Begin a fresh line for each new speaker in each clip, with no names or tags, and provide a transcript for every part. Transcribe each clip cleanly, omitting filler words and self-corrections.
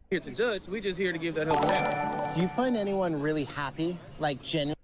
here to judge. We just here to give that helping hand.
Do you find anyone really happy, like genuine?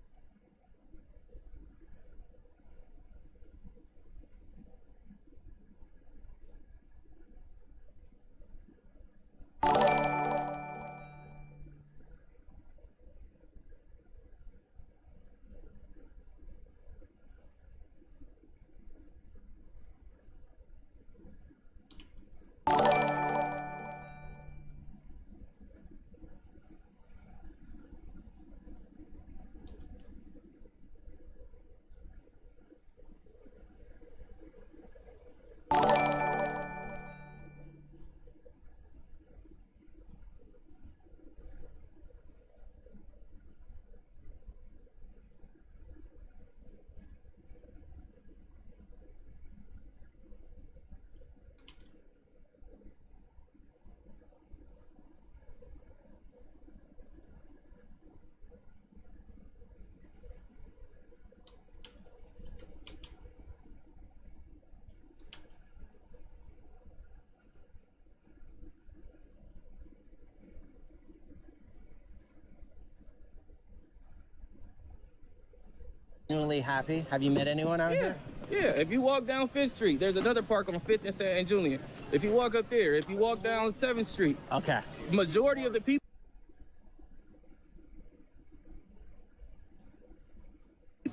Genuinely happy? Have you met anyone out here?
Yeah, if you walk down 5th Street, there's another park on 5th and Julian. If you walk up there, if you walk down 7th Street,
Okay.
majority of the people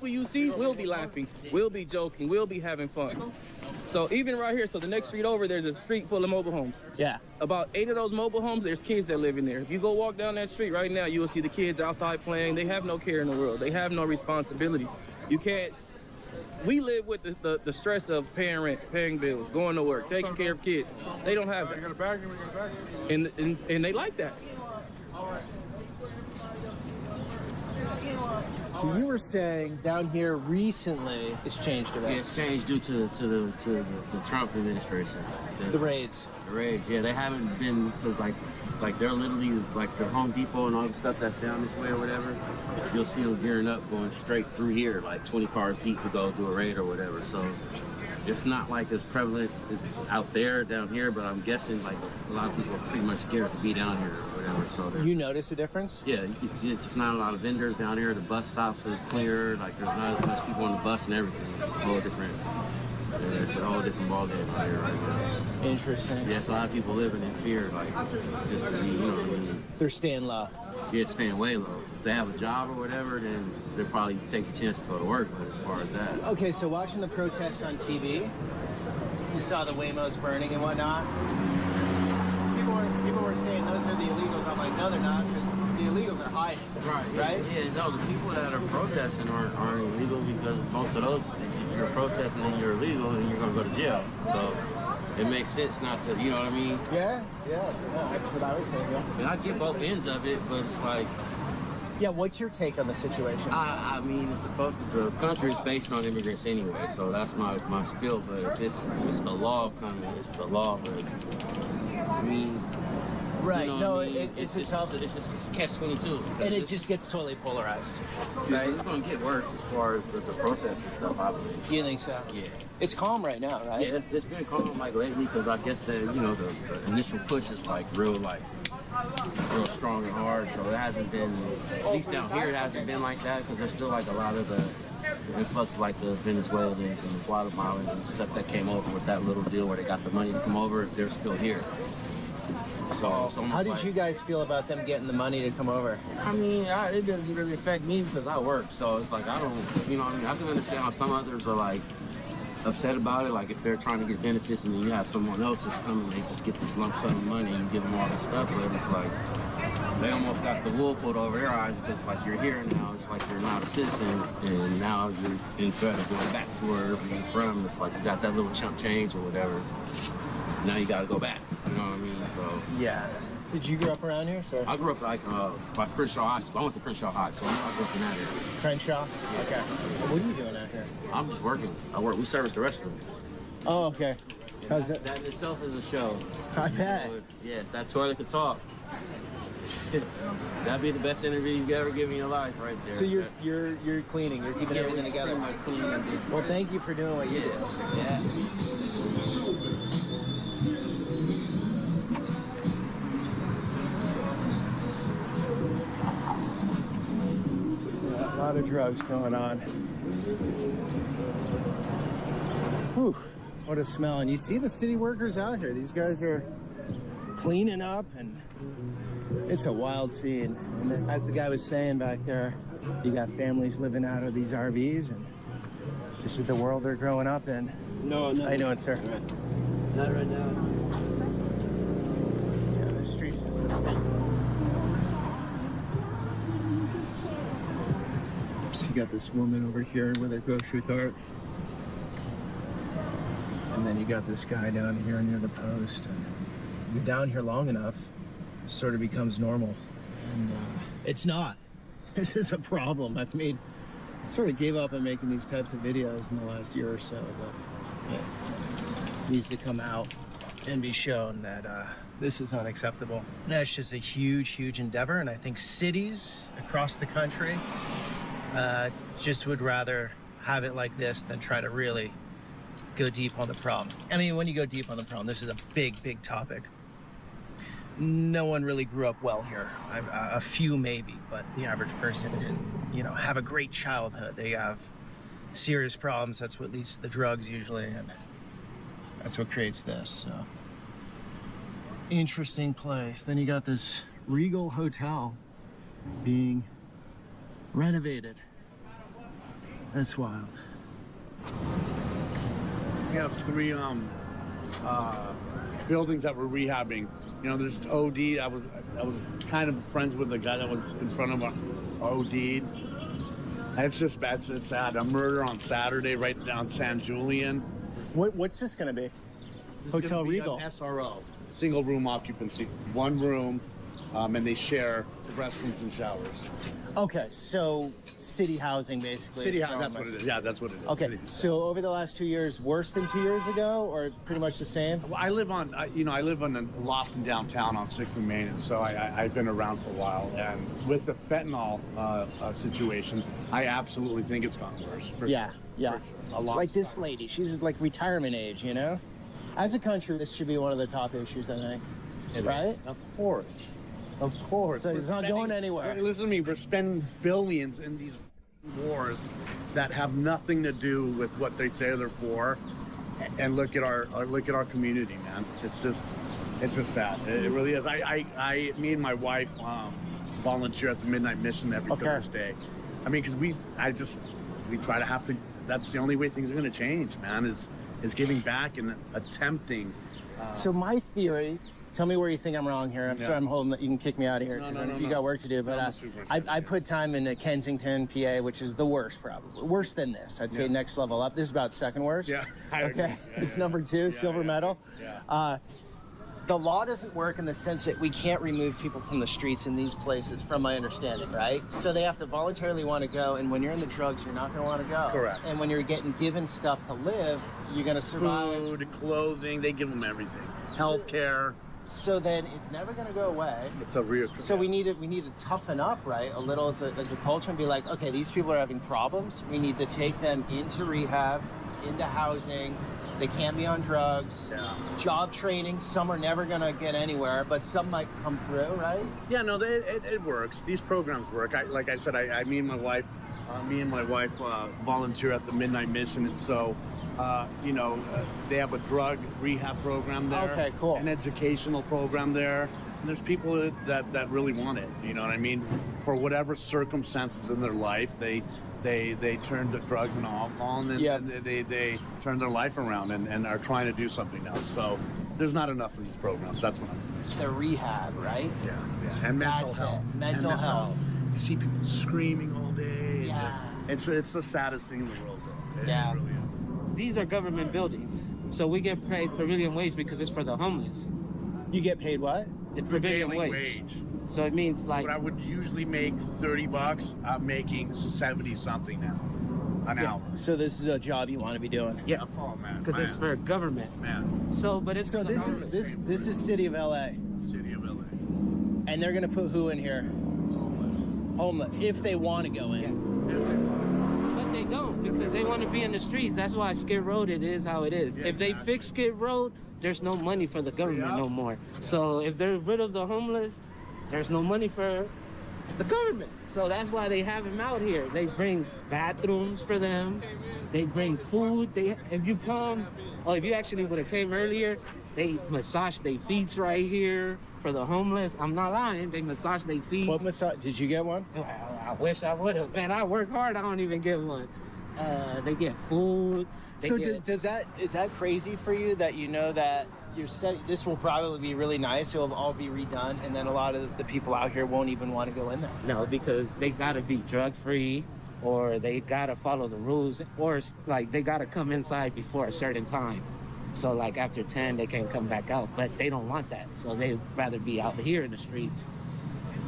you see will be laughing, will be joking, will be having fun. So even right here, so the next street over, there's a street full of mobile homes.
Yeah.
About 8 of those mobile homes, there's kids that live in there. If you go walk down that street right now, you will see the kids outside playing. They have no care in the world. They have no responsibilities. You can't, we live with the stress of paying rent, paying bills, going to work, taking care of kids. They don't have that.
You got a bag? You got a bag?
And they like that.
So you were saying down here recently it's changed a bit.
Yeah, it's changed due to the Trump administration.
The raids.
The raids, yeah, they haven't been, because like they're literally like the Home Depot and all the stuff that's down this way or whatever. You'll see them gearing up, going straight through here, like 20 cars deep to go do a raid or whatever. So it's not like as prevalent as out there down here, but I'm guessing like a lot of people are pretty much scared to be down here or whatever. So
You notice a difference?
yeah, it's just not a lot of vendors down here. The bus stops are clear. Like there's not as much people on the bus and everything. It's a whole different. Yeah, it's a whole different ballgame out here right now.
Interesting.
Yes, a lot of people living in fear, like just to be, you know what I mean?
They're staying low.
Yeah, staying way low. If they have a job or whatever, then they'll probably take the chance to go to work. But as far as that,
Okay, so watching the protests on TV, you saw the Waymos burning and whatnot. People were saying those are the illegals. I'm like, no, they're not, because the illegals are hiding. Right?
Yeah, no, the people that are protesting aren't illegal, because most of those, if you're protesting and you're illegal, then you're gonna go to jail. So it makes sense not to, you know what I mean?
Yeah, that's what I was thinking.
And I get both ends of it, but it's like,
Yeah, what's your take on the situation?
I mean, it's supposed to, the country is based on immigrants anyway, so that's my spiel. But if it's the law coming, it's the law. But I mean,
Right,
you know
no,
what I mean?
it's a tough...
It's catch-22.
And it just gets totally polarized.
Right? It's going to get worse as far as the process and stuff, I believe.
You think so?
Yeah.
It's calm right now, right?
Yeah, it's been calm like lately, because I guess the initial push is like real strong and hard. So it hasn't been, at least down here, it hasn't been like that, because there's still like a lot of the influx, like the Venezuelans and the Guatemalans and stuff that came over with that little deal where they got the money to come over. They're still here. So it's almost
How did
like,
you guys feel about them getting the money to come over?
I mean, it doesn't really affect me because I work. So it's like, I don't, you know what I mean? I can understand how some others are like upset about it. Like if they're trying to get benefits and then you have someone else just come and they just get this lump sum of money and give them all this stuff. But it's like, they almost got the wool pulled over their eyes because like you're here now. It's like you're not a citizen and now you're in threat of going back to wherever you're from. It's like you got that little chump change or whatever. Now you gotta go back. You know what I mean? So
Yeah. Did you grow up around here, sir?
I grew up like by Crenshaw High School. I went to Crenshaw High, so I grew up in that area.
Crenshaw? Okay. What are you doing out here?
I'm just working. We service the restroom.
Oh, okay. How's that?
That in itself is a show.
I bet.
Yeah, if that toilet could talk. That'd be the best interview you've ever given in your life, right there.
So you're cleaning, you're keeping everything together.
Pretty much cleaning and just
Well, thank you for doing what you do.
Yeah.
lot of drugs going on. Whew, what a smell. And you see the city workers out here. These guys are cleaning up, and it's a wild scene. And then, as the guy was saying back there, you got families living out of these RVs, and this is the world they're growing up in.
No, no.
How you doing, sir?
Not right now.
Yeah, the streets just So you got this woman over here with her grocery cart. And then you got this guy down here near the post. And you're down here long enough, it sort of becomes normal. And it's not. This is a problem. I sort of gave up on making these types of videos in the last year or so, but it needs to come out and be shown that this is unacceptable. That's just a huge, huge endeavor, and I think cities across the country just would rather have it like this than try to really go deep on the problem. I mean, when you go deep on the problem, this is a big, big topic. No one really grew up well here. A few maybe, but the average person didn't, have a great childhood. They have serious problems. That's what leads to the drugs usually, and that's what creates this. So, interesting place. Then you got this Regal Hotel being renovated. That's wild.
We have 3 buildings that we're rehabbing. There's OD. I was kind of friends with the guy that was in front of OD'd. It's just bad. It's sad. A murder on Saturday right down San Julian.
What's this gonna be? Hotel Regal.
SRO, single room occupancy, 1 room, and they share the restrooms and showers.
Okay, so city housing basically.
City housing, that's what it is. Yeah, that's what it is.
Okay, so over the last 2 years, worse than 2 years ago, or pretty much the same?
Well, I live on a loft in downtown on 6th and Main, and so I've been around for a while. And with the fentanyl situation, I absolutely think it's gotten worse.
Yeah.
A lot.
Like this lady, she's like retirement age, As a country, this should be one of the top issues, I think. Right?
Of course. Of course.
So it's not going anywhere.
Listen to me, we're spending billions in these wars that have nothing to do with what they say they're for. And look at our community, man. It's just sad. It really is. Me and my wife volunteer at the Midnight Mission every Thursday. I mean, because we try to have to. That's the only way things are going to change, man. Is giving back and attempting.
So my theory. Tell me where you think I'm wrong here. I'm sorry I'm holding. You can kick me out of here because you got work to do. But I put time into Kensington, PA, which is the worst, probably worse than this. I'd say next level up. This is about second worst.
Yeah.
Okay. It's number 2, silver medal.
Yeah.
The law doesn't work in the sense that we can't remove people from the streets in these places, from my understanding, right? So they have to voluntarily want to go, and when you're in the drugs, you're not going to want to go.
Correct.
And when you're getting given stuff to live, you're going to survive.
Food, clothing, they give them everything. Healthcare.
So then it's never going to go away.
It's a real.
So we need to toughen up, right, a little as a culture and be like, okay, these people are having problems. We need to take them into rehab, into housing. They can't be on drugs.
Yeah.
Job training. Some are never going to get anywhere, but some might come through, right?
Yeah, no, it works. These programs work. Like I said, me and my wife volunteer at the Midnight Mission, and so. They have a drug rehab program there.
Okay, cool.
An educational program there. And there's people that really want it. You know what I mean? For whatever circumstances in their life, they turn to drugs and alcohol, and they turn their life around and are trying to do something else. So there's not enough of these programs. That's what I'm saying.
The rehab, right?
Yeah. And mental health.
Mental health.
You see people screaming all day.
Yeah.
It's the saddest thing in the world, though.
Yeah.
It really is.
These are government buildings, so we get paid prevailing wage because it's for the homeless.
You get paid what?
The prevailing wage. So it means like.
What I would usually make $30, I'm making 70 something now, an hour.
So this is a job you want to be doing?
Yes.
Oh man.
Because it's for government.
Man.
So, but it's
So
for the homeless.
this is City of LA,
City of LA.
and they're gonna put who in here? Homeless, if they want to go in.
Yes. But they don't, because they want to be in the streets. That's why Skid Row it is how it is.
Yeah,
if they fix Skid Row, there's no money for the government no more. So if they're rid of the homeless, there's no money for The government. So that's why they have them out here. They bring bathrooms for them. They bring food. If you come, or if you actually would have came earlier, they massage their feet right here for the homeless. I'm not lying. They massage their feet.
What massage? Did you get one?
Well, I wish I would have. Man, I work hard. I don't even get one. They get food.
Is that crazy for you that you know that this will probably be really nice, it'll all be redone, and then a lot of the people out here won't even want to go in there?
No, because they gotta be drug free, or they gotta follow the rules, or like they gotta come inside before a certain time. So like after 10 they can't come back out, but they don't want that, so they'd rather be out here in the streets.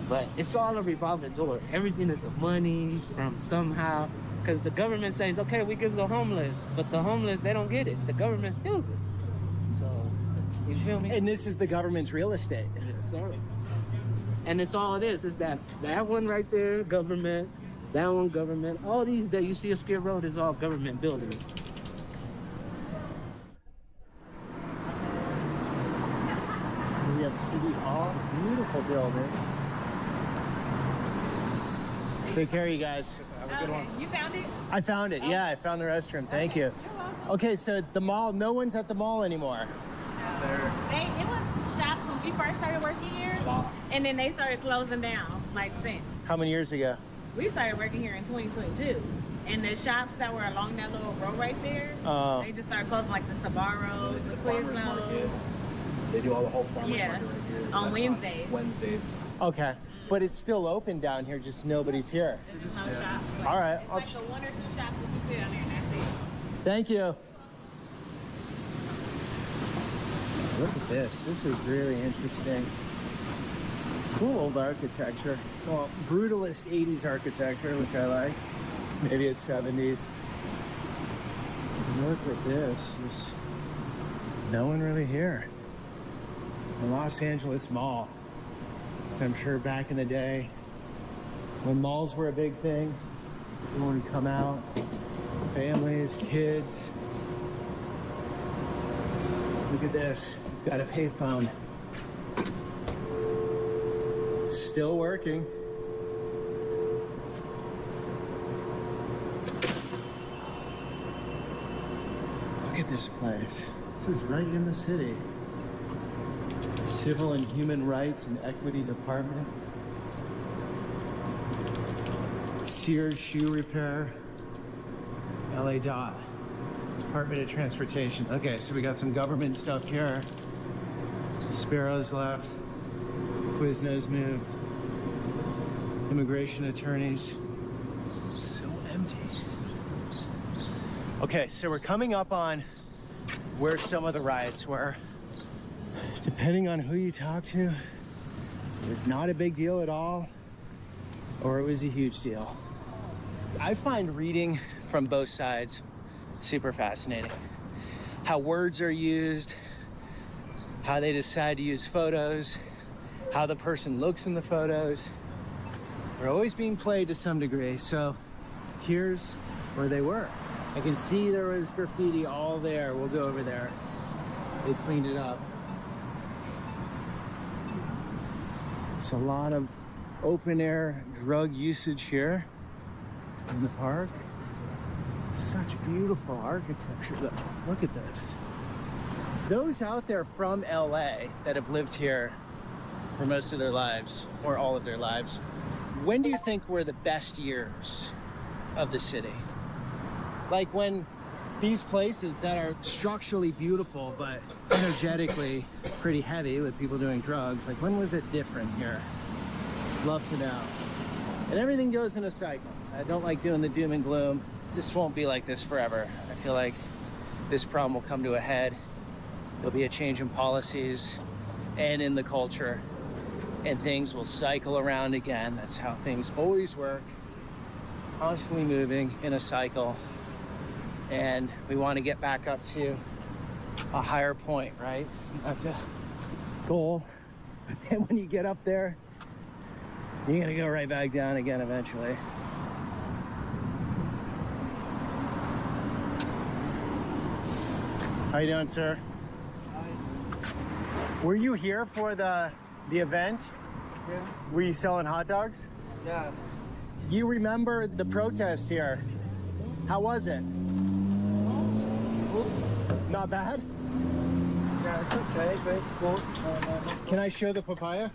But it's all a revolving door. Everything is money from somehow, because the government says, okay, we give the homeless, but the homeless, they don't get it. The government steals it. So, you feel me?
And this is the government's real estate.
Yes, sir. And it's all this. It's that one right there, government. That one, government. All these that you see a Skid Road is all government buildings.
We have City Hall, beautiful building. Take care, you guys.
Have a good one. You found it?
I found it. Yeah, I found the restroom. Thank you. Okay, so the mall, no one's at the mall anymore.
It was shops when we first started working here, and then they started closing down, like since.
How many years ago?
We started working here in 2022, and the shops that were along that little road right there, they just started closing, like the Sabaros, the Quiznos.
They do all the whole farmers
Yeah,
market right here.
on Wednesdays.
Wednesdays.
Okay, but it's still open down here, just nobody's here.
There's no shops.
All right.
It's like the one or two shops that you see down there, and that's it.
Thank you. Look at this. This is really interesting. Cool old architecture. Well, brutalist 80s architecture, which I like. Maybe it's 70s. Look at this. There's no one really here. The Los Angeles Mall. So I'm sure back in the day, when malls were a big thing, people would come out, families, kids. Look at this. We've got a payphone. Still working. Look at this place. This is right in the city. Civil and Human Rights and Equity Department. Sears Shoe Repair. LA Dot. Department of Transportation. Okay, so we got some government stuff here. Sparrows left. Quiznos moved. Immigration attorneys. So empty. Okay, so we're coming up on where some of the riots were. Depending on who you talk to, it was not a big deal at all, or it was a huge deal. I find reading from both sides super fascinating. How words are used, how they decide to use photos, how the person looks in the photos. They're always being played to some degree. So here's where they were. I can see there was graffiti all there. We'll go over there. They cleaned it up. There's a lot of open air drug usage here in the park. Such beautiful architecture though. Look at this. Those out there from LA that have lived here for most of their lives, or all of their lives, when do you think were the best years of the city? Like when these places that are structurally beautiful but energetically pretty heavy with people doing drugs, like when was it different here? Love to know. And everything goes in a cycle. I don't like doing the doom and gloom. This won't be like this forever. I feel like this problem will come to a head. There'll be a change in policies and in the culture, and things will cycle around again. That's how things always work. Constantly moving in a cycle. And we want to get back up to a higher point, right? Isn't that the goal? But then when you get up there, you're gonna go right back down again eventually. How you doing, sir? Hi. Were you here for the event?
Yeah.
Were you selling hot dogs? Yeah. You remember the protest here? How was it? Not bad?
Yeah, it's okay, but it's cool.
Can I show the papaya?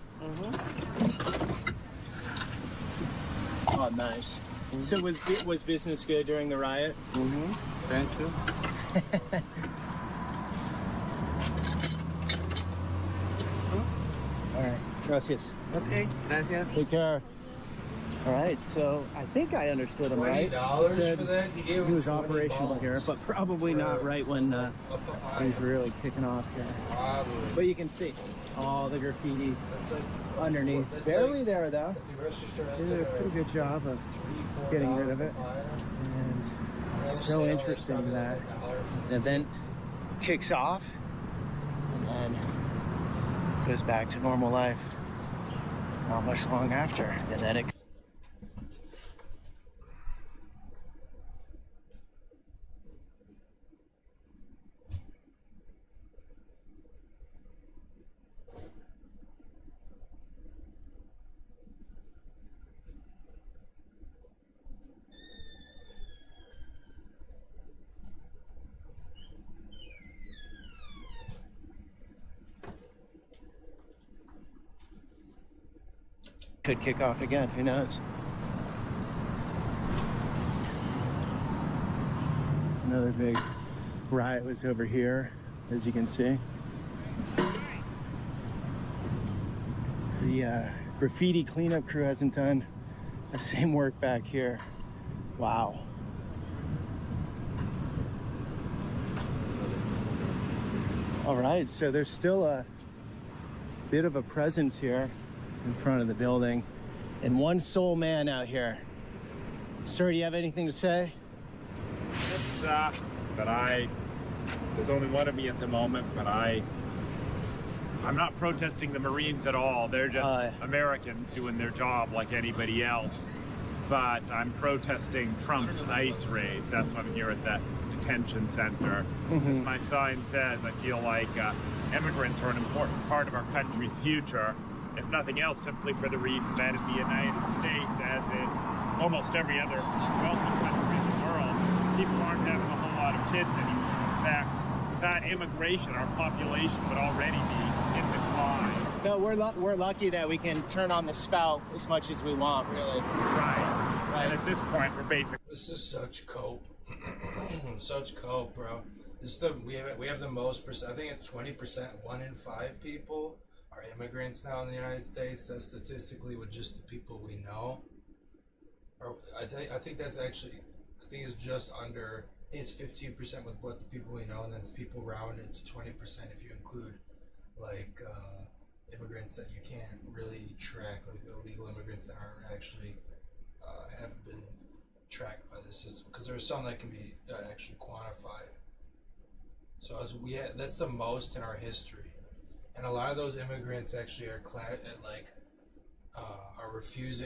Oh, nice. So was business good during the riot?
Thank you.
All right. Gracias.
Okay, gracias.
Take care. All right, so I think I understood him right.
$20 for that? He gave him
He was
20
operational
balls
here, but probably not right when things were really kicking off here.
Probably.
But you can see all the graffiti
That's like,
underneath.
that's
Barely
like,
there though.
at the grocery store,
They
that's
did a
like
pretty good job of
$3-4
getting rid of it.
papaya.
And so interesting that the event kicks off and then goes back to normal life not much long after. And then it could kick off again, who knows? Another big riot was over here, as you can see. The graffiti cleanup crew hasn't done the same work back here. Wow. All right, so there's still a bit of a presence here in front of the building, and one sole man out here. Sir, do you have anything to say?
That there's only one of me at the moment, but I'm not protesting the Marines at all. They're just Americans doing their job like anybody else. But I'm protesting Trump's ICE raids. That's why I'm here at that detention center. As my sign says, I feel like immigrants are an important part of our country's future. If nothing else, simply for the reason that in the United States, as in almost every other wealthy country in the world, people aren't having a whole lot of kids anymore. In fact, without immigration, our population would already be in decline.
No, we're lucky that we can turn on the spout as much as we want, really.
Right. And at this point, we're basically...
This is such cope. Such cope, bro. This is we have the most percent. I think it's 20%. 1 in 5 people are immigrants now in the United States. That's statistically with just the people we know. Or I think that's actually, I think it's just under. I think it's 15% with what the people we know, and then it's people rounded to 20% if you include like immigrants that you can't really track, like illegal immigrants that aren't actually haven't been tracked by the system, because there are some that can be actually quantified. So that's the most in our history, and a lot of those immigrants actually are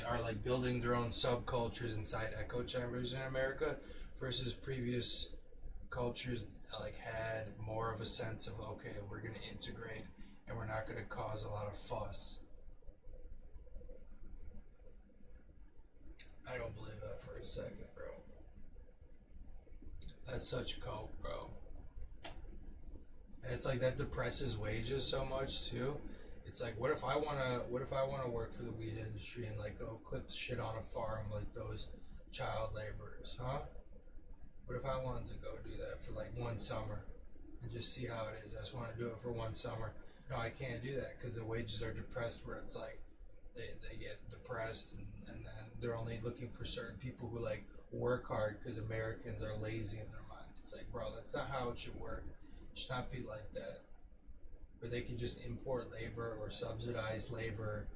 are building their own subcultures inside echo chambers in America, versus previous cultures like had more of a sense of, okay, we're going to integrate and we're not going to cause a lot of fuss. I don't believe that for a second, bro. That's such cope, bro. And it's like that depresses wages so much too. It's like, what if I wanna work for the weed industry and like go clip shit on a farm like those child laborers, huh? What if I wanted to go do that for like one summer and just see how it is? I just want to do it for one summer. No, I can't do that because the wages are depressed, where it's like they get depressed and then they're only looking for certain people who like work hard, because Americans are lazy in their mind. It's like, bro, that's not how it should work. It should not be like that. Where they can just import labor or subsidize labor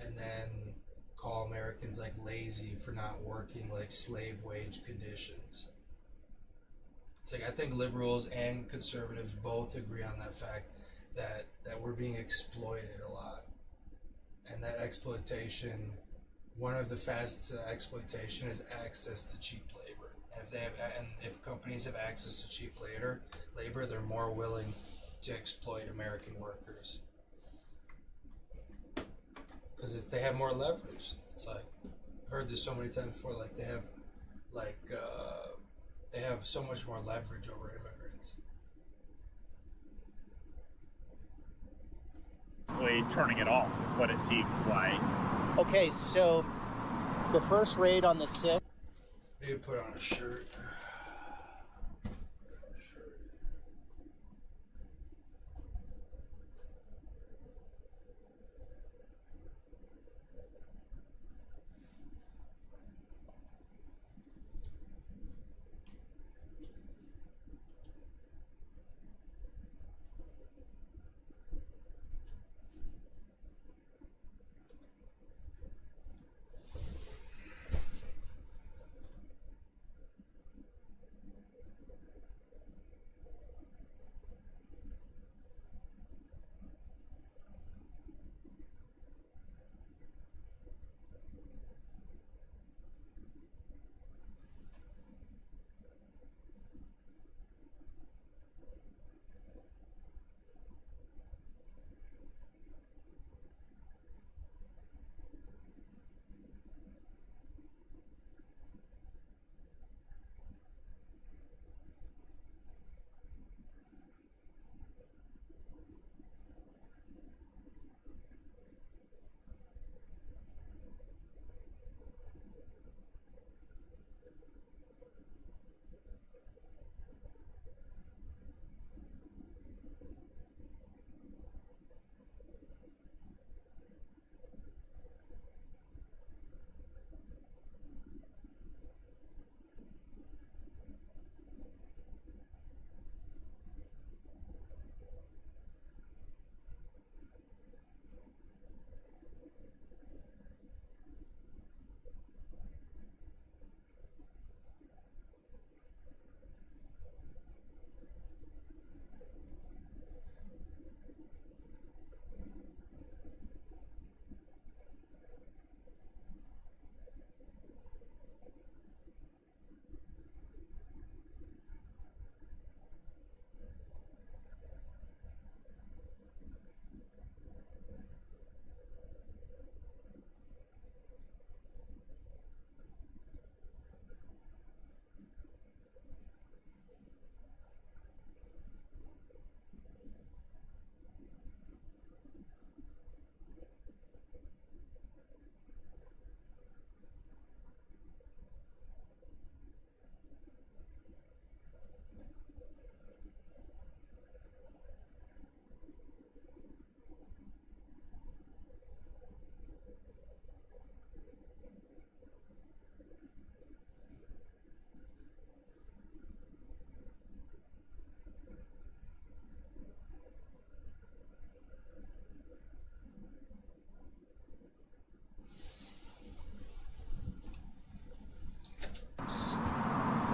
and then call Americans like lazy for not working like slave wage conditions. It's like, I think liberals and conservatives both agree on that fact that we're being exploited a lot. And that exploitation, one of the facets of exploitation is access to cheap labor. And if companies have access to cheap labor, they're more willing to exploit American workers, because they have more leverage. It's like, heard this so many times before. Like they have so much more leverage over immigrants.
Turning it off is what it seems like.
Okay, so the first raid on the 6th.
Need to put on a shirt.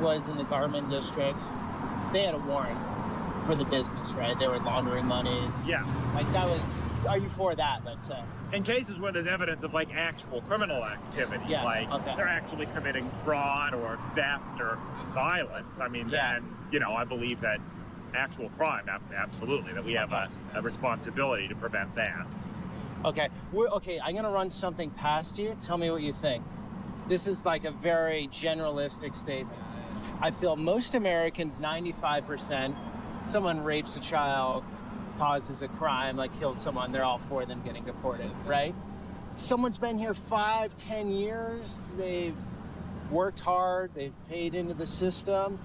Was in the garment district. They had a warrant for the business, right? They were laundering money.
Yeah.
Like that was, are you for that, let's say?
In cases where there's evidence of like actual criminal activity,
yeah,
like
okay.
They're actually committing fraud or theft or violence, I mean, then, you know, I believe that actual crime, absolutely, that we have a responsibility to prevent that.
Okay, okay, I'm gonna run something past you. Tell me what you think. This is like a very generalistic statement. I feel most Americans, 95%, someone rapes a child, causes a crime, like kills someone, they're all for them getting deported, right? Someone's been here 5, 10 years, they've worked hard, they've paid into the system.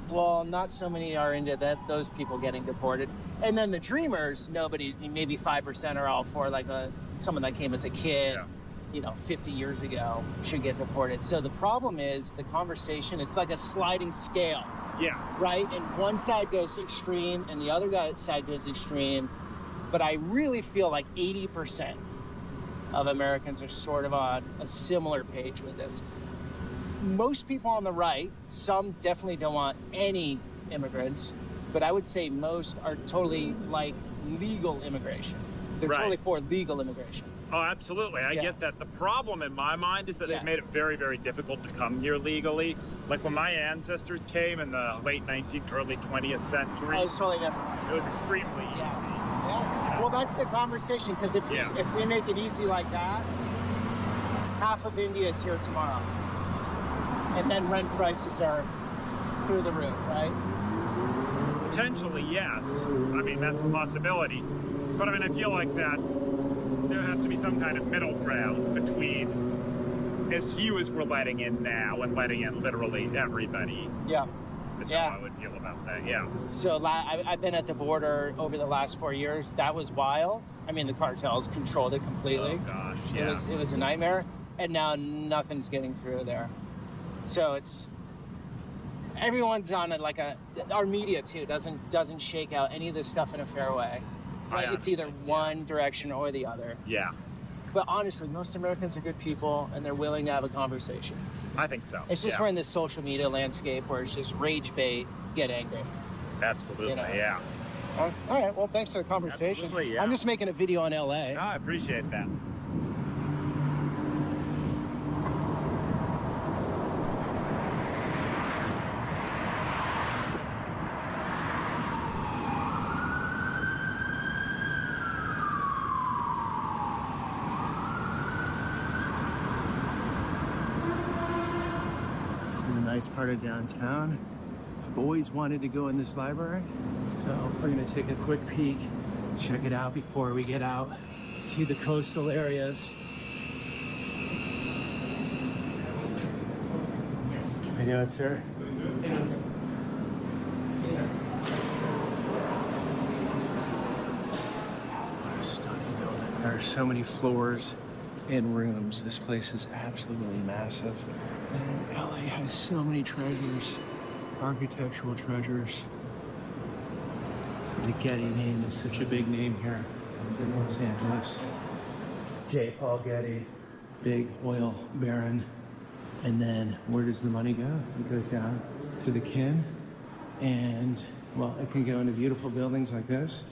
Well, not so many are into that, those people getting deported. And then the dreamers, nobody, maybe 5% are all for like someone that came as a kid. Yeah. You know, 50 years ago should get deported. So the problem is the conversation, it's like a sliding scale.
Yeah.
Right? And one side goes extreme and the other side goes extreme. But I really feel like 80% of Americans are sort of on a similar page with this. Most people on the right, some definitely don't want any immigrants, but I would say most are totally like legal immigration. They're totally for legal immigration.
Oh, absolutely. I get that. The problem in my mind is that they've made it very, very difficult to come here legally. Like when my ancestors came in the late 19th, early 20th century,
it was totally different.
It was extremely easy.
Yeah. Well, that's the conversation, because if we make it easy like that, half of India is here tomorrow. And then rent prices are through the roof, right?
Potentially, yes. I mean, that's a possibility. But I mean, I feel like that there has to be some kind of middle ground between as few as we're letting in now and letting in literally everybody.
Yeah.
That's how I would feel about that, yeah.
So I've been at the border over the last 4 years. That was wild. I mean, the cartels controlled it completely.
Oh gosh, yeah.
It was a nightmare. And now nothing's getting through there. So it's, everyone's on it like our media too doesn't shake out any of this stuff in a fair way. Right? It's either one direction or the other.
Yeah.
But honestly, most Americans are good people and they're willing to have a conversation.
I think so.
It's just we're in this social media landscape where it's just rage bait, get angry.
Absolutely, yeah.
All right, well, thanks for the conversation.
Absolutely, yeah.
I'm just making a video on LA.
I appreciate that.
Nice part of downtown. I've always wanted to go in this library, so we're gonna take a quick peek, check it out before we get out to the coastal areas. How you doing, sir? What a stunning building. There are so many floors and rooms. This place is absolutely massive. And LA has so many treasures, architectural treasures. The Getty name is such a big name here in Los Angeles. J. Paul Getty, big oil baron. And then where does the money go? It goes down to the kin. And well, it can go into beautiful buildings like this,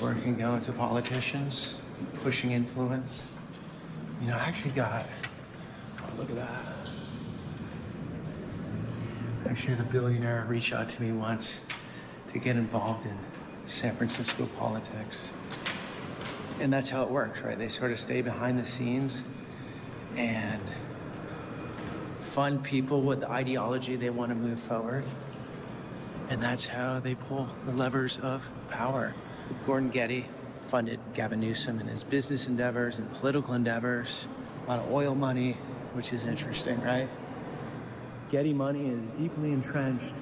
or it can go into politicians pushing influence. You know, I actually got, oh, look at that. I actually had a billionaire reach out to me once to get involved in San Francisco politics. And that's how it works, right? They sort of stay behind the scenes and fund people with the ideology they want to move forward. And that's how they pull the levers of power. Gordon Getty funded Gavin Newsom in his business endeavors and political endeavors. A lot of oil money, which is interesting, right? Getty money is deeply entrenched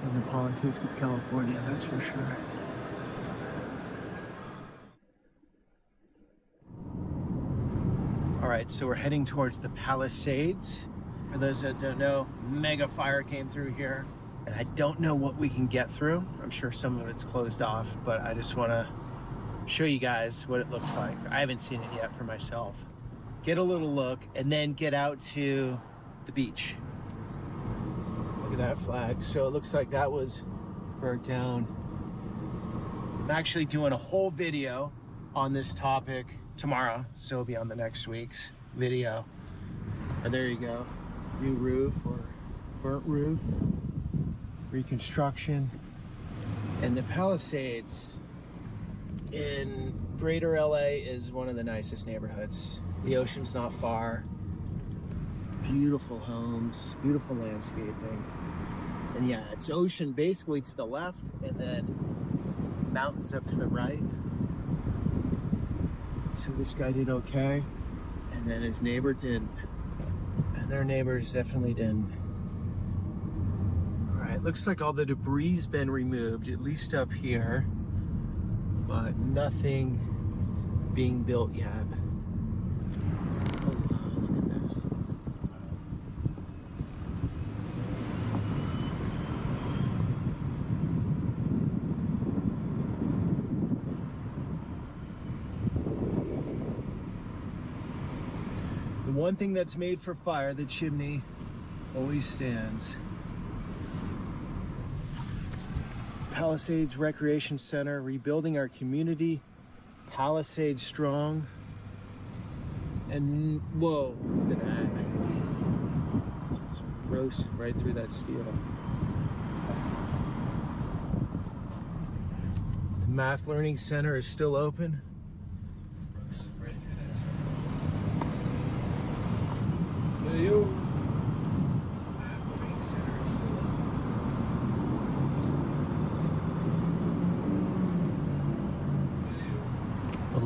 in the politics of California, that's for sure. All right, so we're heading towards the Palisades. For those that don't know, mega fire came through here, and I don't know what we can get through. I'm sure some of it's closed off, but I just want to show you guys what it looks like. I haven't seen it yet for myself. Get a little look, and then get out to the beach. Look at that flag. So it looks like that was burnt down. I'm actually doing a whole video on this topic tomorrow, so it'll be on the next week's video. And there you go. New roof or burnt roof. Reconstruction. And the Palisades in Greater LA is one of the nicest neighborhoods. The ocean's not far. Beautiful homes, beautiful landscaping. And yeah, it's ocean basically to the left and then mountains up to the right. So this guy did okay. And then his neighbor didn't. And their neighbors definitely didn't. All right, looks like all the debris's been removed, at least up here, but nothing being built yet. One thing that's made for fire, the chimney always stands. Palisades Recreation Center, rebuilding our community. Palisades strong. And whoa, look at that. Just roasted right through that steel. The Math Learning Center is still open. Roasted right through that steel.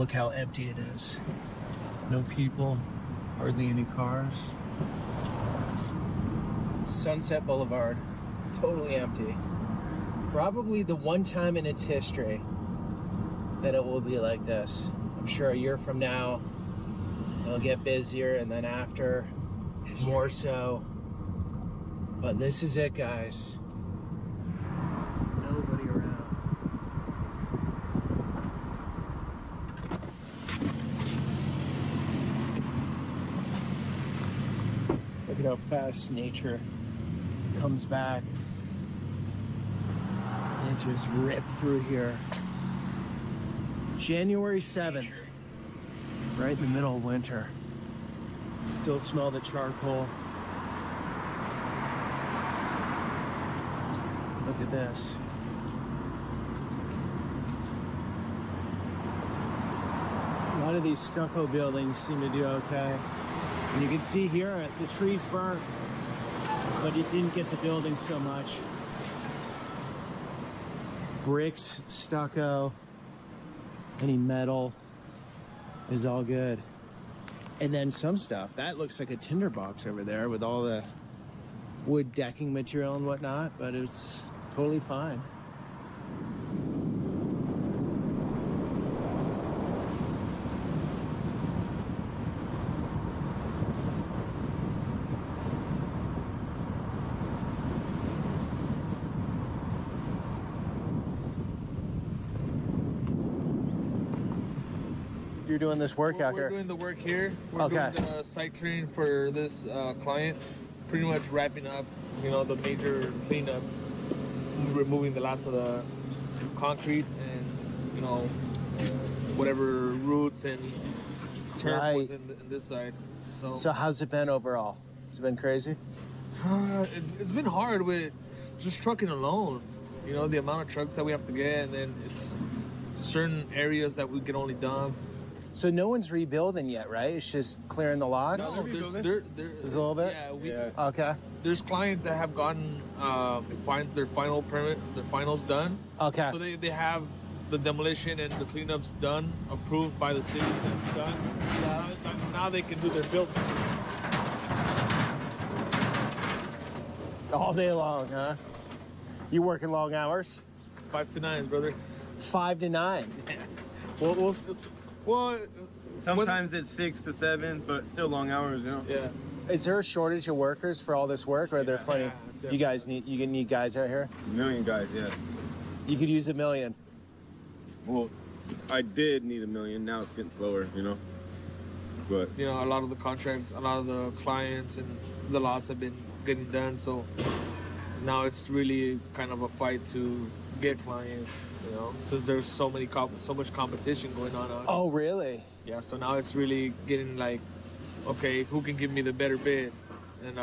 Look how empty it is. No people, hardly any cars. Sunset Boulevard, totally empty. Probably the one time in its history that it will be like this. I'm sure a year from now, it'll get busier, and then after, more so. But this is it, guys. Nobody around. Look at how fast nature comes back and just rip through here. January 7th, right in the middle of winter. Still smell the charcoal. Look at this. A lot of these stucco buildings seem to do okay. And you can see here, the trees burnt, but it didn't get the building so much. Bricks, stucco, any metal is all good. And then some stuff, that looks like a tinderbox over there with all the wood decking material and whatnot, but it's totally fine. You're doing this work out here?
We're doing the work here. We're doing the site cleaning for this client. Pretty much wrapping up, you know, the major cleanup, removing the last of the concrete and, you know, whatever roots and turf was in this side.
So how's it been overall? Has it been crazy?
It's been hard with just trucking alone. You know, the amount of trucks that we have to get, and then it's certain areas that we can only dump.
So no one's rebuilding yet, right? It's just clearing the lots?
No, there's
a little bit?
Yeah,
okay.
There's clients that have gotten their final permit, their finals done.
Okay.
So they have the demolition and the cleanups done, approved by the city, that's done. Now they can do their building.
All day long, huh? You working long hours?
5 to 9, brother.
5 to 9?
Well,
sometimes it's 6 to 7, but still long hours, you know.
Yeah.
Is there a shortage of workers for all this work, or are there plenty? You guys need guys out here?
1 million guys, yeah.
You could use 1 million.
Well, I did need 1 million. Now it's getting slower, you know. But
you know, a lot of the contracts, a lot of the clients and the lots have been getting done, so now it's really kind of a fight to get clients. You know, since there's so much competition going on.
Oh, really?
Yeah. So now it's really getting like, okay, who can give me the better bid, and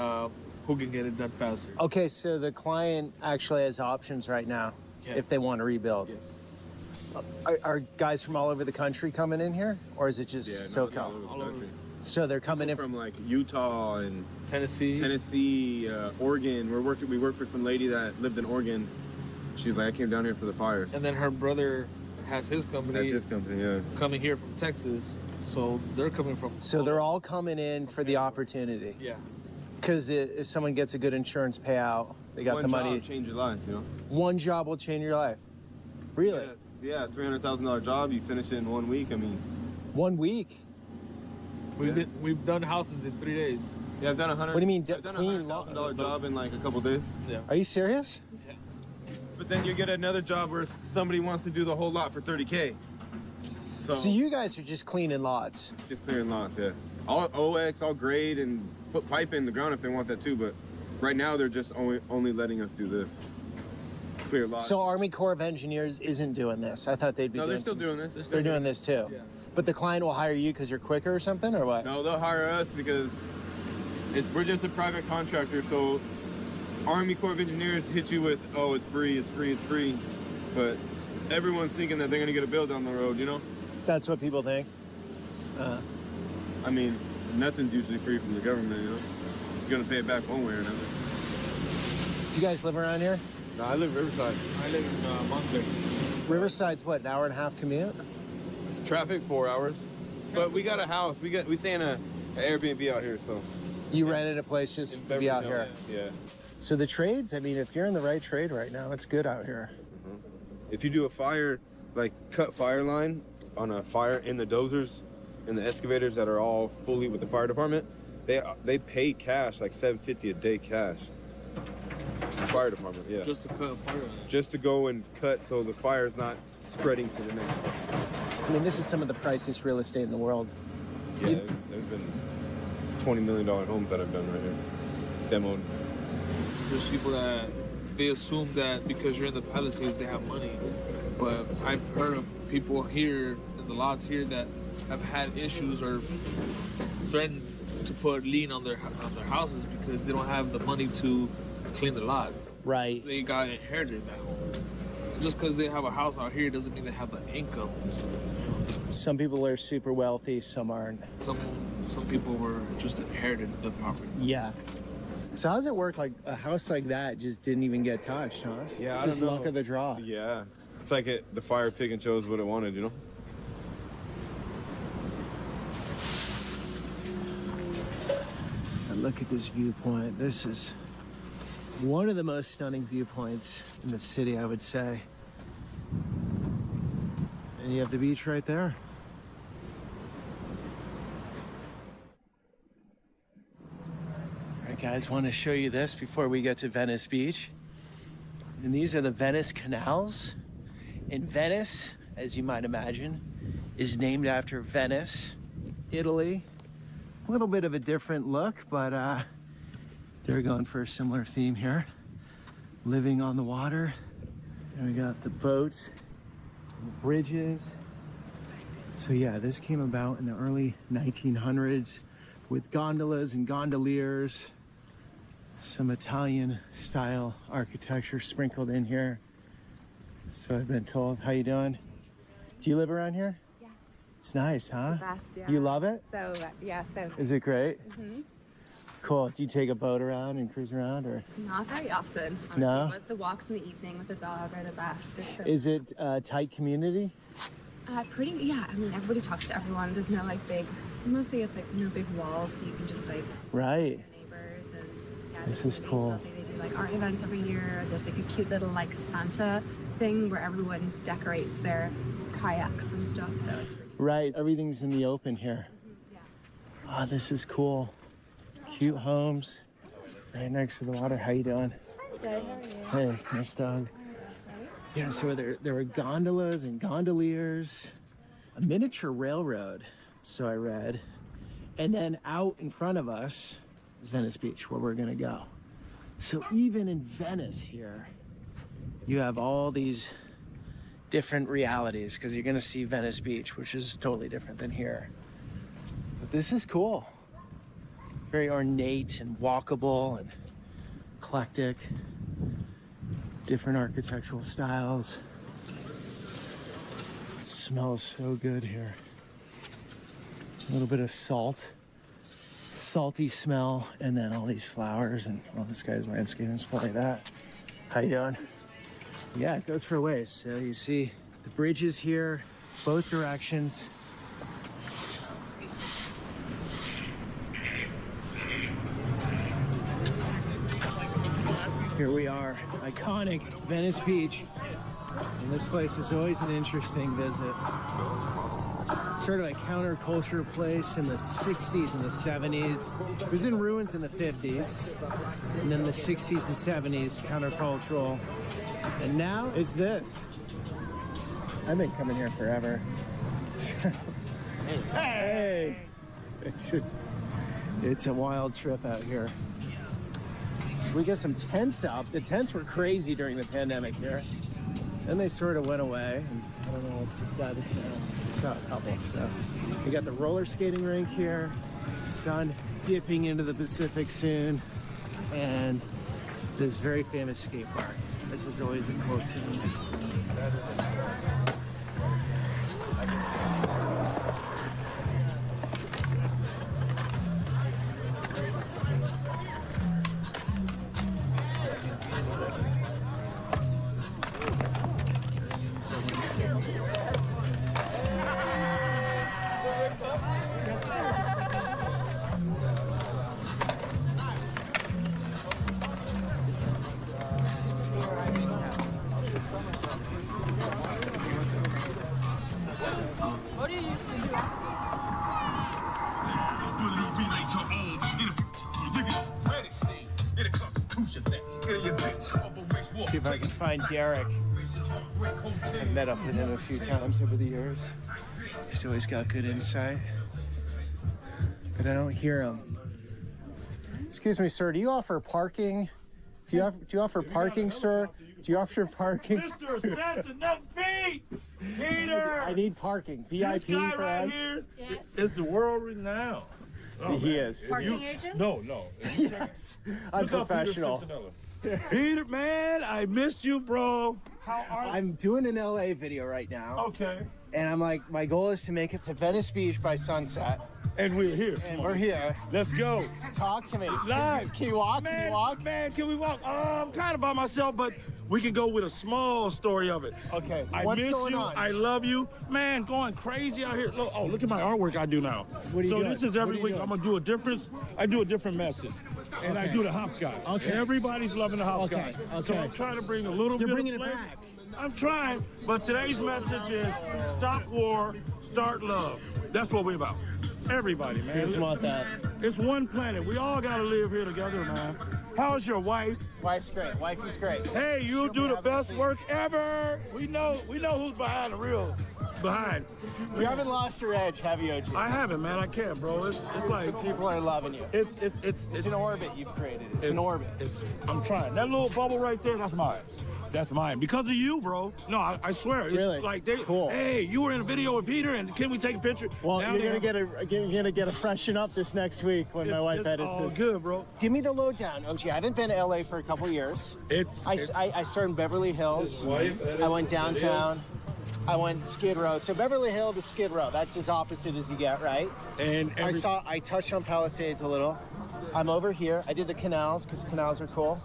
who can get it done faster?
Okay, so the client actually has options right now if they want to rebuild.
Yes.
Are guys from all over the country coming in here, or is it just SoCal?
All over.
So they're coming in
from like Utah and
Tennessee,
Oregon. We work for some lady that lived in Oregon. She's like, I came down here for the fires.
And then her brother has his company.
Yeah.
Coming here from Texas, so they're coming from.
So they're all coming in for the opportunity.
Yeah.
Because if someone gets a good insurance payout, they got the money.
One job change your life, you know.
One job will change your life. Really?
Yeah, $300,000 job. You finish it in 1 week. I mean.
1 week.
We've done houses in 3 days.
Yeah, I've done
What do you mean?
I've done a $100,000 job in like a couple days.
Yeah.
Are you serious?
Yeah.
But then you get another job where somebody wants to do the whole lot for $30K.
So you guys are just cleaning lots.
Just clearing lots, yeah. All OX, all grade, and put pipe in the ground if they want that too. But right now they're just only letting us do this. Clear lots.
So Army Corps of Engineers isn't doing this. I thought they'd be.
No, they're still doing this.
They're doing this too.
Yeah.
But the client will hire you because you're quicker or something, or what?
No, they'll hire us because we're just a private contractor. So Army Corps of Engineers hit you with, oh, it's free, it's free, it's free. But everyone's thinking that they're going to get a bill down the road, you know?
That's what people think.
I mean, nothing's usually free from the government, you know? You're going to pay it back one way or another.
Do you guys live around here?
No, I live Riverside.
I live in Monterey.
Riverside's what, an hour and a half commute?
Traffic 4 hours, but we got a house. We stay in an Airbnb out here, so.
You rented a place just to be out here.
Yeah.
So the trades, I mean, if you're in the right trade right now, it's good out here.
If you do a fire, like cut fire line on a fire in the dozers and the excavators that are all fully with the fire department, they pay cash, like $750 a day cash. Fire department, yeah.
Just to cut a fire line.
Just to go and cut so the fire's not spreading to the next one.
I mean, this is some of the priciest real estate in the world.
Yeah, there's been $20 million homes that I've done right here. Demoed.
There's people that they assume that because you're in the Palisades, they have money. But I've heard of people here in the lots here that have had issues or threatened to put lien on their houses because they don't have the money to clean the lot.
Right.
They got inherited that home. Just because they have a house out here doesn't mean they have the income.
Some people are super wealthy, some aren't.
Some people were just inherited the property.
Yeah. So how does it work? Like a house like that just didn't even get touched, huh?
Yeah, I
just
don't know.
Luck of the draw.
Yeah. It's like the fire pig and chose what it wanted, you know?
And look at this viewpoint. This is one of the most stunning viewpoints in the city, I would say. And you have the beach right there. All right, guys, want to show you this before we get to Venice Beach. And these are the Venice canals. And Venice, as you might imagine, is named after Venice, Italy. A little bit of a different look, but they're going for a similar theme here. Living on the water. And we got the boats, and the bridges. So yeah, this came about in the early 1900s with gondolas and gondoliers. Some Italian style architecture sprinkled in here. So I've been told. How you doing? Do you live around here?
Yeah.
It's nice, huh?
It's the best, yeah.
You love it?
So, yeah, so.
Is it great?
Mm-hmm.
Cool. Do you take a boat around and cruise around, or?
Not very often, honestly.
No?
But the walks in the evening with the dog are the best. It's so
Is it a tight community?
pretty, yeah. I mean, everybody talks to everyone. There's no like big, mostly it's like no big walls, so you can just like
Right.
neighbors and yeah.
This
the
is
community's
cool.
lovely. They do like art events every year. There's like a cute little like Santa thing where everyone decorates their kayaks and stuff. So it's pretty
Right. Everything's in the open here.
yeah.
Oh, this is cool. Cute homes right next to the water. How you doing?
Good, how are you?
Hey, nice dog. Yeah, so there were gondolas and gondoliers, a miniature railroad, so I read. And then out in front of us is Venice Beach, where we're gonna go. So even in Venice here, you have all these different realities, because you're gonna see Venice Beach, which is totally different than here. But this is cool. Very ornate and walkable and eclectic. Different architectural styles. It smells so good here. A little bit of salt, salty smell, and then all these flowers and all this guy's landscaping and stuff like that. How you doing? Yeah, it goes for a ways. So you see the bridges here, both directions. Here we are, iconic Venice Beach. And this place is always an interesting visit. Sort of a counterculture place in the 60s and the 70s. It was in ruins in the 50s. And then the 60s and 70s, countercultural. And now it's this. I've been coming here forever. Hey! It's a wild trip out here. We got some tents up. The tents were crazy during the pandemic here. Then they sort of went away. And I don't know what's decided now. Just saw a couple. So we got the roller skating rink here. Sun dipping into the Pacific soon. And this very famous skate park. This is always a close scene. See if I can find Derek. I've met up with him a few times over the years. He's always got good insight, but I don't hear him. Excuse me, sir. Do you offer parking? Do you offer parking, sir? Do you offer parking?
Mr. Santa, nothing feet! Peter!
I need parking. VIP
this guy
for
right
us.
here is the world renowned. Oh,
He
man.
is.
Parking agent?
No.
Yes. I'm
Look up Peter
professional.
Cicinello. Peter, man, I missed you, bro. How are you?
I'm doing an LA video right now.
Okay.
And I'm like, my goal is to make it to Venice Beach by sunset.
And we're here.
And we're here.
Let's go.
Talk to me.
Live.
Can you walk?
Man,
Can you walk?
Man, can we walk? I'm kind of by myself, but we can go with a small story of it.
Okay.
I
What's
miss
going
you.
on?
I love you. Man, going crazy out here. Look, look at my artwork I do now.
What are you
so
doing?
this is every
What are you
week.
doing?
I'm going to do a different, I do a different message. And I
Okay.
do the hopscotch.
Okay.
Everybody's loving the hopscotch.
Okay.
So I'm trying to bring a little
You're
bit
bringing
of
it
flavor.
back.
I'm trying, but today's message is stop war, start love. That's what we're about. Everybody, man.
Who doesn't want that?
It's one planet. We all got to live here together, man. How's your wife?
Wife's great. Wifey's great.
Hey, you
She'll
do
be
the
having a
best
seat.
work ever. We know who's behind the real. Behind.
You haven't lost your edge, have you, OG?
I haven't, man. I can't, bro. It's like
People are loving you.
it's
an orbit you've created. It's an orbit.
I'm trying. That little bubble right there, that's mine. That's mine. Because of you, bro. No, I swear. It's
Really?
like they
Cool.
Hey, you were in a video with Peter, and can we take a picture?
Well,
Now
you're
they
gonna get a freshen up this next week when my wife
it's
edits
all
this.
good, bro.
Give me the lowdown, OG. I haven't been to LA for a couple years. I started in Beverly Hills.
His wife edits
I went
his
downtown. I went Skid Row. So Beverly Hill to Skid Row. That's as opposite as you get, right?
And
I touched on Palisades a little. I'm over here. I did the canals because canals are cool.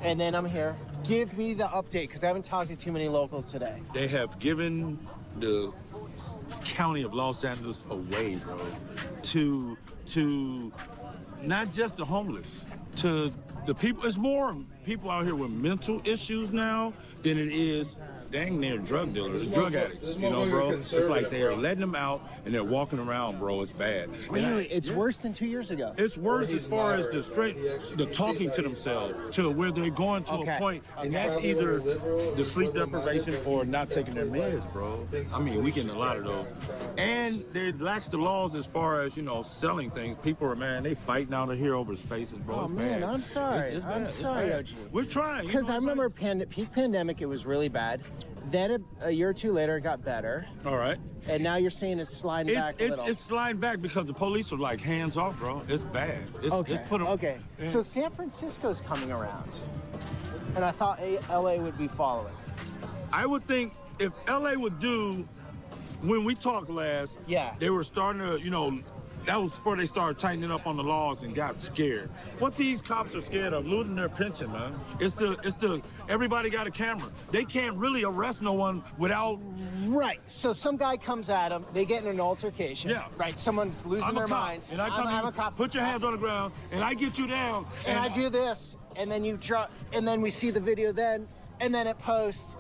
And then I'm here. Give me the update because I haven't talked to too many locals today.
They have given the county of Los Angeles away, bro, to not just the homeless, to the people. It's more people out here with mental issues now than it is dang near drug dealers, drug addicts. You know, bro. It's like they are letting them out and they're walking around, bro. It's bad.
Really? It's worse than 2 years ago.
It's worse as far as the talking to themselves, to where they're going to a point, and that's either the sleep deprivation or not taking their meds, bro. I mean, we getting a lot of those. And they lax the laws as far as, selling things. People are, man, they fighting out of here over spaces, bro.
Oh,
It's
man,
bad.
I'm sorry.
It's bad.
I'm
It's
sorry,
bad.
OG.
We're trying.
Because I remember peak pandemic, it was really bad. Then a year or two later, it got better.
All right.
And now you're saying it's sliding back a little.
It's sliding back because the police are like hands off, bro. It's bad.
Okay.
It's put 'em-
Okay.
Yeah.
So San Francisco's coming around, and I thought LA would be following.
I would think if LA would do, when we talked last, they were starting to, that was before they started tightening up on the laws and got scared. What these cops are scared of, losing their pension, man. It's the everybody got a camera. They can't really arrest no one without.
Right. So some guy comes at them, they get in an altercation.
Yeah.
Right. Someone's losing
I'm a
their
cop,
minds.
and I come
I'm
in,
a cop.
put your hands on the ground, and I get you down.
And I do this, and then you drop, and then we see the video then, and then it posts,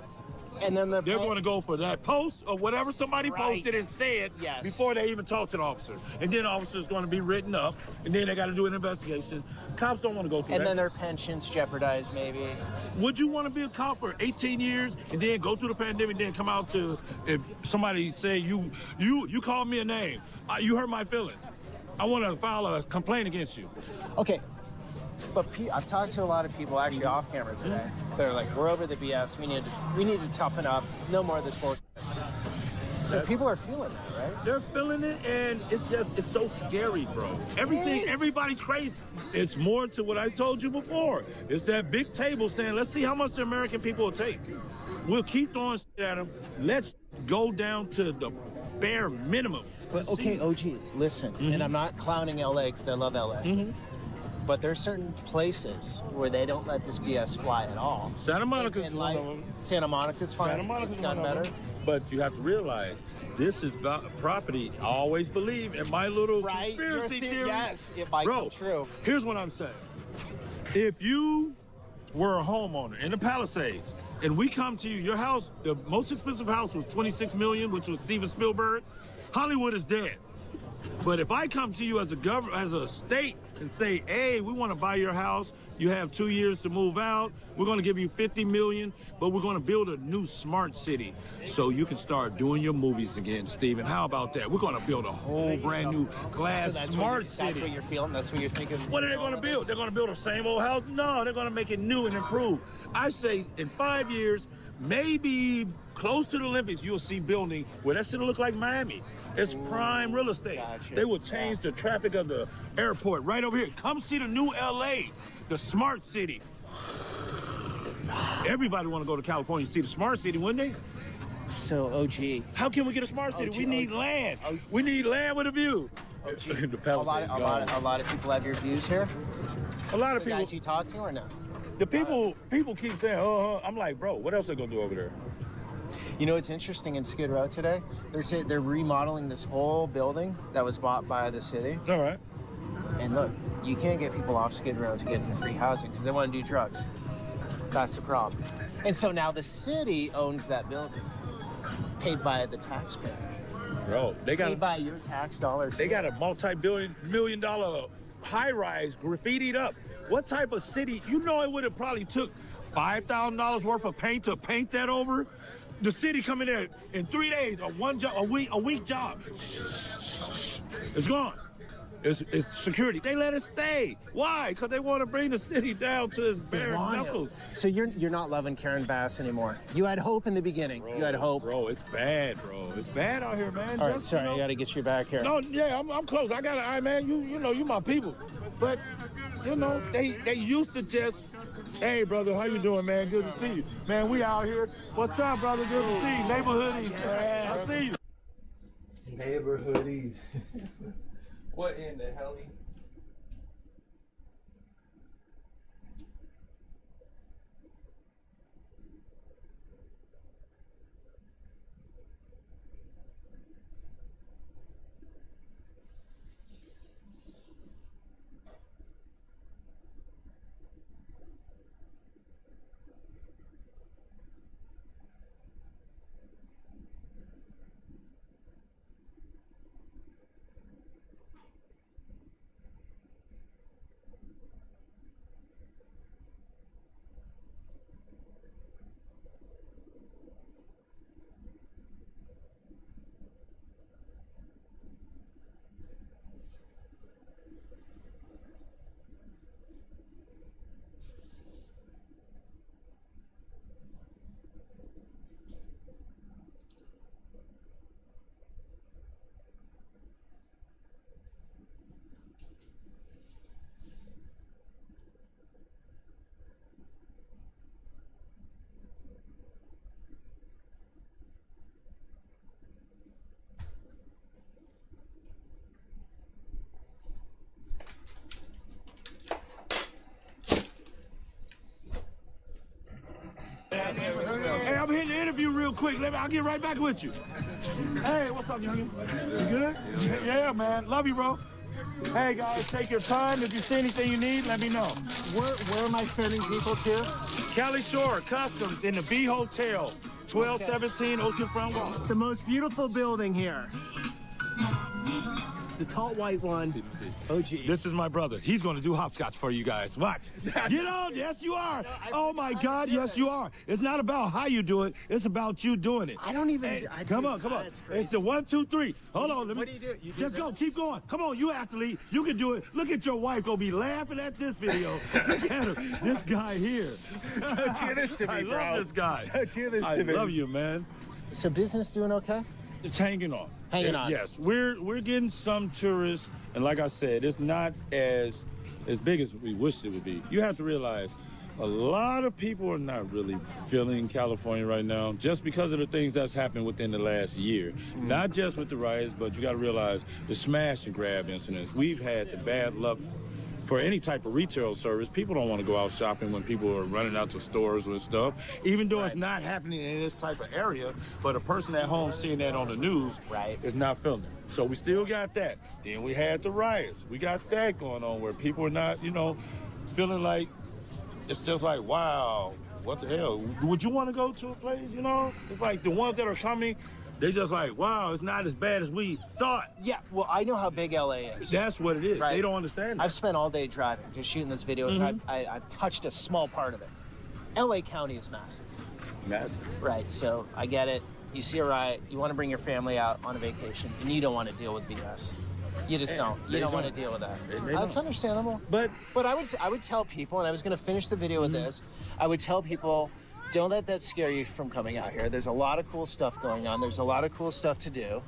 and then
they're going to go for that post or whatever somebody posted and said before they even talk to the officer. And then the officer's going to be written up, and then they got to do an investigation. Cops don't want to go through
And
that.
then their pensions jeopardized, maybe.
Would you want to be a cop for 18 years and then go through the pandemic, then come out to, if somebody say you called me a name, you hurt my feelings, I want to file a complaint against you.
Okay. But I've talked to a lot of people actually off camera today. They're like, we're over the BS. We need to toughen up. No more of this bullshit. So people are feeling it, right?
They're feeling it, and it's so scary, bro. Everybody's crazy. It's more to what I told you before. It's that big table saying, let's see how much the American people will take. We'll keep throwing shit at them. Let's go down to the bare minimum.
But okay, OG, listen, and I'm not clowning LA because I love LA. But there's certain places where they don't let this BS fly at all.
Santa Monica's one of them.
Santa Monica's fine.
Santa Monica's
It's gotten
one of
better.
them. But you have to realize, this is property. I always believe in my little conspiracy theory.
Yes, it might come true.
Here's what I'm saying. If you were a homeowner in the Palisades, and we come to you, your house, the most expensive house was $26 million, which was Steven Spielberg. Hollywood is dead. But if I come to you as a government, as a state, and say, hey, we want to buy your house, you have 2 years to move out, we're going to give you $50 million, but we're going to build a new smart city so you can start doing your movies again, Steven. How about that? We're going to build a whole brand new glass smart city.
That's what you're feeling? That's what you're thinking?
What are they going to build? They're going to build the same old house? No, they're going to make it new and improved. I say in 5 years, maybe close to the Olympics, you'll see building where that city look like Miami. It's prime real estate. Gotcha. They will change the traffic of the airport right over here. Come see the new LA, the smart city. Everybody want to go to California and see the smart city, wouldn't they?
So, OG.
How can we get a smart city? We need land. We need land with a view. The
a lot of people have your views here?
A lot of
the
people.
Guys you talk to or no?
The people keep saying, I'm like, bro, what else are they going to do over there?
You know, it's interesting in Skid Row today. They're remodeling this whole building that was bought by the city.
All right.
And look, you can't get people off Skid Row to get into free housing because they want to do drugs. That's the problem. And so now the city owns that building, paid by the taxpayer.
Bro, they got
paid by your tax dollars.
They got a multi-million dollar high-rise graffitied up. What type of city? You know, it would have probably took $5,000 worth of paint to paint that over. The city coming there in 3 days, a week job. It's gone. It's security. They let us stay. Why? Because they want to bring the city down to its bare knuckles.
So you're not loving Karen Bass anymore. You had hope in the beginning.
Bro,
you had hope.
Bro, it's bad, bro. It's bad out here, man.
All right, sorry, I got to get you back here.
No, yeah, I'm close. I got to, man, you know, you my people. But, you know, they used to just, hey, brother, how you doing, man? Good to see you. Man, we out here. What's up, brother? Good to see you. Neighborhoodies, man. I see you.
Neighborhoodies. What in the hell?
Hey, I'm hitting the interview real quick. I'll get right back with you. Hey, what's up, youngin? You good? Yeah, man. Love you, bro. Hey, guys, take your time. If you see anything you need, let me know.
Where am I sending people to?
Kelly Shore Customs in the B Hotel, 1217 Oceanfront Walk.
The most beautiful building here. The tall white one. OG.
This is my brother. He's going to do hopscotch for you guys. Watch. Get on. Yes, you are. Oh, my God. Yes, you are. It's not about how you do it. It's about you doing it.
I don't even.
Hey, come on. It's the 1, 2, 3. Hold on.
What do you do?
Just go. Keep going. Come on, you athlete. You can do it. Look at your wife. Gonna be laughing at this video. Look at her. This guy here.
Don't do this to me, bro.
I love this guy.
Don't do this to me.
I love you, man.
So business doing okay?
It's hanging on.
Hanging on.
Yes, we're getting some tourists, and like I said, it's not as big as we wish it would be. You have to realize a lot of people are not really feeling California right now just because of the things that's happened within the last year. Not just with the riots, but you got to realize the smash and grab incidents. We've had the bad luck for any type of retail service. People don't want to go out shopping when people are running out to stores with stuff, even though it's not happening in this type of area, but a person at home seeing that on the news is not feeling it. So we still got that. Then we had the riots. We got that going on where people are not, you know, feeling like, it's just like, wow, what the hell? Would you want to go to a place, you know? It's like the ones that are coming They just like, wow, it's not as bad as we thought.
Yeah, well, I know how big LA is.
That's what it is.
Right.
They don't understand that.
I've spent all day driving, just shooting this video, and I've touched a small part of it. LA County is massive.
Massive.
Right, so I get it. You see a riot, you want to bring your family out on a vacation, and you don't want to deal with BS. You just don't. You don't want to deal with that. That's understandable. But I would tell people, and I was going to finish the video with this, I would tell people, don't let that scare you from coming out here. There's a lot of cool stuff going on. There's a lot of cool stuff to do.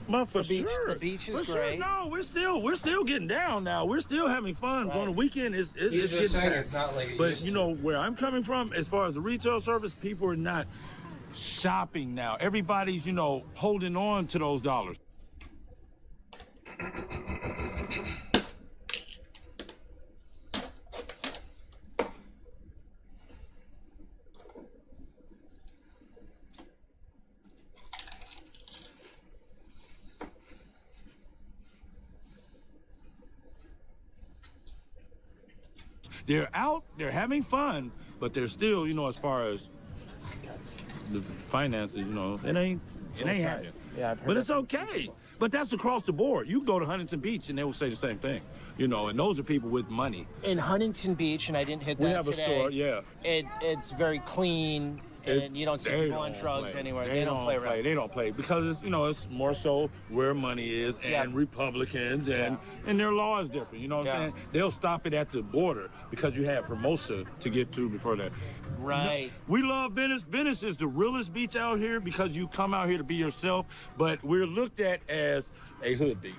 For sure.
The beach is
for
great.
Sure. No, we're still getting down now. We're still having fun. Right. On the weekend, it's
He's just saying
bad.
It's not like it
But
used
you
to.
know where I'm coming from, as far as the retail service, people are not shopping now. Everybody's holding on to those dollars. They're out, they're having fun, but they're still, as far as the finances, it ain't happening.
Yeah, I've heard
but it's okay. But that's across the board. You go to Huntington Beach and they will say the same thing, and those are people with money.
In Huntington Beach, and I didn't hit that
we have
today,
a store, yeah.
It's very clean. And you don't see people on drugs anywhere. They don't play right.
They don't play because it's more so where money is and Republicans and their law is different. You know what I'm saying? They'll stop it at the border because you have Hermosa to get to before that.
Right.
We love Venice. Venice is the realest beach out here because you come out here to be yourself, but we're looked at as a hood beach.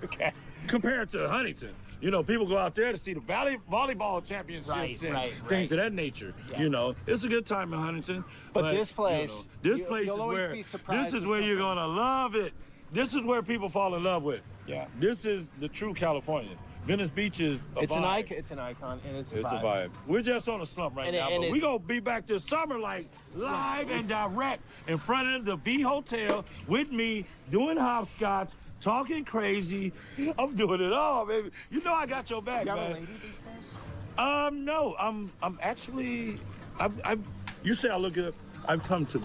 Okay. Compared to Huntington. People go out there to see the volleyball championships and things of that nature. Yeah. It's a good time in Huntington.
But this place,
this place is where you're gonna love it. This is where people fall in love with. Yeah. This is the true California. Venice Beach is a vibe.
It's an icon, and it's a
vibe. A vibe. We're just on a slump right now, but we're gonna be back this summer, like live and direct in front of the V Hotel with me doing hopscotch. Talking crazy. I'm doing it all, baby. I got your back, man.
You have a lady these days?
No. I'm actually. You say I look good. I've come to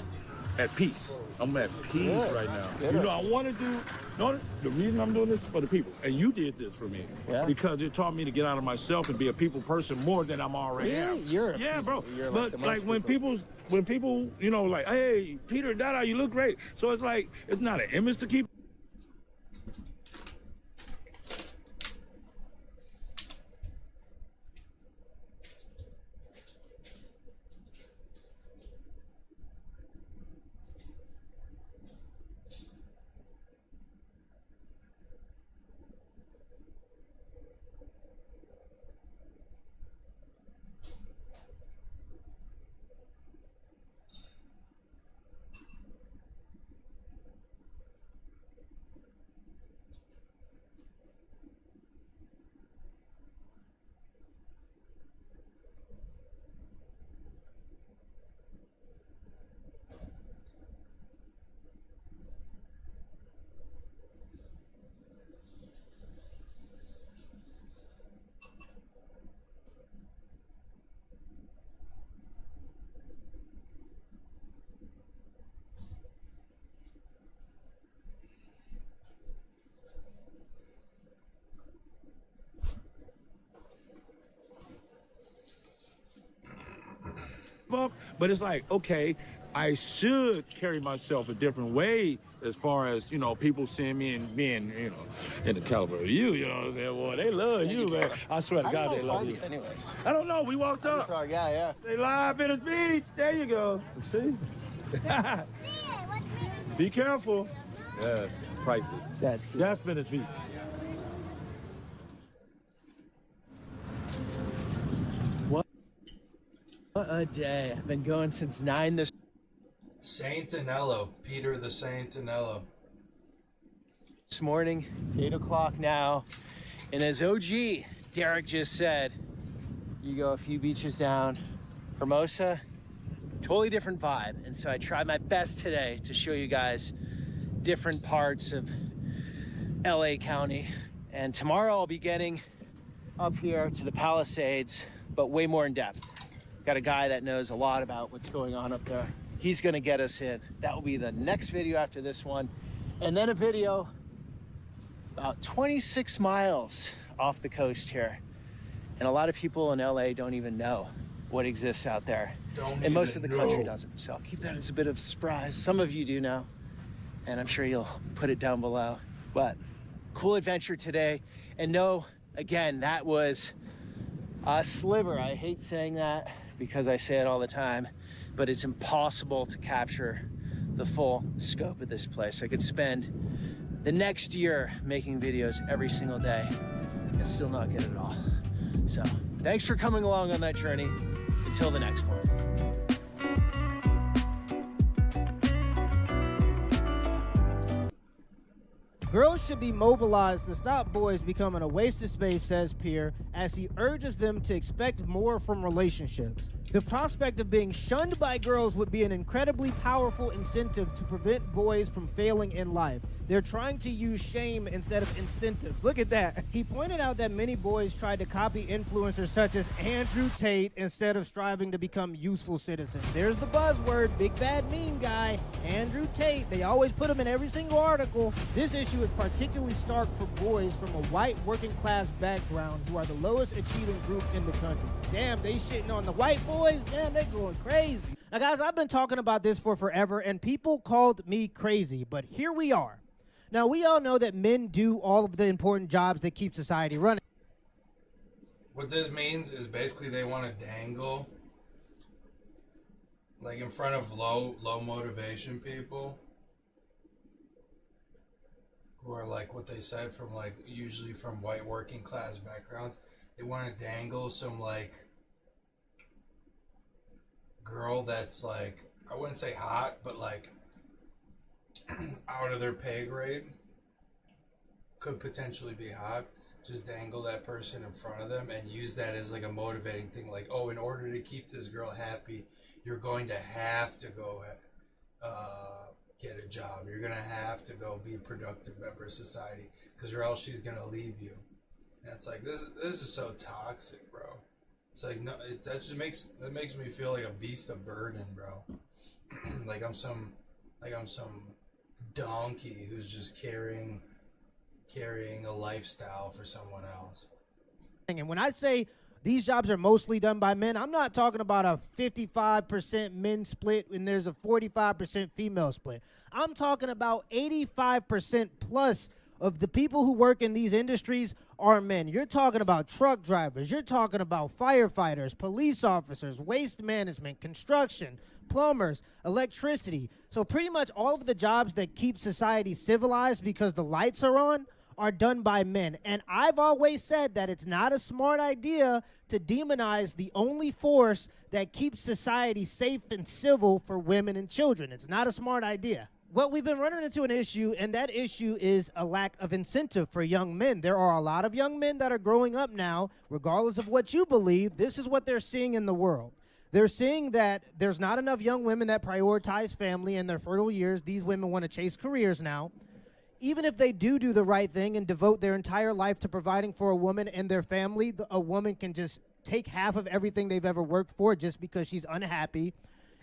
at peace. I'm at peace right now. Good. I want to do. The reason I'm doing this is for the people, and you did this for me because it taught me to get out of myself and be a people person more than I'm already.
Really?
Bro. But like when people, like, hey, Peter, Dada, you look great. So it's like it's not an image to keep. Up, but it's like, okay, I should carry myself a different way as far as, people seeing me and being, in the caliber of you, what I'm saying? Boy, they love you, man. I swear to God, they love you.
Anyways.
I don't know. We walked up.
Yeah.
They live Venice Beach. There you go. See? Be careful. Yeah, prices.
That's good.
That's Venice Beach.
What a day. I've been going since 9 this
Saint Anello. Peter the Saint Anello.
morning. It's 8 o'clock now. And as OG Derek just said, you go a few beaches down, Hermosa, totally different vibe. And so I tried my best today to show you guys different parts of LA County. And tomorrow I'll be getting up here to the Palisades, but way more in depth. Got a guy that knows a lot about what's going on up there. he's gonna get us in. That will be the next video after this one. And then a video about 26 miles off the coast here. And a lot of people in LA don't even know what exists out there. And most of the country doesn't. So I'll keep that as a bit of a surprise. Some of you do know, and I'm sure you'll put it down below. But cool adventure today. And no, again, that was a sliver. I hate saying that because I say it all the time, but it's impossible to capture the full scope of this place. I could spend the next year making videos every single day and still not get it all. So thanks for coming along on that journey. Until the next one.
Girls should be mobilized to stop boys becoming a waste of space, says Pierre, as he urges them to expect more from relationships. The prospect of being shunned by girls would be an incredibly powerful incentive to prevent boys from failing in life. They're trying to use shame instead of incentives. Look at that. He pointed out that many boys tried to copy influencers such as Andrew Tate instead of striving to become useful citizens. There's the buzzword, big bad mean guy, Andrew Tate. They always put him in every single article. This issue is particularly stark for boys from a white working class background who are the lowest achieving group in the country. Damn, they shitting on the white boys. Damn, they going crazy. Now, guys, I've been talking about this for forever, and people called me crazy, but here we are. Now, we all know that men do all of the important jobs that keep society running.
What this means is basically they want to dangle, like in front of low motivation people, who are like what they said from like usually from white working class backgrounds. They want to dangle some like girl that's like, I wouldn't say hot, but like out of their pay grade, could potentially be hot. Just dangle that person in front of them and use that as like a motivating thing. Like, oh, in order to keep this girl happy, you're going to have to go get a job. You're going to have to go be a productive member of society, because or else she's going to leave you. And it's like, this is so toxic, bro. It's like, no, that just makes me feel like a beast of burden, bro. like I'm some donkey who's just carrying a lifestyle for someone else.
And when I say these jobs are mostly done by men, I'm not talking about a 55% men split and there's a 45% female split. I'm talking about 85% plus of the people who work in these industries are men. You're talking about truck drivers, you're talking about firefighters, police officers, waste management, construction, plumbers, electricity. So pretty much all of the jobs that keep society civilized because the lights are on are done by men. And I've always said that it's not a smart idea to demonize the only force that keeps society safe and civil for women and children. It's not a smart idea. Well, we've been running into an issue, and that issue is a lack of incentive for young men. There are a lot of young men that are growing up now, regardless of what you believe. This is what they're seeing in the world. They're seeing that there's not enough young women that prioritize family in their fertile years. These women want to chase careers now. Even if they do the right thing and devote their entire life to providing for a woman and their family, a woman can just take half of everything they've ever worked for just because she's unhappy.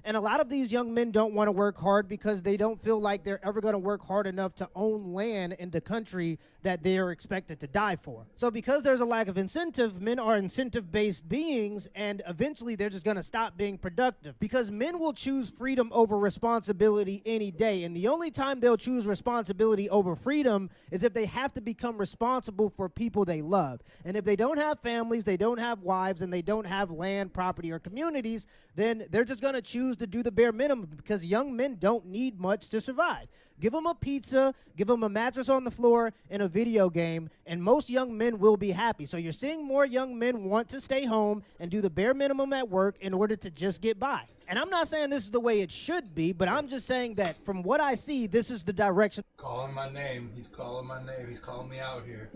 And a lot of these young men don't want to work hard because they don't feel like they're ever going to work hard enough to own land in the country that they are expected to die for. So because there's a lack of incentive, men are incentive-based beings, and eventually they're just going to stop being productive, because men will choose freedom over responsibility any day. And the only time they'll choose responsibility over freedom is if they have to become responsible for people they love. And if they don't have families, they don't have wives, and they don't have land, property, or communities, then they're just going to choose to do the bare minimum, because young men don't need much to survive. Give them a pizza, give them a mattress on the floor, and a video game, and most young men will be happy. So you're seeing more young men want to stay home and do the bare minimum at work in order to just get by. And I'm not saying this is the way it should be, but I'm just saying that from what I see, this is the direction.
Calling my name. He's calling my name. He's calling me out here.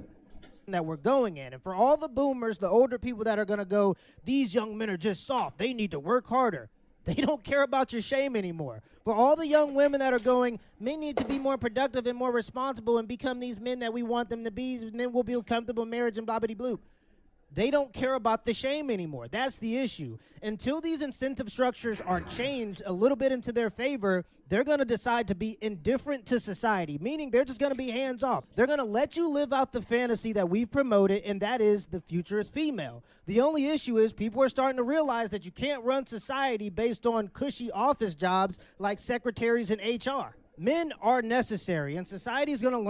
That we're going in. And for all the boomers, the older people that are going to go, these young men are just soft, they need to work harder. They don't care about your shame anymore. For all the young women that are going, men need to be more productive and more responsible and become these men that we want them to be, and then we'll be a comfortable marriage and blah-bitty-bloop. They don't care about the shame anymore. That's the issue. Until these incentive structures are changed a little bit into their favor, they're going to decide to be indifferent to society, meaning they're just going to be hands off. They're going to let you live out the fantasy that we've promoted, and that is the future is female. The only issue is people are starting to realize that you can't run society based on cushy office jobs like secretaries and HR. Men are necessary, and society is going to learn.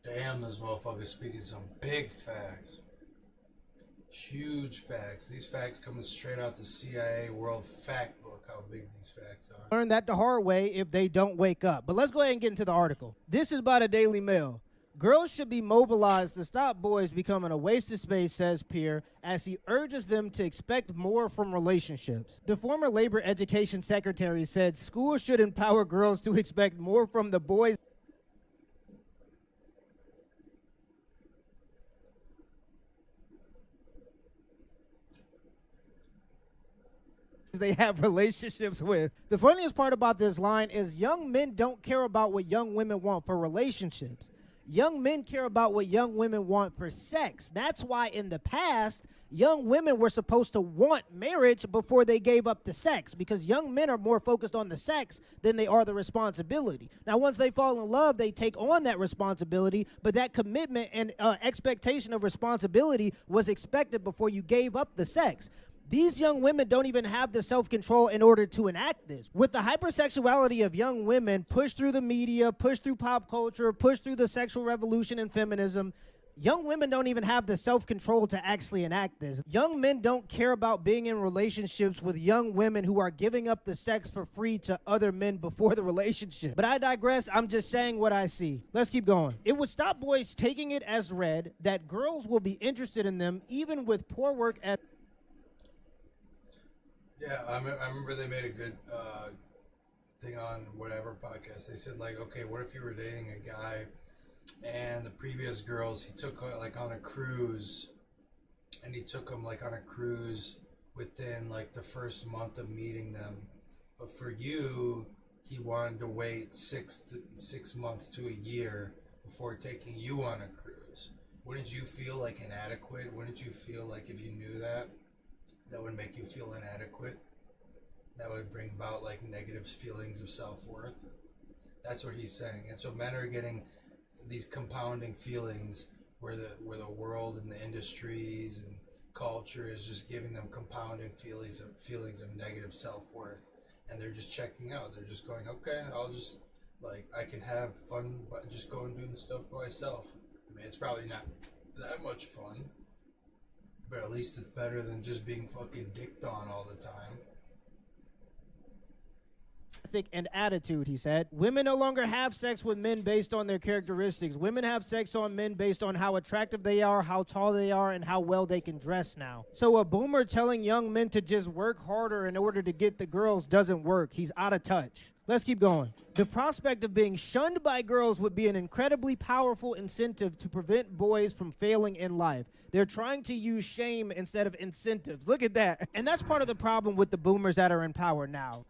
Damn, this motherfucker's speaking some big facts. Huge facts. These facts coming straight out the CIA World Fact Book, how big these facts are.
Learn that the hard way if they don't wake up. But let's go ahead and get into the article. This is by the Daily Mail. Girls should be mobilized to stop boys becoming a waste of space, says Pierre, as he urges them to expect more from relationships. The former Labor Education Secretary said schools should empower girls to expect more from the boys they have relationships with. The funniest part about this line is young men don't care about what young women want for relationships. Young men care about what young women want for sex. That's why in the past, young women were supposed to want marriage before they gave up the sex, because young men are more focused on the sex than they are the responsibility. Now, once they fall in love, they take on that responsibility, but that commitment and expectation of responsibility was expected before you gave up the sex. These young women don't even have the self-control in order to enact this. With the hypersexuality of young women pushed through the media, pushed through pop culture, pushed through the sexual revolution and feminism, young women don't even have the self-control to actually enact this. Young men don't care about being in relationships with young women who are giving up the sex for free to other men before the relationship. But I digress. I'm just saying what I see. Let's keep going. It would stop boys taking it as read that girls will be interested in them even with poor work ethic.
Yeah, I remember they made a good thing on whatever podcast. They said, like, okay, what if you were dating a guy and the previous girls he took like on a cruise, and he took them like on a cruise within like the first month of meeting them, but for you he wanted to wait 6 months to a year before taking you on a cruise. Wouldn't you feel like inadequate? Wouldn't you feel like if you knew that would make you feel inadequate? That would bring about like negative feelings of self-worth. That's what he's saying. And so men are getting these compounding feelings where the world and the industries and culture is just giving them compounding feelings of negative self-worth, and they're just checking out. They're just going, okay, I'll just, like, I can have fun but just going doing stuff by myself. I mean, it's probably not that much fun, but at least it's better than just being fucking dicked on all the time.
And attitude, he said. Women no longer have sex with men based on their characteristics. Women have sex on men based on how attractive they are, how tall they are, and how well they can dress now. So a boomer telling young men to just work harder in order to get the girls doesn't work. He's out of touch. Let's keep going. The prospect of being shunned by girls would be an incredibly powerful incentive to prevent boys from failing in life. They're trying to use shame instead of incentives. Look at that. And that's part of the problem with the boomers that are in power now.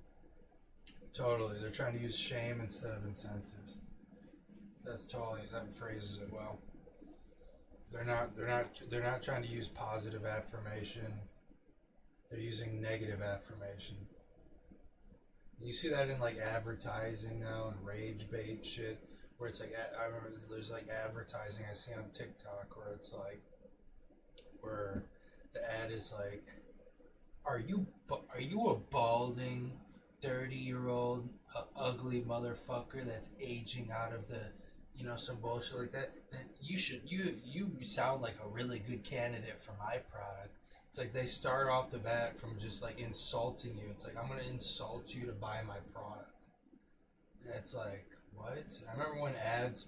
Totally, they're trying to use shame instead of incentives. That phrases it well. They're not trying to use positive affirmation. They're using negative affirmation. You see that in like advertising now and rage bait shit, where it's like, I remember there's like advertising I see on TikTok where it's like, where the ad is like, are you a balding 30-year-old ugly motherfucker that's aging out of the, some bullshit like that? Then you sound like a really good candidate for my product. It's like they start off the bat from just like insulting you. It's like, I'm gonna insult you to buy my product. And it's like, what? I remember when ads,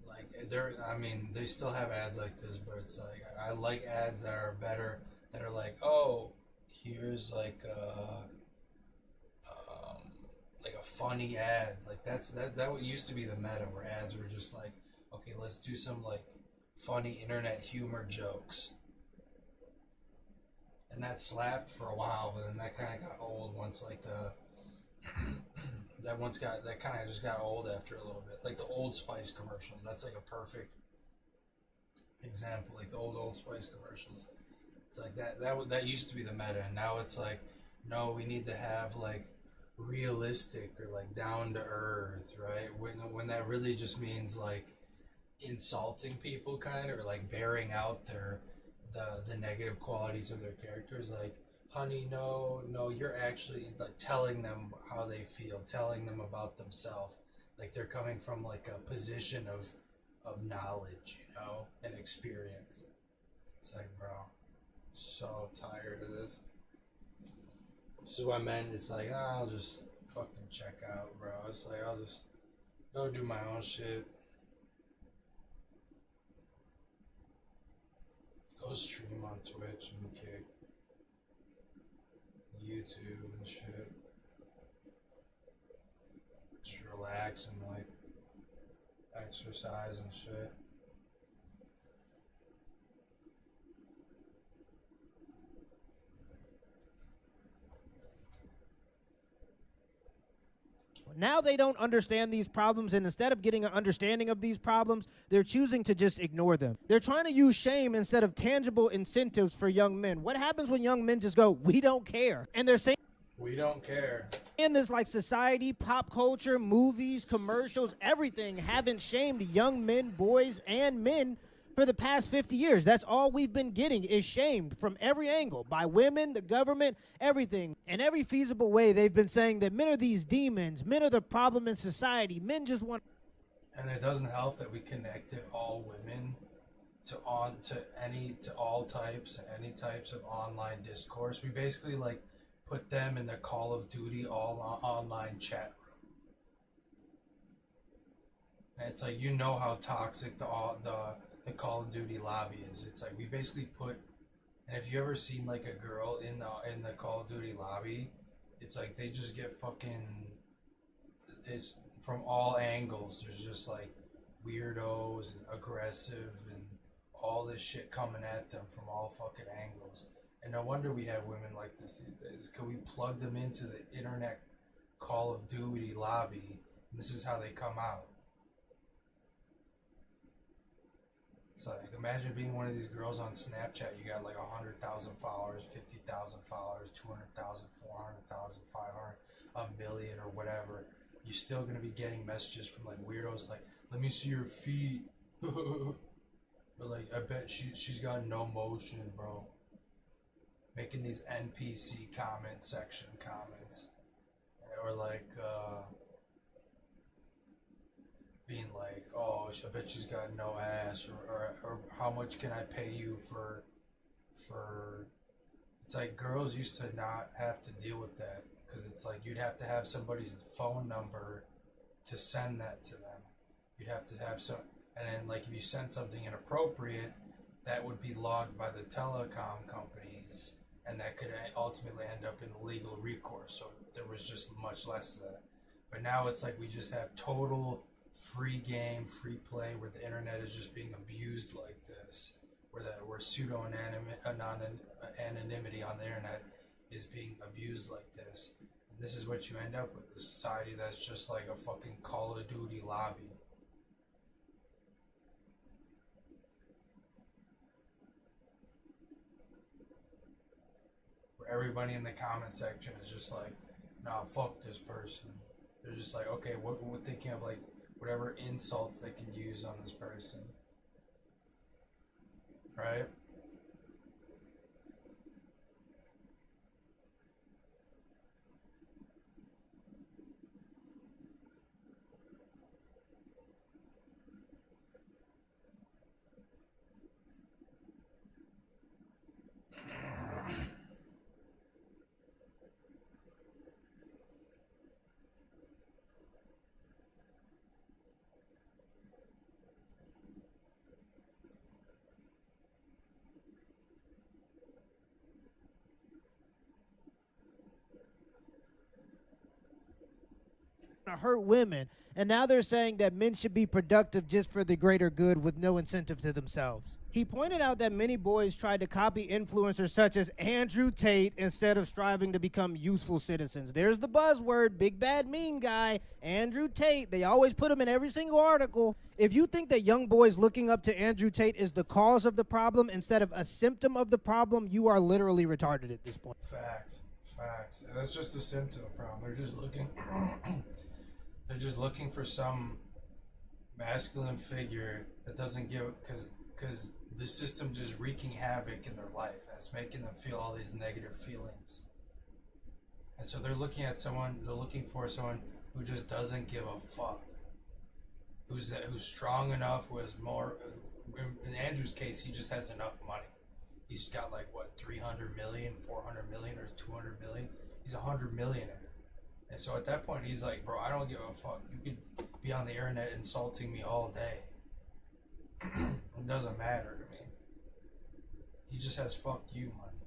like, they still have ads like this, but it's like, I like ads that are better, that are like, oh, here's like a funny ad. Like that used to be the meta, where ads were just like, okay, let's do some like funny internet humor jokes, and that slapped for a while, but then that kind of got old once like that kind of just got old after a little bit. Like the Old Spice commercials, that's like a perfect example, like the Old Spice commercials. It's like that used to be the meta, and now it's like, no, we need to have like realistic or like down to earth, right? When that really just means like insulting people, kind of, or like bearing out the negative qualities of their characters. Like, honey, no, you're actually like telling them how they feel, telling them about themselves. Like they're coming from like a position of knowledge, and experience. It's like, bro, so tired of this. This is why men, it's like, I'll just fucking check out, bro. It's like, I'll just go do my own shit. Go stream on Twitch and kick. YouTube and shit. Just relax and like exercise and shit.
Now they don't understand these problems, and instead of getting an understanding of these problems, they're choosing to just ignore them. They're trying to use shame instead of tangible incentives for young men. What happens when young men just go, we don't care? And they're saying,
we don't care.
in this like society, pop culture, movies, commercials, everything haven't shamed young men, boys, and men for the past 50 years. That's all we've been getting is shamed from every angle, by women, the government, everything. In every feasible way, they've been saying that men are these demons, men are the problem in society, men just want...
And it doesn't help that we connected all women to all types and any types of online discourse. We basically like put them in the Call of Duty online chat room. And it's like, how toxic the Call of Duty lobby is. It's like we basically put, and if you ever seen like a girl in the Call of Duty lobby, it's like they just get fucking, it's from all angles. There's just like weirdos and aggressive and all this shit coming at them from all fucking angles. And no wonder we have women like this these days, because we plug them into the internet Call of Duty lobby, and this is how they come out. It's like, imagine being one of these girls on Snapchat. You got like 100,000 followers, 50,000 followers, 200,000, 400,000, 500, a million, or whatever. You're still gonna be getting messages from like weirdos like, let me see your feet. But like, I bet she's got no motion, bro. Making these NPC comment section comments, or like being like, oh, I bet she's got no ass, or how much can I pay you for it's like girls used to not have to deal with that, because it's like you'd have to have somebody's phone number to send that to them. You'd have to have some, and then like if you sent something inappropriate, that would be logged by the telecom companies, and that could ultimately end up in legal recourse. So there was just much less of that. But now it's like we just have total free game, free play, where the internet is just being abused like this, where pseudo anonymity on the internet is being abused like this. And this is what you end up with, a society that's just like a fucking Call of Duty lobby. Where everybody in the comment section is just like, nah, fuck this person. They're just like, okay, we're thinking of like whatever insults they can use on this person. Right?
to hurt women, and now they're saying that men should be productive just for the greater good with no incentive to themselves. He pointed out that many boys tried to copy influencers such as Andrew Tate instead of striving to become useful citizens. There's the buzzword, big bad mean guy, Andrew Tate. They always put him in every single article. If you think that young boys looking up to Andrew Tate is the cause of the problem instead of a symptom of the problem, you are literally retarded at this point.
Facts. And that's just a symptom problem. They're just looking they're just looking for some masculine figure that doesn't give, because the system just wreaking havoc in their life, and it's making them feel all these negative feelings. And so they're looking for someone who just doesn't give a fuck. Who's strong enough, who has more. In Andrew's case, he just has enough money. He's got like what, 300 million, 400 million, or 200 million. He's a 100 millionaire. And so at that point, he's like, bro, I don't give a fuck. You could be on the internet insulting me all day. It doesn't matter to me. He just has fuck you money.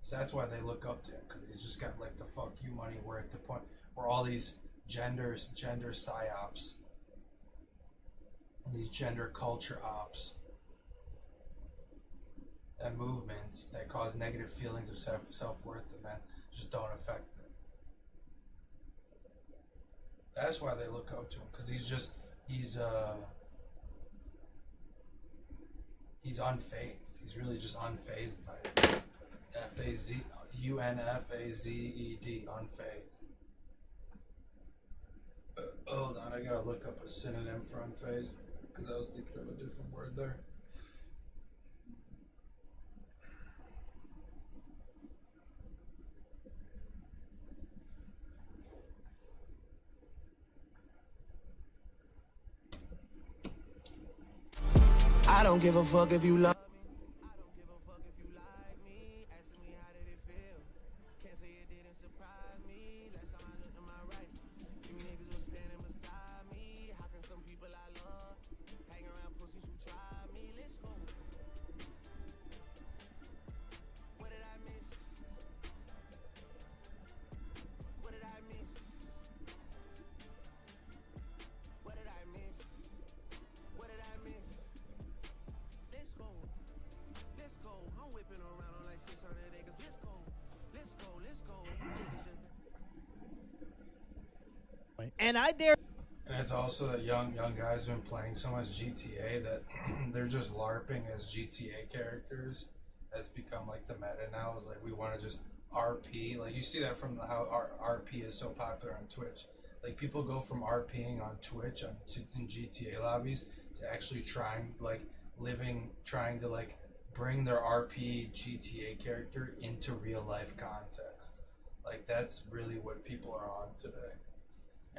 So that's why they look up to him, because he's just got like the fuck you money. We're at the point where all these gender psyops and these gender culture ops and movements that cause negative feelings of self-worth to men just don't affect them. That's why they look up to him, because he's unfazed. He's really just unfazed by it. UNFAZED, unfazed. Hold on, I gotta look up a synonym for unfazed, because I was thinking of a different word there.
I don't give a fuck if you love.
And I dare.
And it's also that young guys have been playing so much GTA that they're just LARPing as GTA characters. That's become like the meta now. Is like we want to just RP. Like you see that from how RP is so popular on Twitch. Like people go from RPing on Twitch in GTA lobbies to actually trying to like bring their RP GTA character into real life context. Like that's really what people are on today.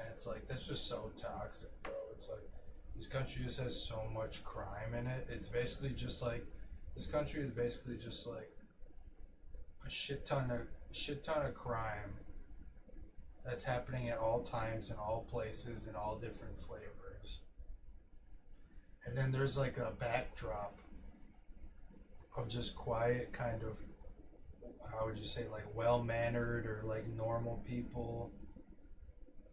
And it's like, that's just so toxic, bro. It's like, this country just has so much crime in it. It's basically just like, this country is basically just like a shit ton of crime that's happening at all times, in all places, in all different flavors. And then there's like a backdrop of just quiet kind of, how would you say, like well-mannered or like normal people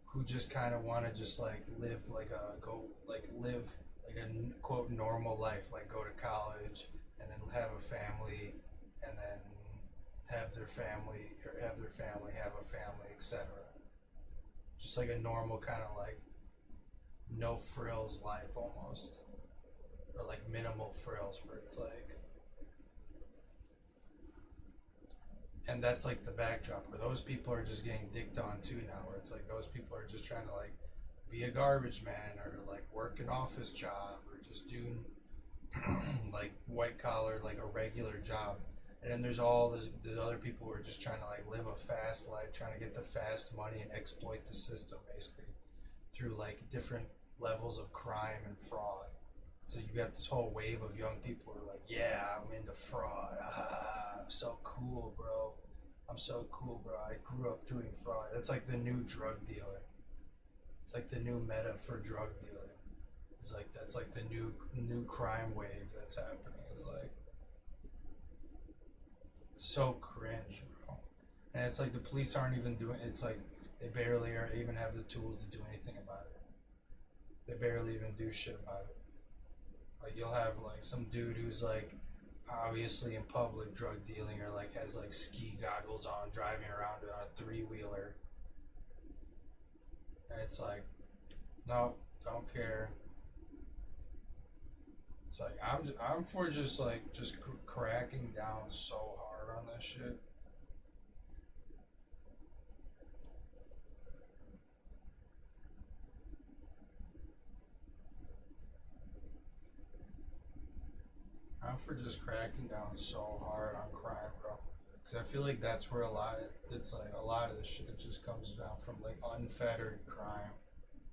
who just kind of want to just like live like a quote normal life, like go to college and then have a family and then have a family, etc. Just like a normal kind of like no frills life almost, or like minimal frills, where it's like, and that's like the backdrop where those people are just getting dicked on too now, where it's like those people are just trying to like be a garbage man or like work an office job or just doing like white collar, like a regular job. And then there's all these other people who are just trying to like live a fast life, trying to get the fast money and exploit the system basically through like different levels of crime and fraud. So you got this whole wave of young people who are like, yeah, I'm into fraud. I'm so cool, bro. I'm so cool, bro. I grew up doing fraud. That's like the new drug dealer. It's like the new meta for drug dealing. It's like, that's like the new crime wave that's happening. It's like, so cringe, bro. And it's like the police aren't even doing, it's like they barely even have the tools to do anything about it. They barely even do shit about it. Like you'll have like some dude who's like obviously in public drug dealing or like has like ski goggles on driving around on a 3-wheeler. And it's like, no, don't care. It's like I'm for just cracking down so hard on this shit. I'm for just cracking down so hard on crime, bro. Because I feel like that's where a lot of the shit just comes down from, like, unfettered crime.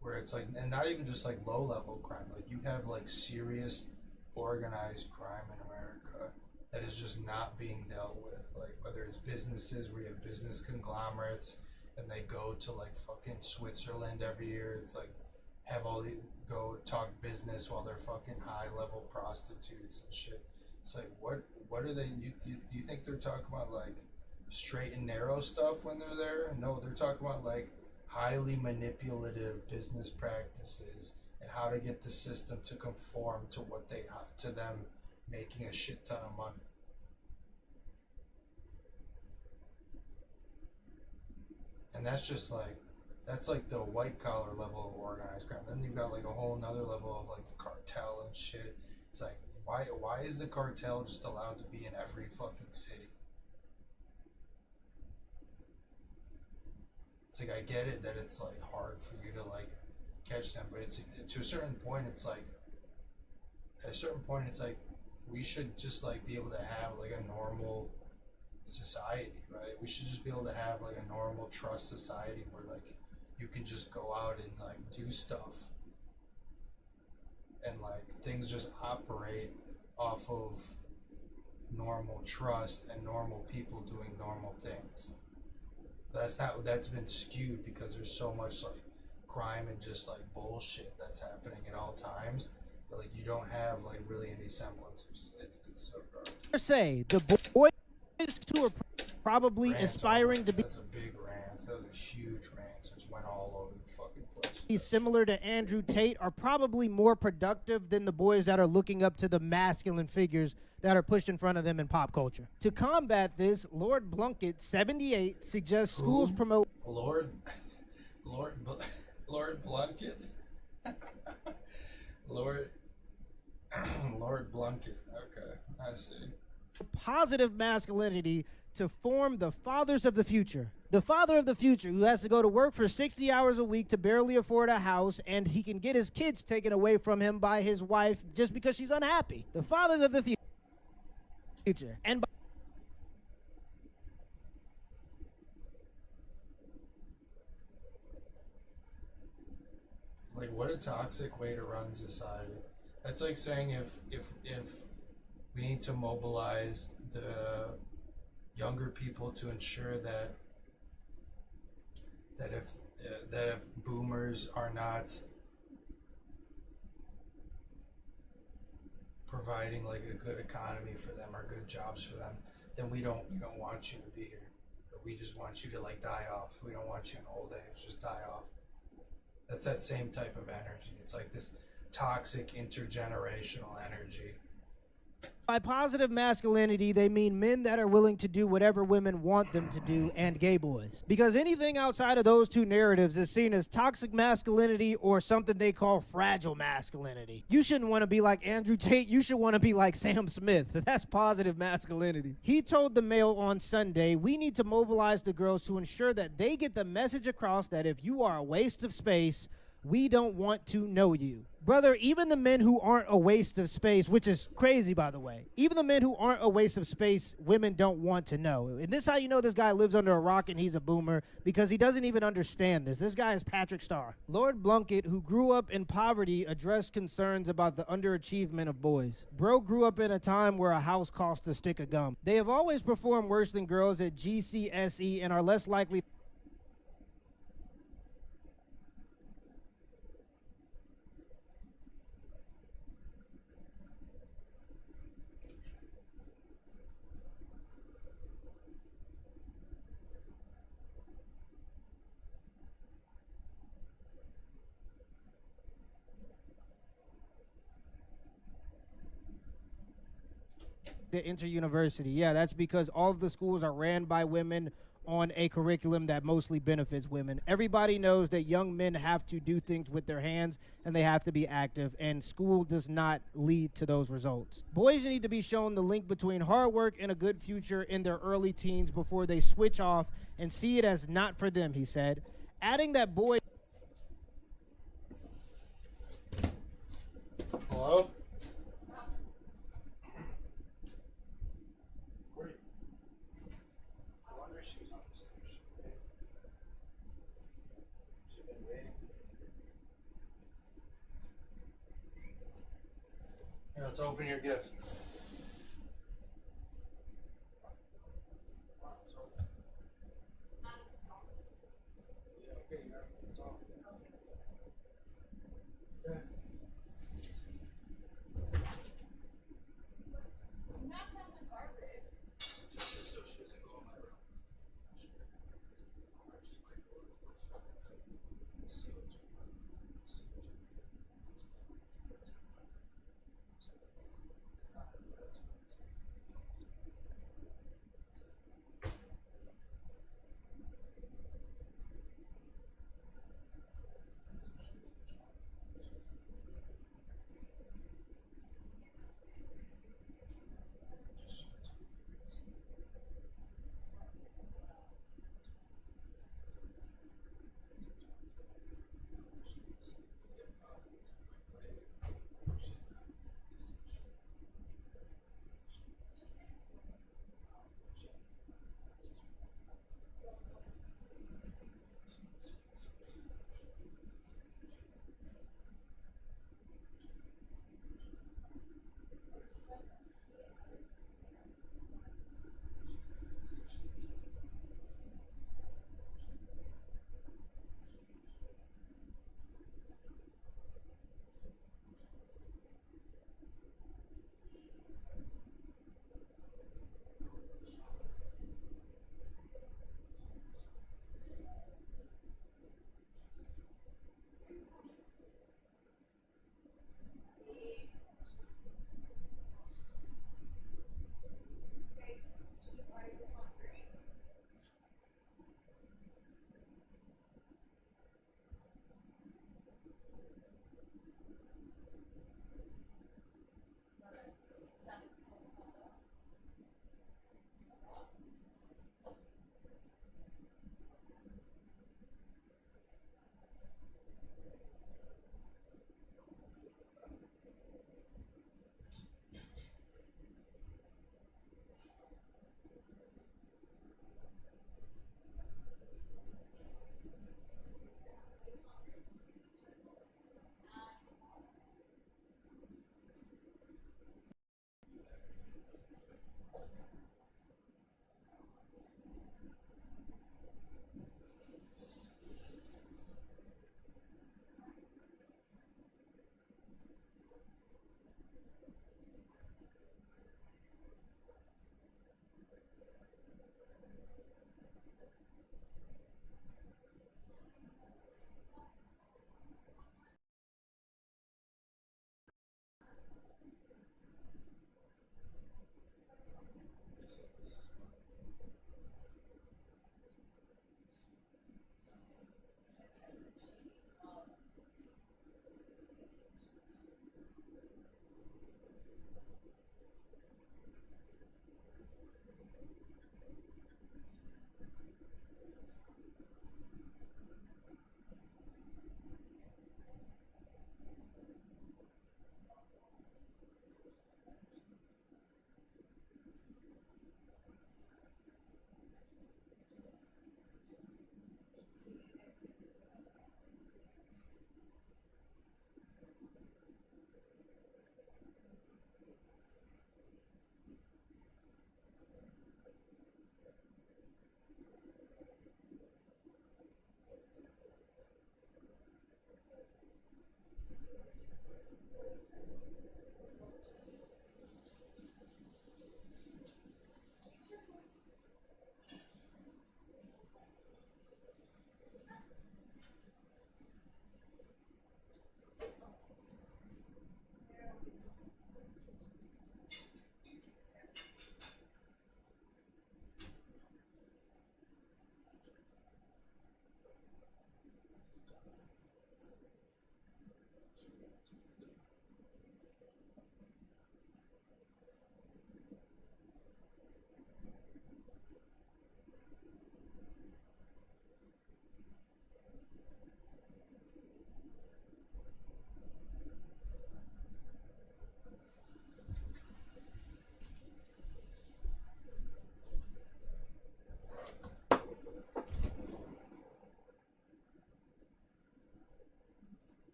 Where it's like, and not even just like low level crime, like you have like serious organized crime in America that is just not being dealt with. Like, whether it's businesses where you have business conglomerates and they go to like fucking Switzerland every year. It's like, have all the go talk business while they're fucking high level prostitutes and shit. It's like, what are they? You think they're talking about like straight and narrow stuff when they're there? No, they're talking about like highly manipulative business practices and how to get the system to conform to what they have, to them making a shit ton of money. And that's just like, that's like the white collar level of organized crime. Then you've got like a whole nother level of like the cartel and shit. It's like, why is the cartel just allowed to be in every fucking city? It's like, I get it that it's like hard for you to like catch them, but it's to a certain point. It's like, at a certain point, it's like we should just like be able to have like a normal society, right? We should just be able to have like a normal trust society where like you can just go out and like do stuff, and like things just operate off of normal trust and normal people doing normal things. That's been skewed because there's so much like crime and just like bullshit that's happening at all times that like you don't have like really any semblance of it's so dark.
Say the boys who are probably aspiring to be.
That's a big rant. That was a huge rant. So it just went all over the fucking place.
Similar to Andrew Tate are probably more productive than the boys that are looking up to the masculine figures that are pushed in front of them in pop culture. To combat this, Lord Blunkett, 78, suggests schools promote
Lord Blunkett. Lord Blunkett. Okay, I see.
positive masculinity to form the fathers of the future. The father of the future who has to go to work for 60 hours a week to barely afford a house, and he can get his kids taken away from him by his wife just because she's unhappy. The fathers of the future. And
like, what a toxic way to run society. That's like saying if we need to mobilize the younger people to ensure that if boomers are not providing like a good economy for them or good jobs for them, then we don't want you to be here. We just want you to like die off. We don't want you in old age, just die off. That's that same type of energy. It's like this toxic intergenerational energy.
By positive masculinity, they mean men that are willing to do whatever women want them to do, and gay boys. Because anything outside of those two narratives is seen as toxic masculinity or something they call fragile masculinity. You shouldn't want to be like Andrew Tate. You should want to be like Sam Smith. That's positive masculinity. He told the Mail on Sunday, we need to mobilize the girls to ensure that they get the message across that if you are a waste of space, we don't want to know you. Brother, even the men who aren't a waste of space, which is crazy, by the way, even the men who aren't a waste of space, women don't want to know. And this is how you know this guy lives under a rock and he's a boomer, because he doesn't even understand this. This guy is Patrick Starr. Lord Blunkett, who grew up in poverty, addressed concerns about the underachievement of boys. Bro grew up in a time where a house cost a stick of gum. They have always performed worse than girls at GCSE and are less likely to enter university. Yeah, that's because all of the schools are ran by women on a curriculum that mostly benefits women. Everybody knows that young men have to do things with their hands and they have to be active, and school does not lead to those results. Boys need to be shown the link between hard work and a good future in their early teens before they switch off and see it as not for them, he said, adding that boys...
Hello? Here, let's open your gift.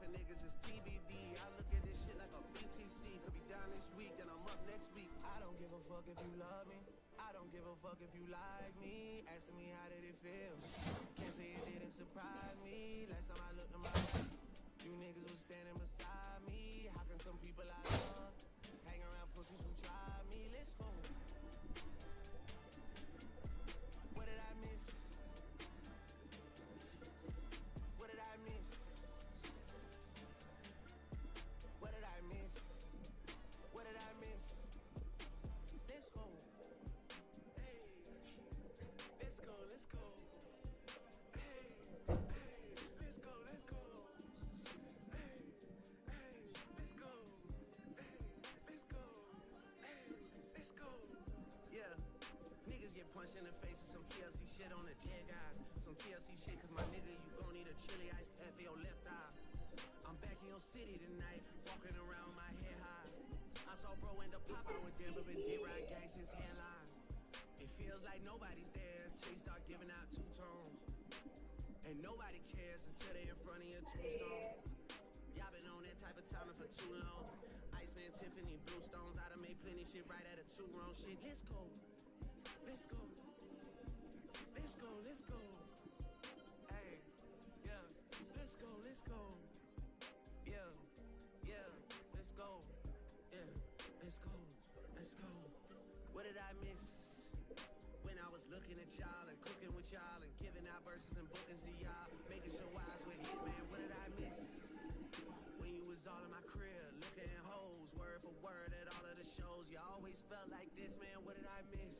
rapping niggas is TBD. I look at this shit like a BTC. Could be down this week, then I'm up next week. I don't give a fuck if you love me. I don't give a fuck if you like me. Asking me how did it feel? Can't say it didn't surprise me. Last time I looked at my you niggas was standing beside me. How can some people I love hang around pussies who try me? Let's go. What did I miss? What did I miss? What did I miss? What did I miss? Let's go. Hey, let's go, let's go. Hey, hey, let's go, let's go. Hey, hey, let's go. Hey, let's go. Hey, let's go. Yeah. Niggas get punched in the face with some TLC shit on the dead guy. Some TLC shit, cause my nigga, you gon' need a chili ice pack for your left eye. I'm back in your city tonight, walking around my head high. I saw bro end up pop out with them, but been dead round gang since headlines. It feels like nobody's there until you start giving out two tones. And nobody cares until they in front of your tombstone. Y'all been on that type of timing for too long. Iceman, Tiffany, Bluestones, I done made plenty shit right at a two wrong shit. Let's go. Let's go. Let's go, let's go. Hey, yeah. Let's go, let's go. Yeah, yeah. Let's go. Yeah, let's go. Let's go. What did I miss? When I was looking at y'all and cooking with y'all and giving out verses and bookings to y'all, making sure eyes were hit, man. What did I miss? When you was all in my crib, looking at hoes, word for word at all of the shows. You always felt like this, man. What did I miss?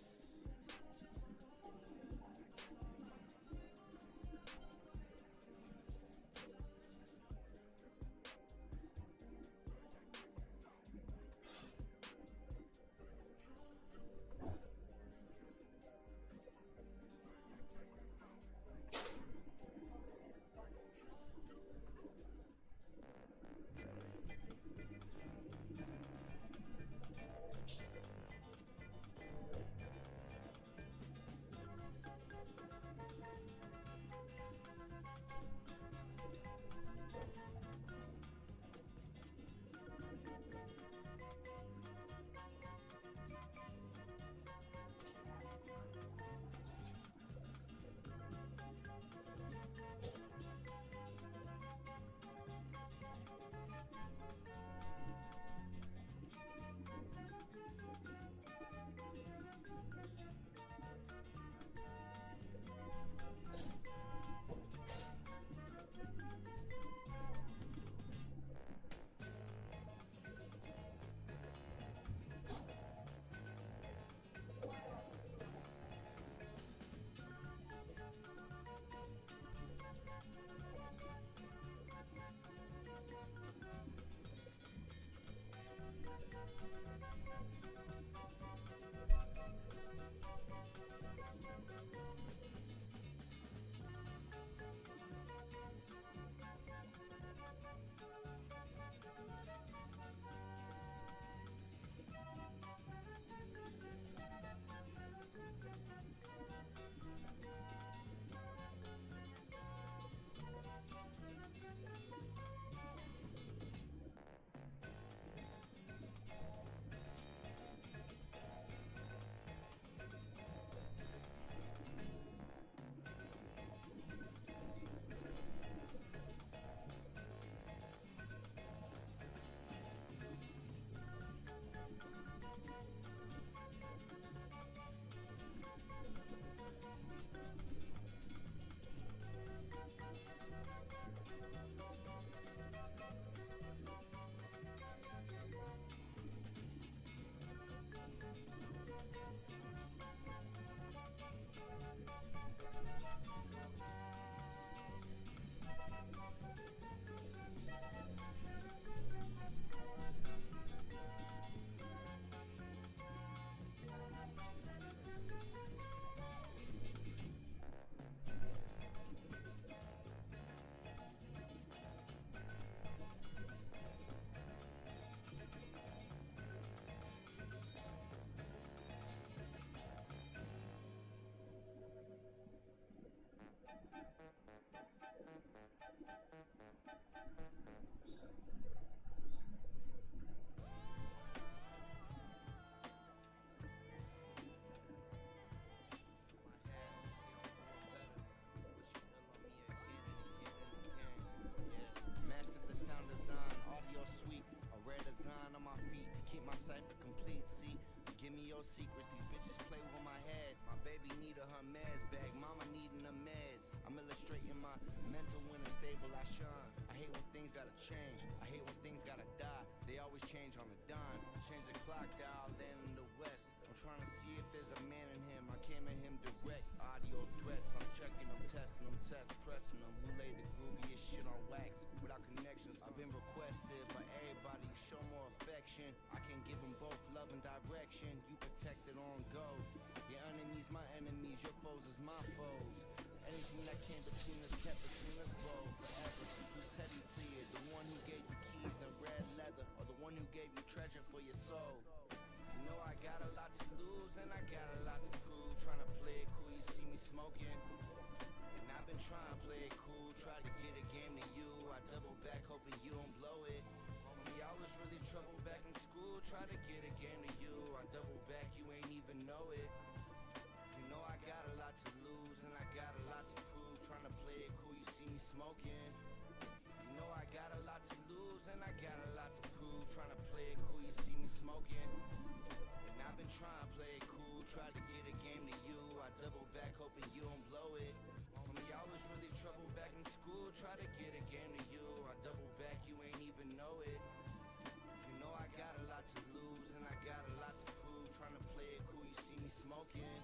gotta change. I hate when things gotta die, they always change on the dime. Change the clock dial, land in the west. I'm trying to see if there's a man in him. I came at him direct, audio threats. I'm checking them, testing them, test pressing them. Who laid the grooviest shit on wax without connections? I've been requested by everybody to show more affection. I can give them both love and direction. You protected on go. Your enemies, my enemies. Your foes is my foes. Anything that came between us kept between us both forever. Who's Teddy to you? The one who gave you keys and red leather, or the one who gave you treasure for your soul? You know I got a lot to lose and I got a lot to prove. Trying to play it cool, you see me smoking. And I've been trying to play it cool, try to get a game to you. I double back hoping you don't blow it. Homie, I was really trouble back in school, try to get a game to you. I double back, you ain't even know it. You know I got a lot to lose and I got a lot to prove. Trying to play it cool, you see me smoking. You know I got a lot to lose and I got a lot to prove. Trying to play it cool, you see me smoking. And I've been trying to play it cool, try to get a game to you. I double back hoping you don't blow it. Homie, I was really trouble back in school, try to get a game to you. I double back, you ain't even know it. You know I got a lot to lose and I got a lot to prove. Trying to play it cool, you see me smoking.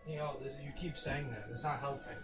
You know, you keep saying that. It's not helping.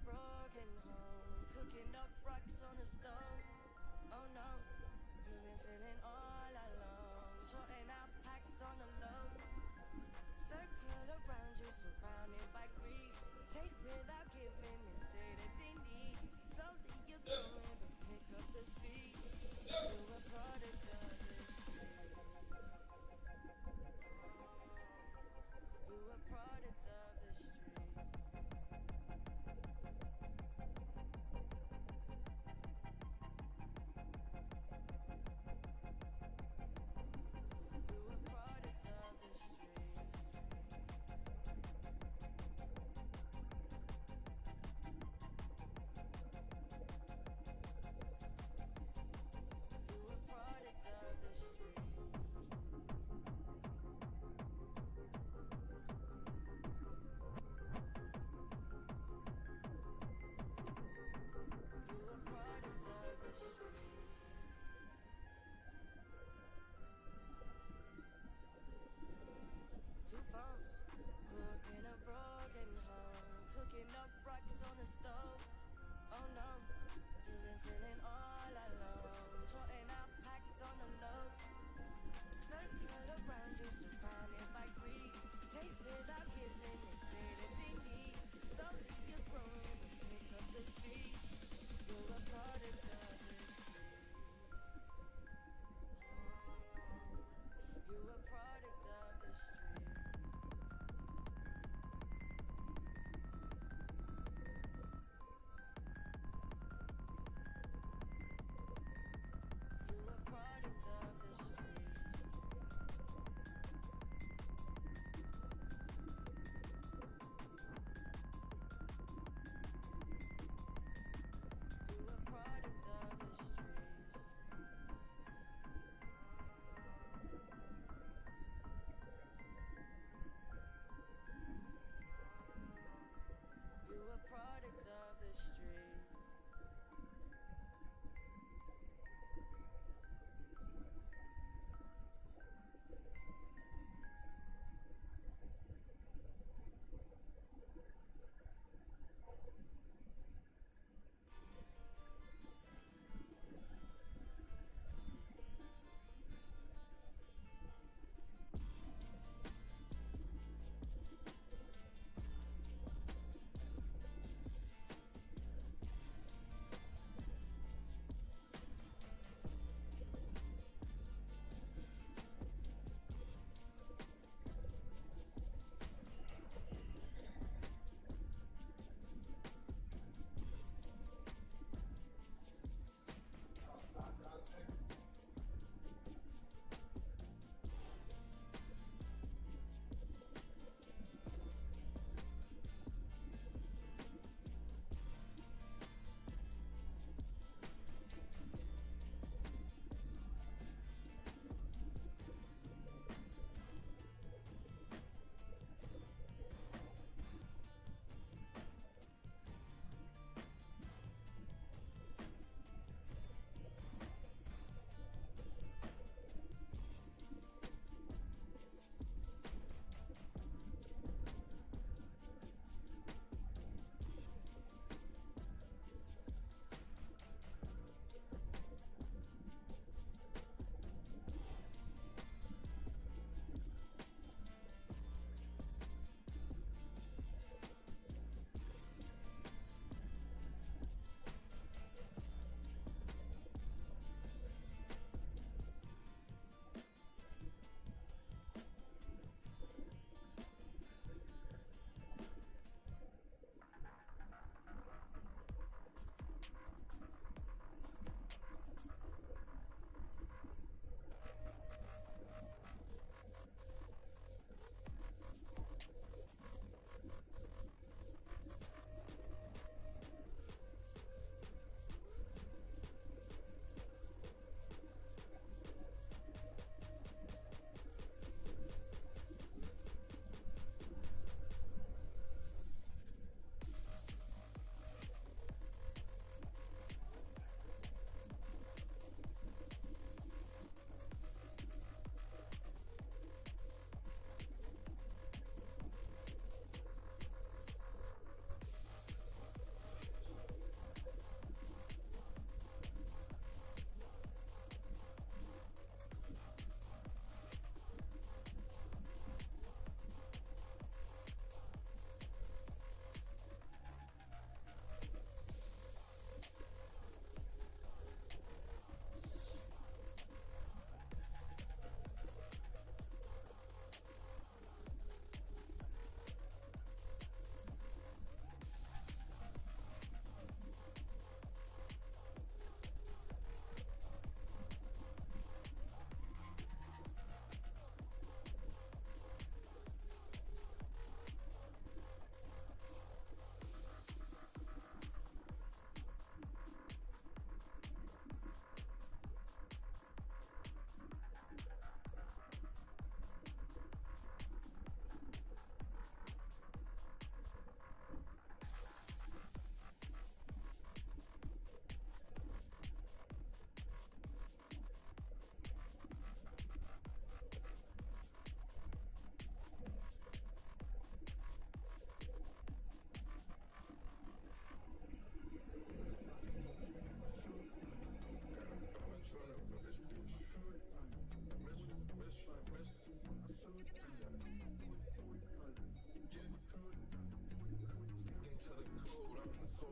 broken home, cooking up rocks on the stove. Oh no, you've been feeling all alone, shorting out packs on the low. Circle around you, surrounded by greed. Take without giving and say that they need. Slowly you're growing, but pick up the speed. You're a product of the street. You're a product of the street. You a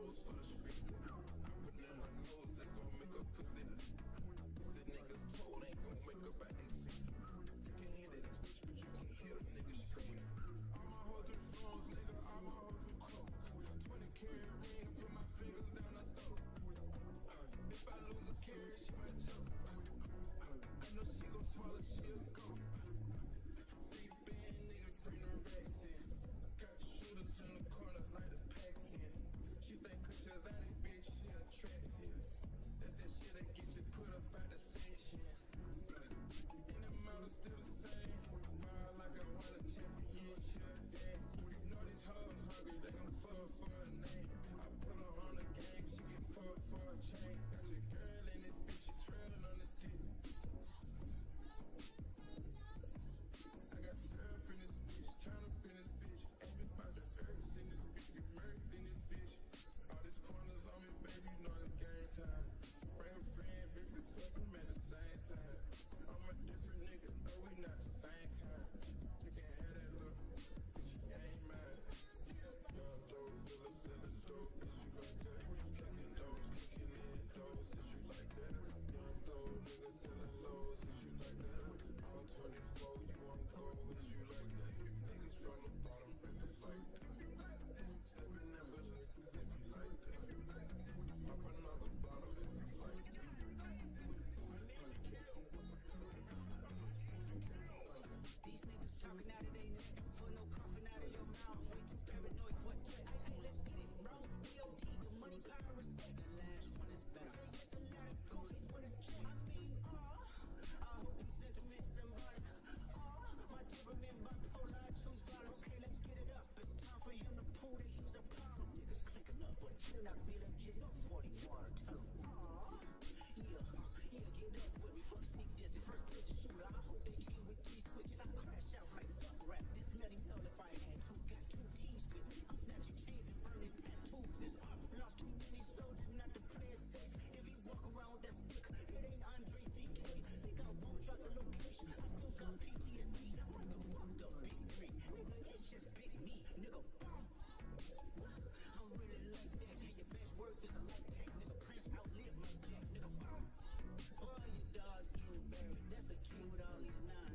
hoes for the street. I put in my nose, it's gon' make a pussy. Pussy niggas told ain't gon' make up at this shit. You can hear that switch, but you can't hear the nigga scream. All my hoes do phones, nigga, all my hoes do clothes. 20 karat ring, put my fingers down her throat. If I lose a carrot, she might jump. I know she gon' swallow, she'll go. Free band, nigga, bring the racks in. Got shooters in the corner, like the pack in. She think pictures out of bitch, she attractive. That's that shit that get you put up out the section. And the model still the same. Ball like I won a championship, yeah. You know these hoes hungry, they gon' fuck for a name. I put her on the game, she get fucked for a chain. Got your girl in this bitch, she trailing on the dick. I got syrup in this bitch, turn up in this bitch. Ain't about the herbs in this bitch, get murdered in this bitch. All these corners on me, baby, you know it's game time. Bring a friend, bitch, let's fuck them at the same time. I'm a different nigga, no, we not the same kind. You can have that look, bitch, you ain't mine. Young dope, dealer selling dope, is you like that? Kicking doors, kicking in doors, is you like that? Young dope, nigga selling lows, is you like that? I'm 24, you on go, is you like that? You niggas from the bottom, really like that. Stepping in Balenciagas if you like that. Pop another bottle if you like that.
These niggas talking out of their neck, for no coughing out of your mouth. Way too paranoid for it. Hey, let's get it wrong. DOT, the money, power, respect. The last one is better. Say yes, a lot of goofies with a check. I mean, I hope them sentiments symbolic. My temperament bipolar, I choose violence. Okay, let's get it up. It's time for him to pull that he's a problem. Niggas clicking up, but you're not be legit. No 40 water, tell them. Yeah, get up with me. Fuck sneak this. First person shooter, I hope they came with 3 switches. I crash out like fuck rap. This let him know if I had to. Got 2 teams with me. I'm snatching chains and burning tattoos. It's hard. Lost too many soldiers not to play it safe. If he walk around with that stick, it ain't Andre DK. Think I won't drop the location. I still got PTSD. What the fuck the big three? Nigga, it's just big me. Nigga, bomb. I'm really like that. Hey, your best work is a light pack. Nigga, Prince outlived my jack. Nigga, bomb. All your dogs getting buried. That's a king with all these nines.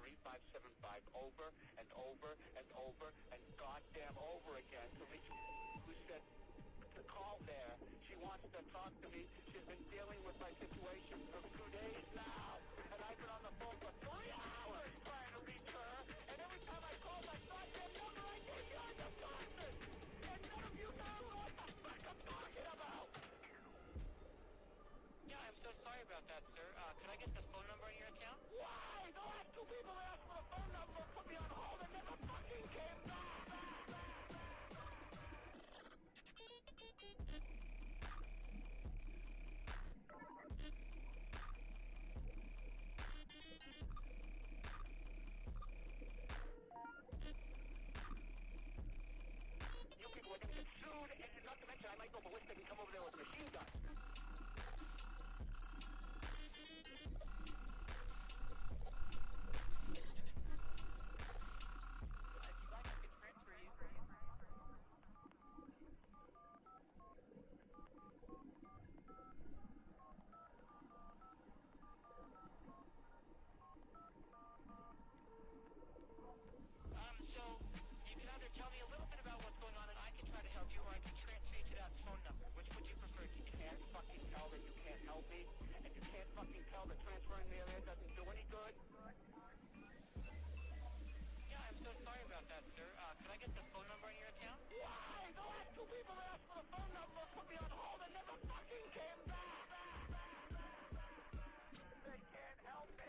3575 over and over and over and goddamn over again to reach who said to call there. She wants to talk to me. She's been dealing with my situation for 2 days now. And I've been on the phone for 3 hours trying to reach her. And every time I call my goddamn number, I get you on the button. And none of you know what the fuck I'm talking about. Yeah, I'm so sorry about that, sir. Could I get the phone number on your account? Why? The last 2 people that asked for the phone number put me on hold and never fucking came back. You people are going to get sued, and not to mention I might go ballistic and come over there with a machine gun. So you can either tell me a little bit about what's going on and I can try to help you, or I can transfer you to that phone number. Which would you prefer? If you can't fucking tell that you can't help me, and you can't fucking tell that transferring me there doesn't do any good? Yeah, I'm so sorry about that, sir. Could I get the phone number on your account? Why? The last 2 people that asked for the phone number put me on hold and never fucking came back! They can't help me!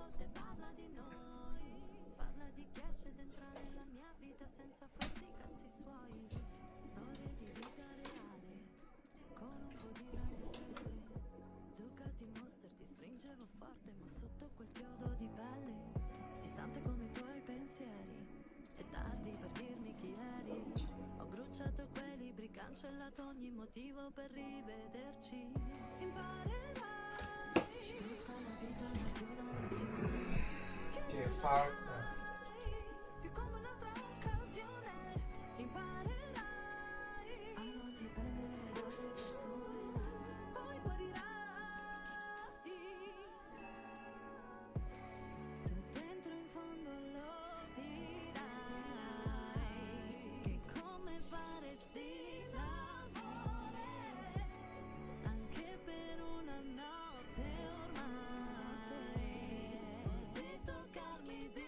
volte parla di noi, parla di chi esce ed entra nella mia vita senza farsi i cazzi suoi. Storie di vita reale, con un po' di rabbia breve. Ducati Monster ti stringevo forte, ma sotto quel chiodo di pelle, distante come i tuoi pensieri. È tardi per dirmi chi eri. Ho bruciato quei libri, cancellato ogni motivo per rivederci. Imparerai, spruza la vita di una lezione
Che fa...
più come un'altra occasione. Imparerai a non dipendere dalle persone, poi guarirai. Tu dentro in fondo lo dirai, che come faresti l'amore anche per una notte ormai. Di toccarmi di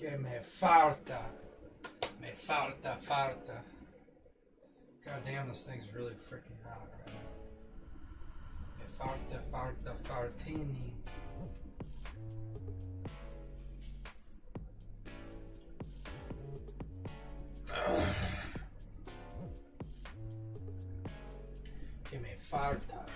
Che me falta. Me falta, falta. God damn, this thing's really freaking hot right now. Me falta, falta, faltini. Che me falta.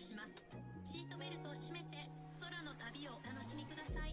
出します。シートベルトを締めて空の旅をお楽しみください。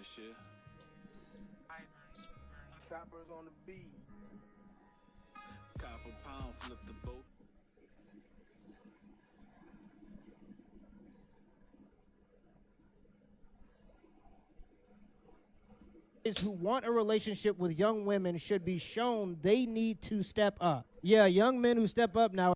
shit.
Sappers on the beat.
Copper pound, flip the boat.
Who want a relationship with young women should be shown they need to step up. Yeah, young men who step up now.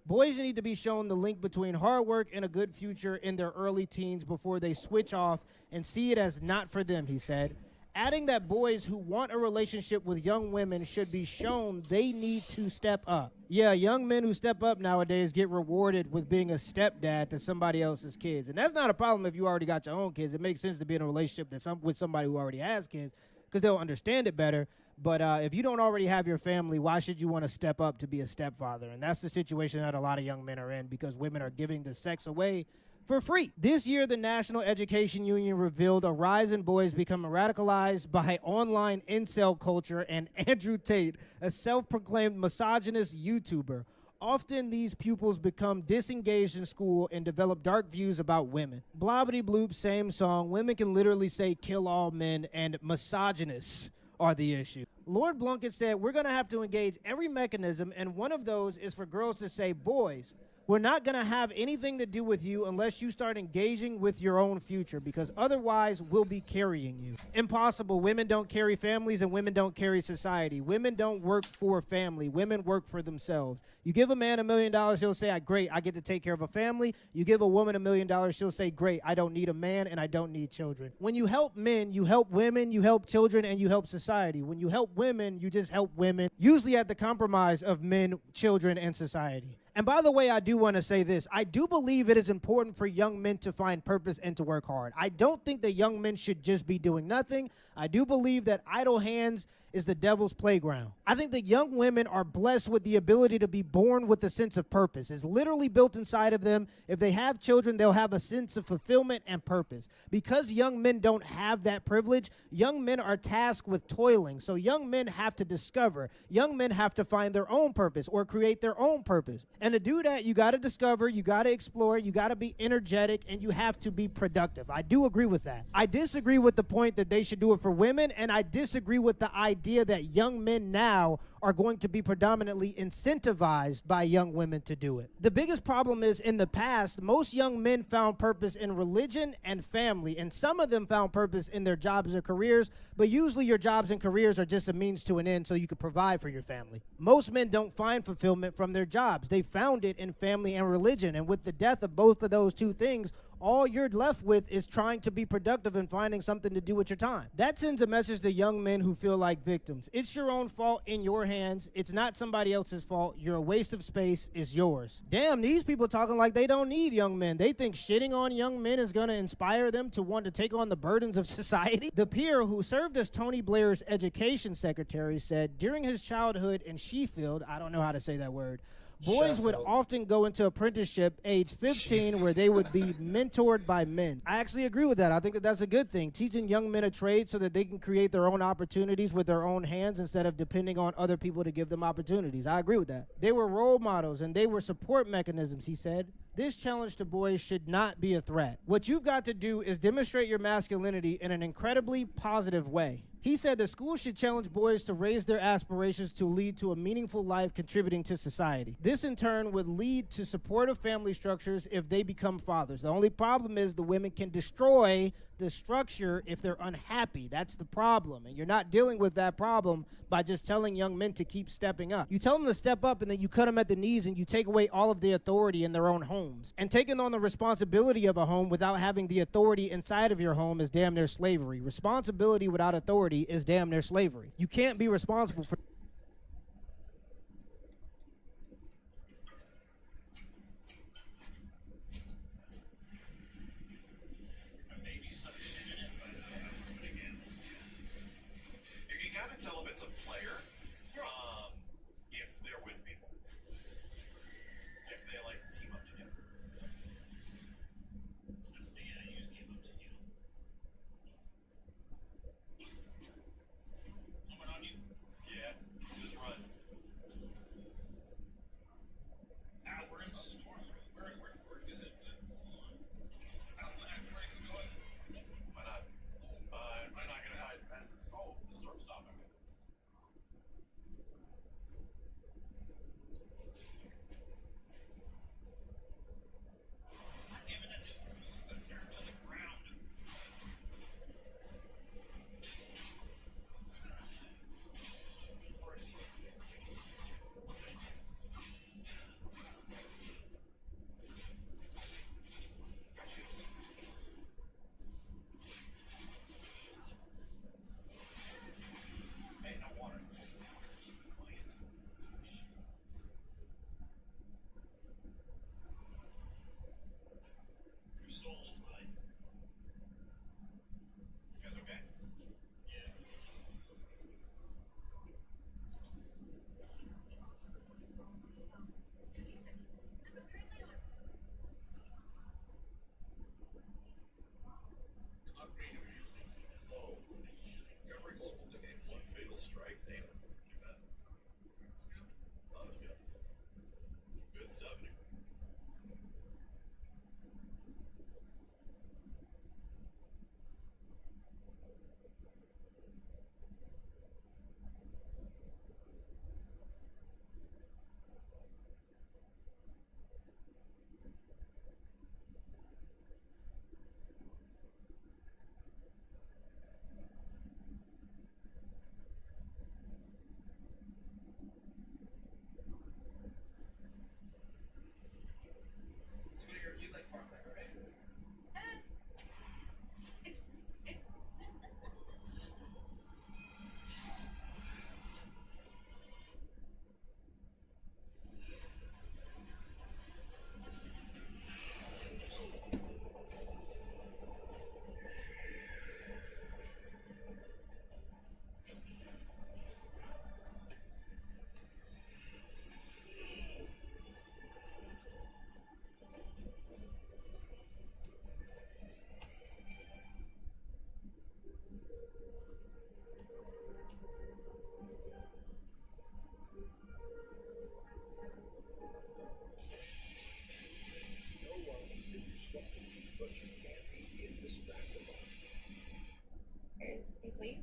Boys need to be shown the link between hard work and a good future in their early teens before they switch off and see it as not for them, he said. Adding that boys who want a relationship with young women should be shown they need to step up. Yeah, young men who step up nowadays get rewarded with being a stepdad to somebody else's kids. And that's not a problem if you already got your own kids. It makes sense to be in a relationship with somebody who already has kids because they'll understand it better. But if you don't already have your family, why should you want to step up to be a stepfather? And that's the situation that a lot of young men are in because women are giving the sex away for free. This year, the National Education Union revealed a rise in boys becoming radicalized by online incel culture and Andrew Tate, a self-proclaimed misogynist YouTuber. Often these pupils become disengaged in school and develop dark views about women. Blobbity bloop, same song. Women can literally say kill all men, and misogynists are the issue. Lord Blunkett said, we're going to have to engage every mechanism, and one of those is for girls to say, boys, we're not going to have anything to do with you unless you start engaging with your own future, because otherwise we'll be carrying you. Impossible. Women don't carry families and women don't carry society. Women don't work for family. Women work for themselves. You give a man $1 million, he'll say, great, I get to take care of a family. You give a woman $1 million, she'll say, great, I don't need a man and I don't need children. When you help men, you help women, you help children, and you help society. When you help women, you just help women, usually at the compromise of men, children, and society. And by the way, I do want to say this. I do believe it is important for young men to find purpose and to work hard. I don't think that young men should just be doing nothing. I do believe that idle hands is the devil's playground. I think that young women are blessed with the ability to be born with a sense of purpose. It's literally built inside of them. If they have children, they'll have a sense of fulfillment and purpose. Because young men don't have that privilege, young men are tasked with toiling. So young men have to discover. Young men have to find their own purpose or create their own purpose. And to do that, you got to discover, you got to explore, you got to be energetic, and you have to be productive. I do agree with that. I disagree with the point that they should do it for women, and I disagree with the idea that young men now are going to be predominantly incentivized by young women to do it. The biggest problem is in the past, most young men found purpose in religion and family, and some of them found purpose in their jobs or careers, but usually your jobs and careers are just a means to an end so you can provide for your family. Most men don't find fulfillment from their jobs. They found it in family and religion, and with the death of both of those two things, all you're left with is trying to be productive and finding something to do with your time. That sends a message to young men who feel like victims. It's your own fault in your hands. It's not somebody else's fault. You're a waste of space. It's yours. Damn, these people talking like they don't need young men. They think shitting on young men is going to inspire them to want to take on the burdens of society. The peer who served as Tony Blair's education secretary said during his childhood in Sheffield, I don't know how to say that word, boys would often go into apprenticeship age 15 where they would be mentored by men. I actually agree with that. I think that that's a good thing. Teaching young men a trade so that they can create their own opportunities with their own hands instead of depending on other people to give them opportunities. I agree with that. They were role models and they were support mechanisms, he said. This challenge to boys should not be a threat. What you've got to do is demonstrate your masculinity in an incredibly positive way. He said the school should challenge boys to raise their aspirations to lead to a meaningful life contributing to society. This in turn would lead to supportive family structures if they become fathers. The only problem is the women can destroy the structure if they're unhappy. That's the problem. And you're not dealing with that problem by just telling young men to keep stepping up. You tell them to step up and then you cut them at the knees and you take away all of the authority in their own homes. And taking on the responsibility of a home without having the authority inside of your home is damn near slavery. Responsibility without authority is damn near slavery. You can't be responsible for
You can kind of tell if it's a player if they're with people. If they like team up together. That's the usually up to you. Someone on you? Yeah, just run. strike daily. Too bad. Lot of skill. Some good stuff in here. So you like farmland, right?
No one is indestructible, but you can be indistractable.
Please.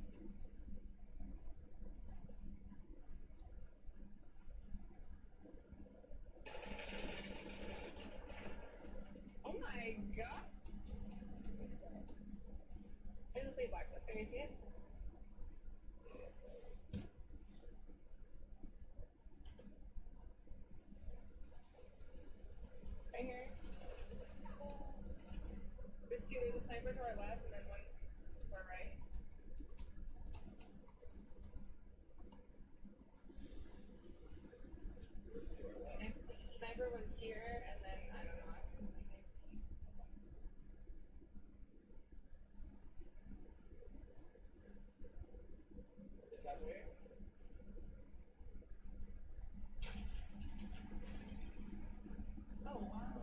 Oh my god. There's a play box up there, you see it? Right here. There's a sniper to our left and then one to our right. And sniper was here and then I don't know.
This house right here?
Oh wow.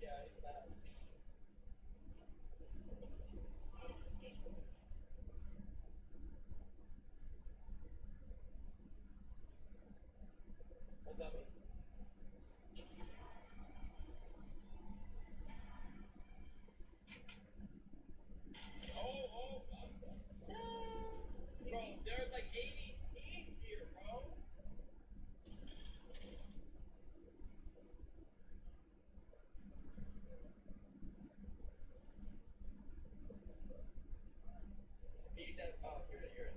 Yeah, it's the house. What's up, man? Oh, bro, there's like 80 teams here, bro. He does. Oh, you're in here.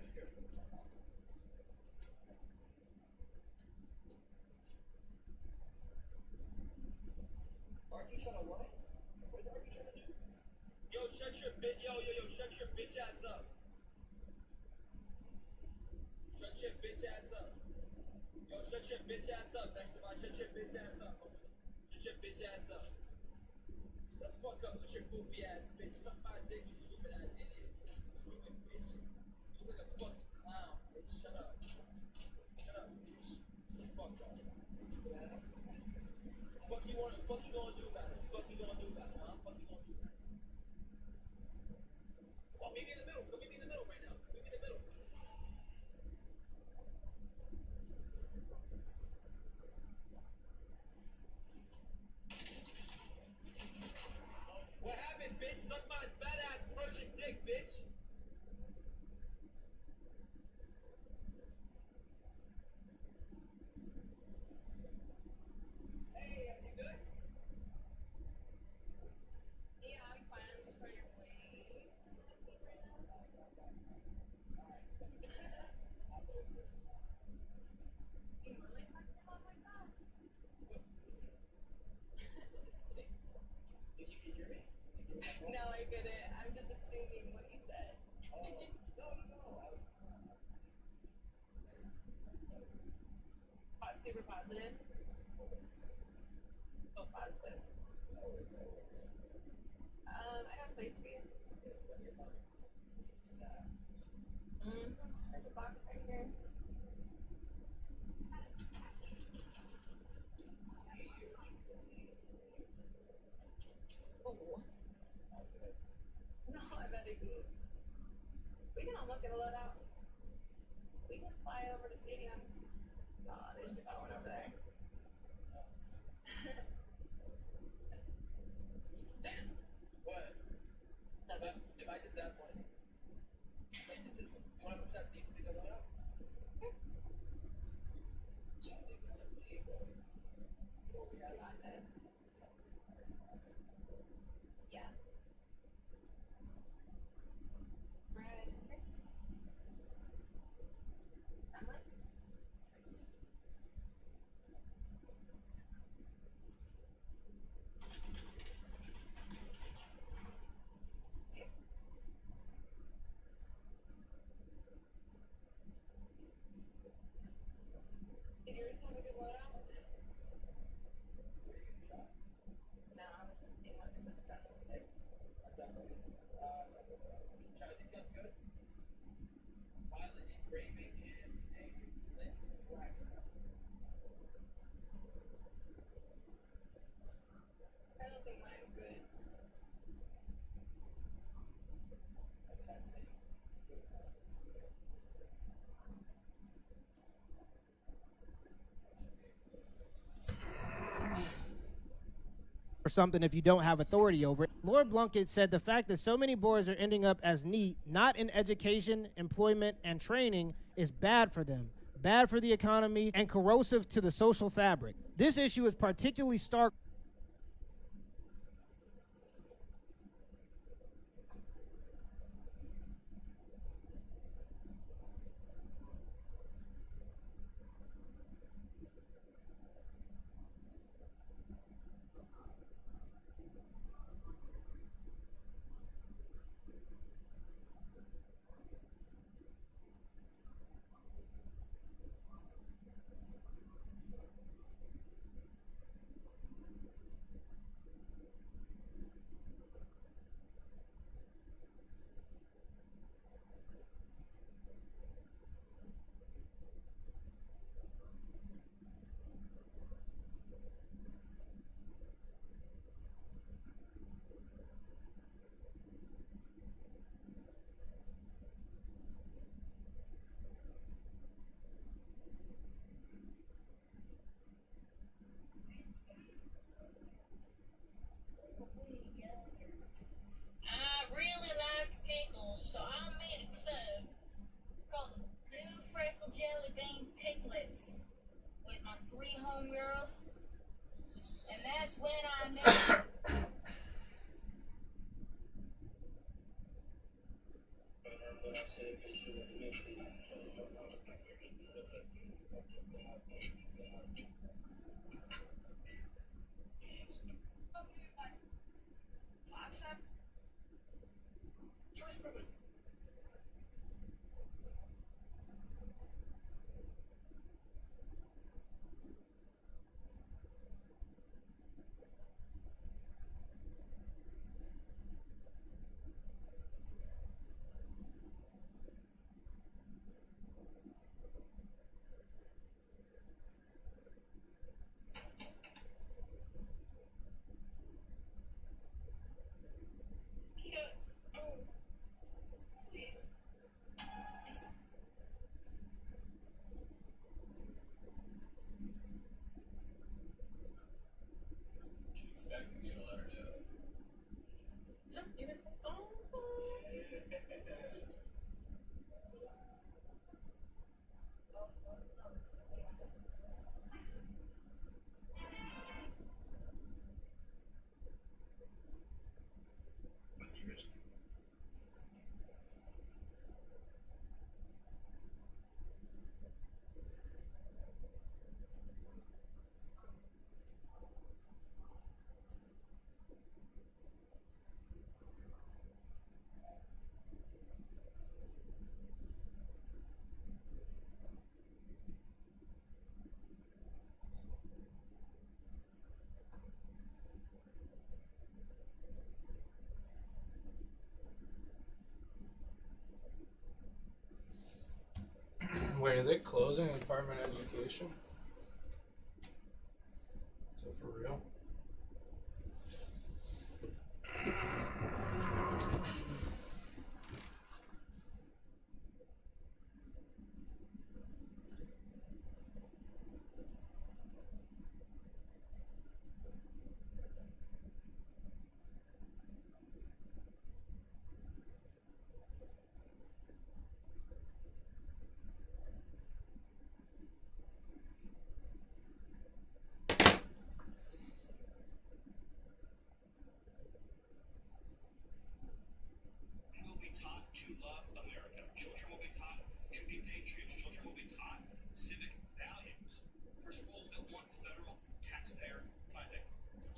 Arky trying to what? What's Arky trying to do? Yo, shut your bitch ass up. Shut your bitch ass up. Yo, shut your bitch ass up, next to my shut your bitch ass up. Shut your bitch ass up. Shut the fuck up with your goofy ass bitch. Suck my dick, you stupid ass idiot. Stupid bitch. You look like a fucking clown, bitch. Shut up. Shut up, bitch. Shut the fuck up. Stupid ass. Fuck you gonna do about it? Fuck you gonna do about it, huh? Fuck you gonna do about it? Come on, meet me in the middle. Come meet me in the middle right now. Meet me in the middle. What happened, bitch? Suck my fat ass Persian dick, bitch. Hey, you good?
Yeah, I'm fine. I'm just trying to play. You really talking about like that?
You can hear me?
No, I couldn't. I'm just assuming what you said. Super positive. Oh, positive. I got plates for you. There's a box right here. Oh. No, I bet it goes. We can almost get a load out. We can fly over to stadium. Oh, there's that one over there.
What? If I just have one, like, this is, you want to push that seat to the load out? Yeah, I think that's a vehicle. What we have.
Yeah. Right. I'm like, did yours have a good load out? No, I was just seeing what it was about.
Charlie, these guns good? Violet engraving and a lit black stuff.
I don't think mine's good.
That's fancy.
Or something if you don't have authority over it. Lord Blunkett said the fact that so many boys are ending up as NEET, not in education, employment, and training, is bad for them, bad for the economy, and corrosive to the social fabric. This issue is particularly stark.
I really like pickles, so I made a club called the Blue Freckle Jelly Bean Picklets with my 3 homegirls, and that's when I knew.
He's expecting you to let her do it. What's the original? Wait, are they closing the Department of Education? So for real?
to love America. Children will be taught to be patriots. Children will be taught civic values for schools that want federal taxpayer funding.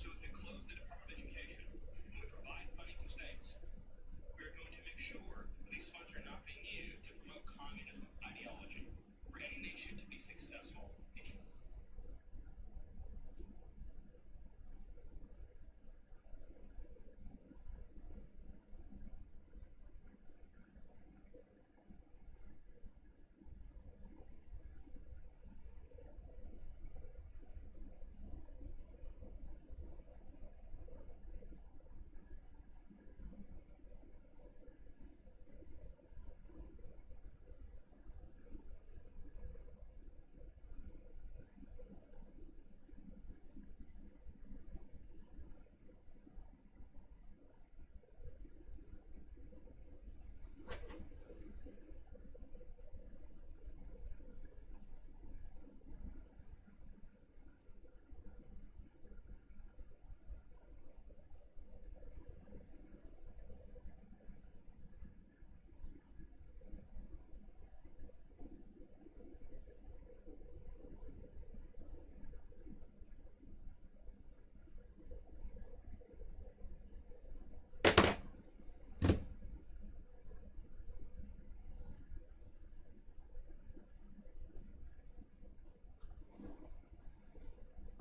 So as we close the Department of Education and we provide funding to states, we're going to make sure these funds are not being used to promote communist ideology. For any nation to be successful,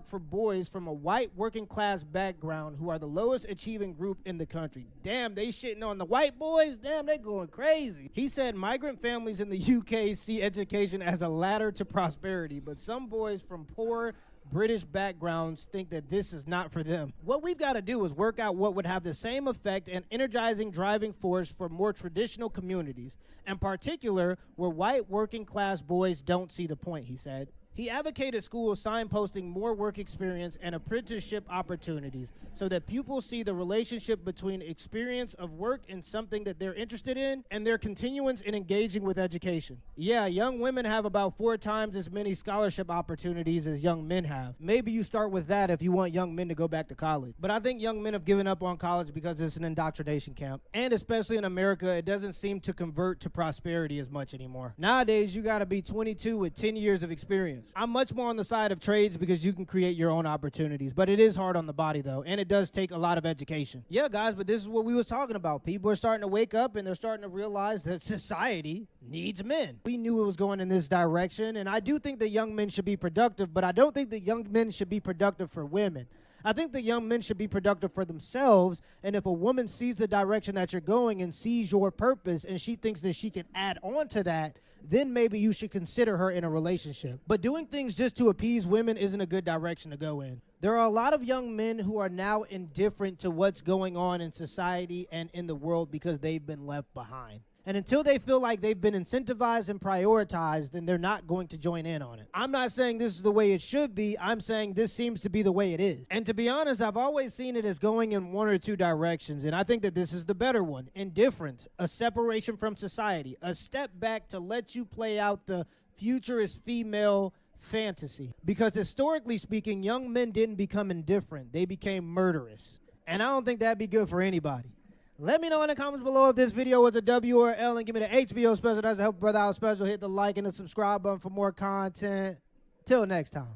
for boys from a white working class background who are the lowest achieving group in the country. Damn, they shitting on the white boys? Damn, they going crazy. He said migrant families in the UK see education as a ladder to prosperity, but some boys from poor British backgrounds think that this is not for them. What we've got to do is work out what would have the same effect and energizing driving force for more traditional communities, in particular where white working class boys don't see the point, he said. He advocated schools signposting more work experience and apprenticeship opportunities so that pupils see the relationship between experience of work and something that they're interested in and their continuance in engaging with education. Yeah, young women have about 4 times as many scholarship opportunities as young men have. Maybe you start with that if you want young men to go back to college. But I think young men have given up on college because it's an indoctrination camp. And especially in America, it doesn't seem to convert to prosperity as much anymore. Nowadays, you gotta be 22 with 10 years of experience. I'm much more on the side of trades because you can create your own opportunities, but it is hard on the body though, and it does take a lot of education. Yeah, guys, but this is what we was talking about. People are starting to wake up and they're starting to realize that society needs men. We knew it was going in this direction, and I do think that young men should be productive, but I don't think that young men should be productive for women. I think that young men should be productive for themselves, and if a woman sees the direction that you're going and sees your purpose and she thinks that she can add on to that, then maybe you should consider her in a relationship. But doing things just to appease women isn't a good direction to go in. There are a lot of young men who are now indifferent to what's going on in society and in the world because they've been left behind. And until they feel like they've been incentivized and prioritized, then they're not going to join in on it. I'm not saying this is the way it should be. I'm saying this seems to be the way it is. And to be honest, I've always seen it as going in one or two directions, and I think that this is the better one. Indifference, a separation from society, a step back to let you play out the futurist female fantasy. Because historically speaking, young men didn't become indifferent. They became murderous. And I don't think that'd be good for anybody. Let me know in the comments below if this video was a W or L, and give me the HBO special. That's a Help Brother Out special. Hit the like and the subscribe button for more content. Till next time.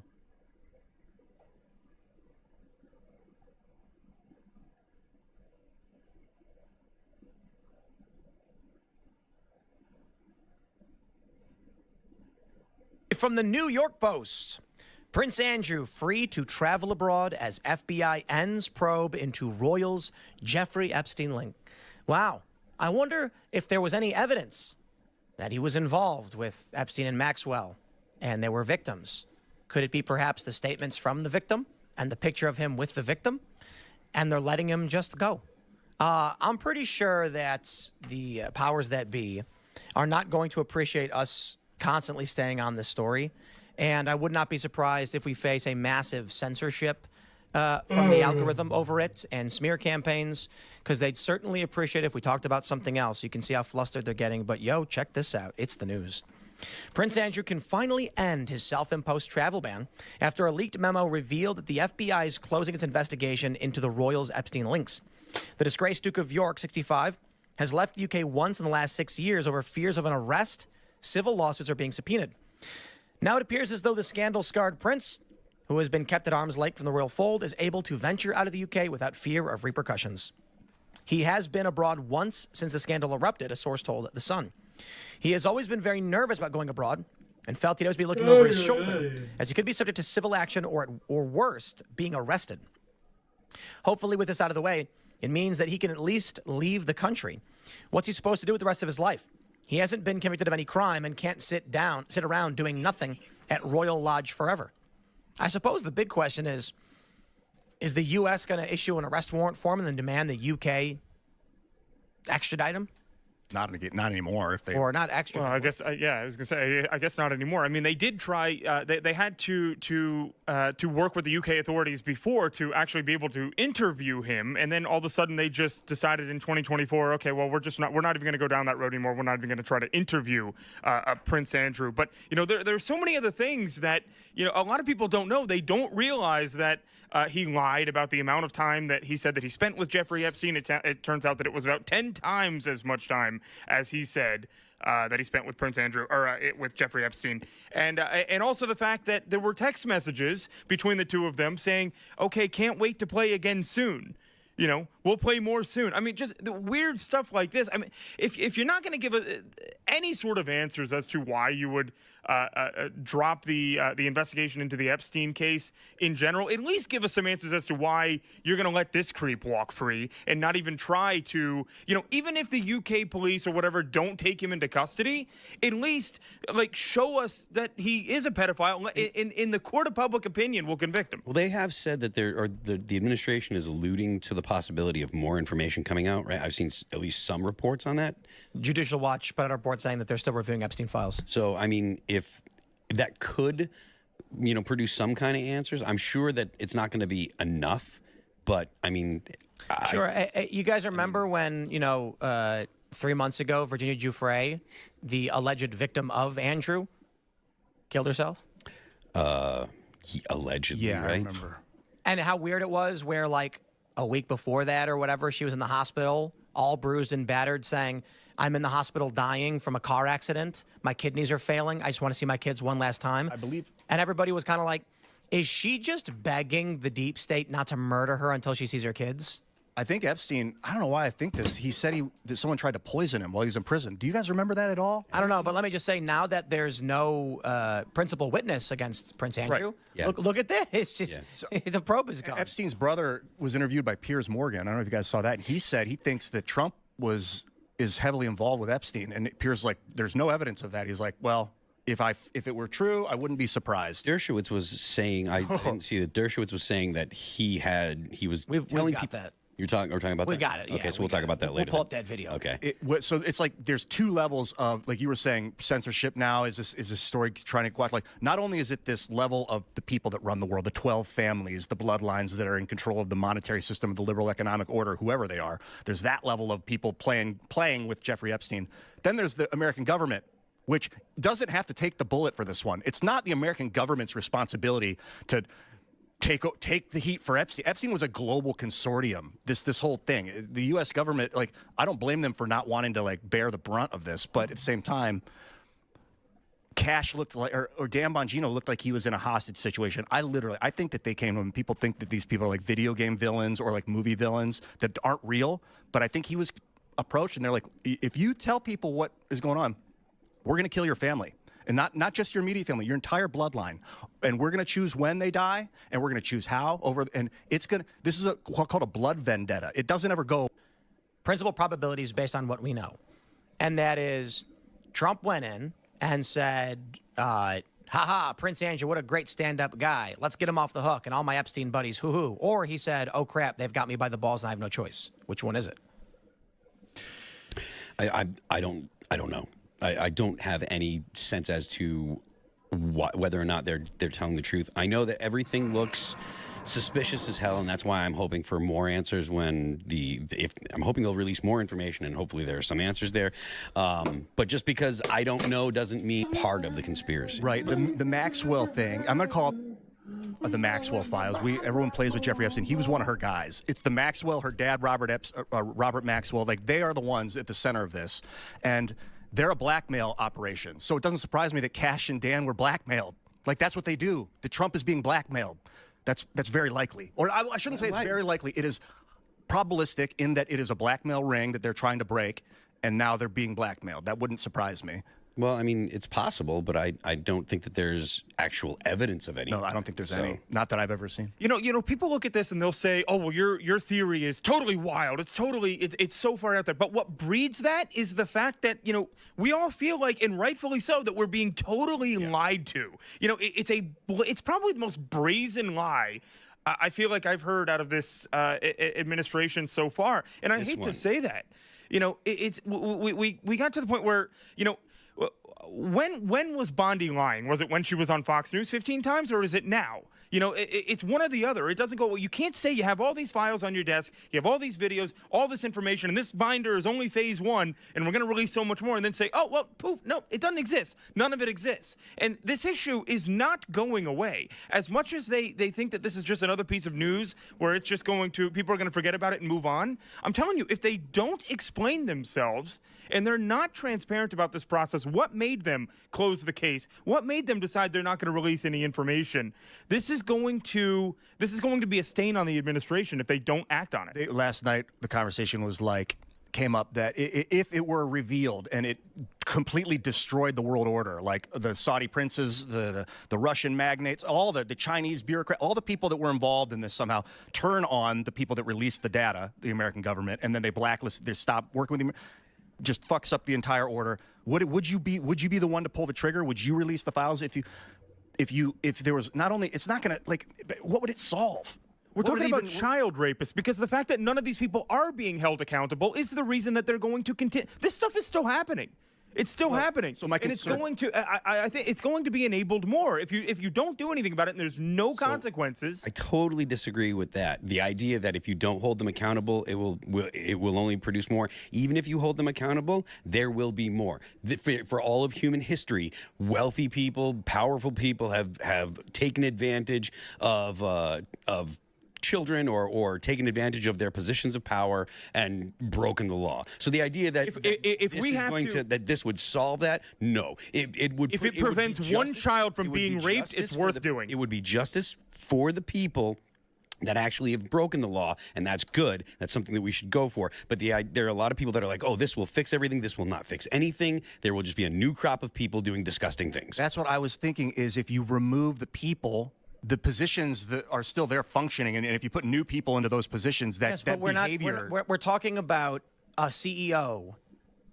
From the New York Post, Prince Andrew free to travel abroad as FBI ends probe into Royals' Jeffrey Epstein link. Wow. I wonder if there was any evidence that he was involved with Epstein and Maxwell and they were victims. Could it be perhaps the statements from the victim and the picture of him with the victim, and they're letting him just go? I'm pretty sure that the powers that be are not going to appreciate us constantly staying on this story. And I would not be surprised if we face a massive censorship from the algorithm over it and smear campaigns, because they'd certainly appreciate if we talked about something else. You can see how flustered they're getting, but yo, check this out. It's the news. Prince Andrew can finally end his self-imposed travel ban after a leaked memo revealed that the FBI is closing its investigation into the Royals' Epstein links. The disgraced Duke of York, 65, has left the UK once in the last 6 years over fears of an arrest. Civil lawsuits are being subpoenaed. Now it appears as though the scandal-scarred prince, who has been kept at arm's length from the royal fold, is able to venture out of the UK without fear of repercussions. He has been abroad once since the scandal erupted, a source told The Sun. He has always been very nervous about going abroad and felt he'd always be looking over his shoulder, as he could be subject to civil action or worst, being arrested. Hopefully, with this out of the way, it means that he can at least leave the country. What's he supposed to do with the rest of his life? He hasn't been convicted of any crime and can't sit around doing nothing at Royal Lodge forever. I suppose the big question is the U.S. going to issue an arrest warrant for him and then demand the UK extradite him?
Not anymore. If they
or not extra.
Well, I guess I was gonna say I guess not anymore. I mean, they did try. They had to work with the UK authorities before to actually be able to interview him, and then all of a sudden they just decided in 2024, okay, well we're not even going to go down that road anymore. We're not even going to try to interview Prince Andrew. But there's so many other things that a lot of people don't know. They don't realize that he lied about the amount of time that he said that he spent with Jeffrey Epstein. It turns out that it was about 10 times as much time as he said that he spent with Prince Andrew or with Jeffrey Epstein, and also the fact that there were text messages between the two of them saying, "Okay, can't wait to play again soon. We'll play more soon." I mean, just the weird stuff like this. I mean, if you're not going to give any sort of answers as to why you would drop the investigation into the Epstein case in general, at least give us some answers as to why you're going to let this creep walk free and not even try to, even if the UK police or whatever don't take him into custody, at least show us that he is a pedophile. In the court of public opinion, we'll convict him.
Well, they have said that the administration is alluding to the possibility of more information coming out, right? I've seen at least some reports on that.
Judicial Watch put out a report saying that they're still reviewing Epstein files.
So, I mean, if that could, produce some kind of answers, I'm sure that it's not going to be enough, but, I mean...
Sure. You guys remember when, 3 months ago, Virginia Giuffre, the alleged victim of Andrew, killed herself?
Allegedly,
yeah,
right?
I remember.
And how weird it was where, a week before that or whatever, she was in the hospital, all bruised and battered, saying, "I'm in the hospital dying from a car accident. My kidneys are failing. I just want to see my kids one last time."
I believe.
And everybody was kind of like, is she just begging the deep state not to murder her until she sees her kids?
I think Epstein, I don't know why I think this. He said that someone tried to poison him while he was in prison. Do you guys remember that at all?
I don't know, but let me just say, now that there's no principal witness against Prince Andrew,
Right.
Yeah.
look at this. It's just, the probe is gone.
Epstein's brother was interviewed by Piers Morgan. I don't know if you guys saw that. And he said he thinks that Trump is heavily involved with Epstein. And Piers like, there's no evidence of that. He's like, well, if it were true, I wouldn't be surprised.
Dershowitz was saying, I didn't see that. Dershowitz was saying that he was telling
got
people.
that.
We're talking about
We
that?
got it, yeah,
Okay, so
we
we'll talk
got
about that
it.
later.
We'll pull up that video.
Okay.
So it's like there's two levels of, like you were saying, censorship now is this story trying to quash. Like, not only is it this level of the people that run the world, the 12 families, the bloodlines that are in control of the monetary system, of the liberal economic order, whoever they are. There's that level of people playing with Jeffrey Epstein. Then there's the American government, which doesn't have to take the bullet for this one. It's not the American government's responsibility to take the heat for Epstein. Epstein was a global consortium. This whole thing, the U.S. government, I don't blame them for not wanting to bear the brunt of this, but at the same time, Cash looked like, or Dan Bongino looked like he was in a hostage situation. I think that they came to him. People think that these people are like video game villains or like movie villains that aren't real, but I think he was approached and they're like, if you tell people what is going on, we're going to kill your family. And not just your immediate family, your entire bloodline. And we're going to choose when they die, and we're going to choose how. This is called a blood vendetta. It doesn't ever go.
Principal probabilities based on what we know. And that is, Trump went in and said, haha, Prince Andrew, what a great stand-up guy. Let's get him off the hook, and all my Epstein buddies, hoo-hoo. Or he said, oh, crap, they've got me by the balls, and I have no choice. Which one is it?
I don't know. I don't have any sense as to whether or not they're telling the truth. I know that everything looks suspicious as hell, and that's why I'm hoping for more answers I'm hoping they'll release more information, and hopefully there are some answers there. But just because I don't know doesn't mean part of the conspiracy.
Right. The Maxwell thing, I'm going to call it of the Maxwell files. Everyone plays with Jeffrey Epstein. He was one of her guys. It's the Maxwell, her dad, Robert Maxwell. Like, they are the ones at the center of this, and they're a blackmail operation. So it doesn't surprise me that Cash and Dan were blackmailed. Like, that's what they do. The Trump is being blackmailed. That's very likely. Or I shouldn't say it's very likely. It is probabilistic in that it is a blackmail ring that they're trying to break, and now they're being blackmailed. That wouldn't surprise me.
Well, I mean, it's possible, but I don't think that there's actual evidence of any.
No, I don't think there's any. Not that I've ever seen.
You know, people look at this and they'll say, "Oh, well, your theory is totally wild. It's so far out there." But what breeds that is the fact that, you know, we all feel like, and rightfully so, that we're being totally lied to. You know, it's probably the most brazen lie I feel like I've heard out of this administration so far. And I hate to say that. You know, we got to the point where, you know, when was Bondi lying? Was it when she was on Fox News 15 times, or is it now? You know, it's one or the other. It doesn't go, well, you can't say you have all these files on your desk, you have all these videos, all this information, and this binder is only phase one, and we're going to release so much more, and then say, oh, well, poof, no, it doesn't exist. None of it exists. And this issue is not going away. As much as they think that this is just another piece of news where it's just going to, people are going to forget about it and move on, I'm telling you, if they don't explain themselves, and they're not transparent about this process, what made them close the case? What made them decide they're not going to release any information? This is going to be a stain on the administration if they don't act on it.
Last night, the conversation came up that if it were revealed and it completely destroyed the world order, like the Saudi princes, the Russian magnates, all the Chinese bureaucrats, all the people that were involved in this somehow turn on the people that released the data, the American government, and then they blacklist, they stop working with them. Just fucks up the entire order. Would you be the one to pull the trigger? Would you release the files if there was not only, it's not gonna, like, what would it solve?
We're talking about child rapists, because the fact that none of these people are being held accountable is the reason that they're going to continue. This stuff is still happening. It's still happening. So my concern, and it's going to, I think it's going to be enabled more if you don't do anything about it and there's no consequences.
I totally disagree with that. The idea that if you don't hold them accountable, it will only produce more. Even if you hold them accountable, there will be more. For all of human history, wealthy people, powerful people have taken advantage of children or taken advantage of their positions of power and broken the law. So the idea that that this would solve that, no. It would.
If it prevents one child from being raped, it's worth doing.
It would be justice for the people that actually have broken the law, and that's good. That's something that we should go for. But there are a lot of people that are like, oh, this will fix everything. This will not fix anything. There will just be a new crop of people doing disgusting things.
That's what I was thinking, is if you remove the people, the positions that are still there functioning, and if you put new people into those positions, that behavior.
We're talking about a CEO.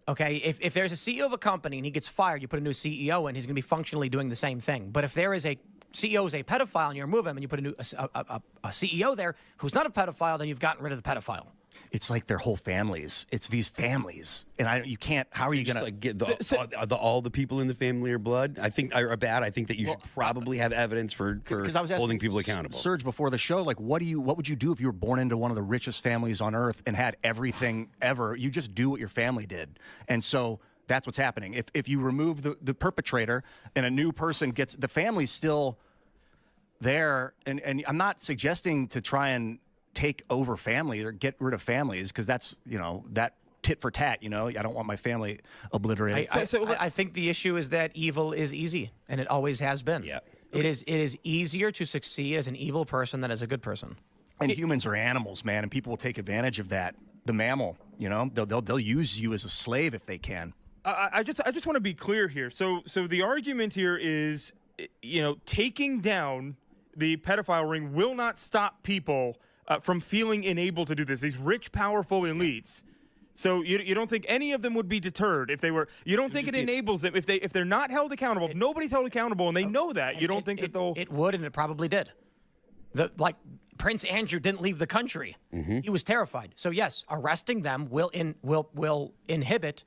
Okay, if there's a CEO of a company and he gets fired, you put a new CEO in, he's going to be functionally doing the same thing. But if there is a CEO is a pedophile and you remove him and you put a CEO there who's not a pedophile, then you've gotten rid of the pedophile.
It's like their whole families. It's these families, and you can't. How are you going to
get all the people in the family are blood? I think are bad. I think that you should probably have evidence for holding people accountable.
Serge, before the show, like, what would you do if you were born into one of the richest families on earth and had everything ever? You just do what your family did, and so that's what's happening. If you remove the perpetrator and a new person gets, the family's still there, and I'm not suggesting to try and take over family or get rid of families, because that's, that tit for tat, I don't want my family obliterated.
I think the issue is that evil is easy, and it always has been.
Yeah.
It is easier to succeed as an evil person than as a good person.
And humans are animals, man, and people will take advantage of that. The mammal, they'll use you as a slave if they can.
I just want to be clear here. So the argument here is, taking down the pedophile ring will not stop people from feeling enabled to do this. These rich, powerful elites. So you don't think any of them would be deterred if they were? You don't think it enables them if they're not held accountable? If nobody's held accountable and they know that, you don't think that they'll?
It would, and it probably did. Like Prince Andrew didn't leave the country. Mm-hmm. He was terrified. So yes, arresting them will inhibit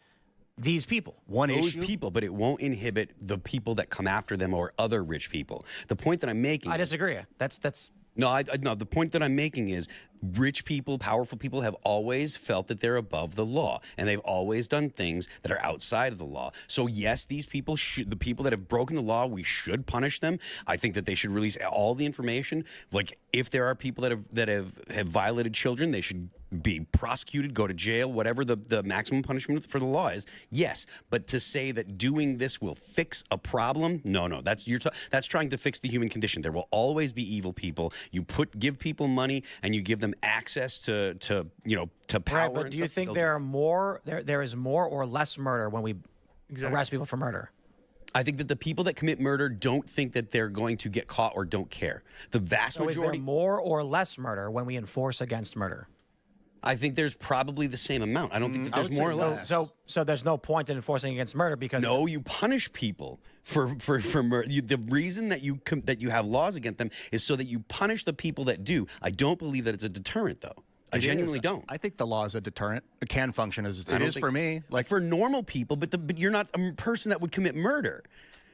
these people.
Those people, but it won't inhibit the people that come after them or other rich people. The point that I'm making.
I disagree. That's
No, the point that I'm making is rich people, powerful people have always felt that they're above the law, and they've always done things that are outside of the law. So yes, these people the people that have broken the law, we should punish them. I think that they should release all the information. Like if there are people that have violated children, they should be prosecuted, go to jail, whatever the maximum punishment for the law is. Yes, but to say that doing this will fix a problem, no, that's trying to fix the human condition. There will always be evil people. You give people money and you give them access to power.
Right, but do you think there is more or less murder when we arrest people for murder?
I think that the people that commit murder don't think that they're going to get caught or don't care. The vast majority.
Is there more or less murder when we enforce against murder?
I think there's probably the same amount. I don't think that there's more or less.
So there's no point in enforcing against murder because
you punish people for murder. The reason that you have laws against them is so that you punish the people that do. I don't believe that it's a deterrent, though. I genuinely don't.
I think the law is a deterrent. It can function as it is for me.
Like for normal people, but you're not a person that would commit murder.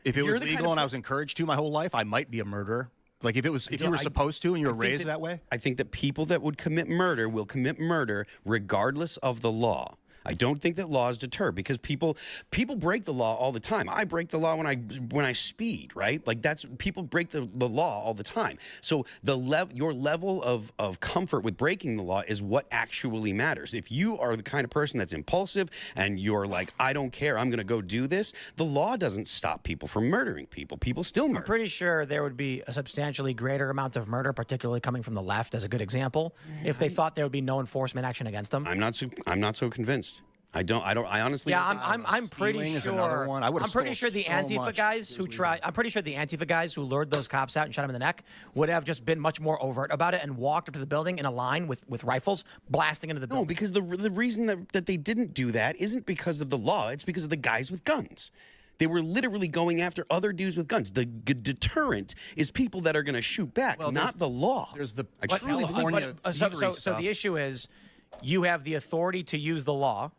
If it was legal and I was encouraged to my whole life, I might be a murderer. Like if you were supposed to and you were raised that way?
I think that people that would commit murder will commit murder regardless of the law. I don't think that laws deter because people break the law all the time. I break the law when I speed, right? Like people break the law all the time. So your level of comfort with breaking the law is what actually matters. If you are the kind of person that's impulsive and you're like, I don't care, I'm going to go do this, the law doesn't stop people from murdering people. People still murder.
I'm pretty sure there would be a substantially greater amount of murder, particularly coming from the left as a good example, if they thought there would be no enforcement action against them.
I'm not so convinced. I honestly.
Yeah,
don't
I'm pretty sure. I'm pretty sure the Antifa guys who tried. I'm pretty sure the Antifa guys who lured those cops out and shot them in the neck would have just been much more overt about it and walked up to the building in a line with rifles, blasting into the building.
No, because the reason that they didn't do that isn't because of the law. It's because of the guys with guns. They were literally going after other dudes with guns. The deterrent is people that are going to shoot back, not the law.
There's the
California. So the issue is, you have the authority to use the law.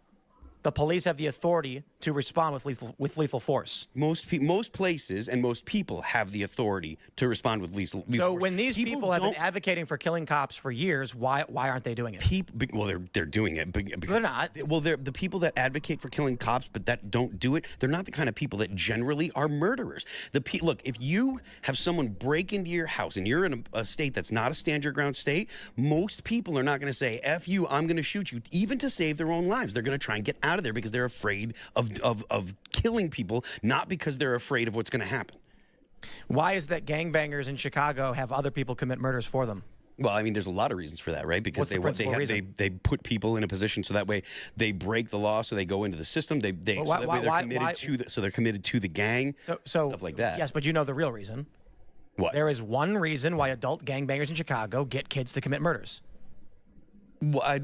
The police have the authority to respond with lethal force.
Most places and most people have the authority to respond with lethal force.
So when these people have been advocating for killing cops for years, why aren't they doing it?
Well, they're doing it.
They're not.
Well, they're the people that advocate for killing cops, but that don't do it. They're not the kind of people that generally are murderers. Look, if you have someone break into your house and you're in a state that's not a stand your ground state, most people are not going to say, "F you, I'm going to shoot you," even to save their own lives. They're going to try and get out of there because they're afraid of killing people, not because they're afraid of what's going to happen.
Why is that gangbangers in Chicago have other people commit murders for them?
Well, I mean, there's a lot of reasons for that, right? Because they put people in a position so that way they break the law, so they go into the system. They're committed to the gang. So stuff like that.
Yes, but you know the real reason.
What?
There is one reason why adult gangbangers in Chicago get kids to commit murders.
Well,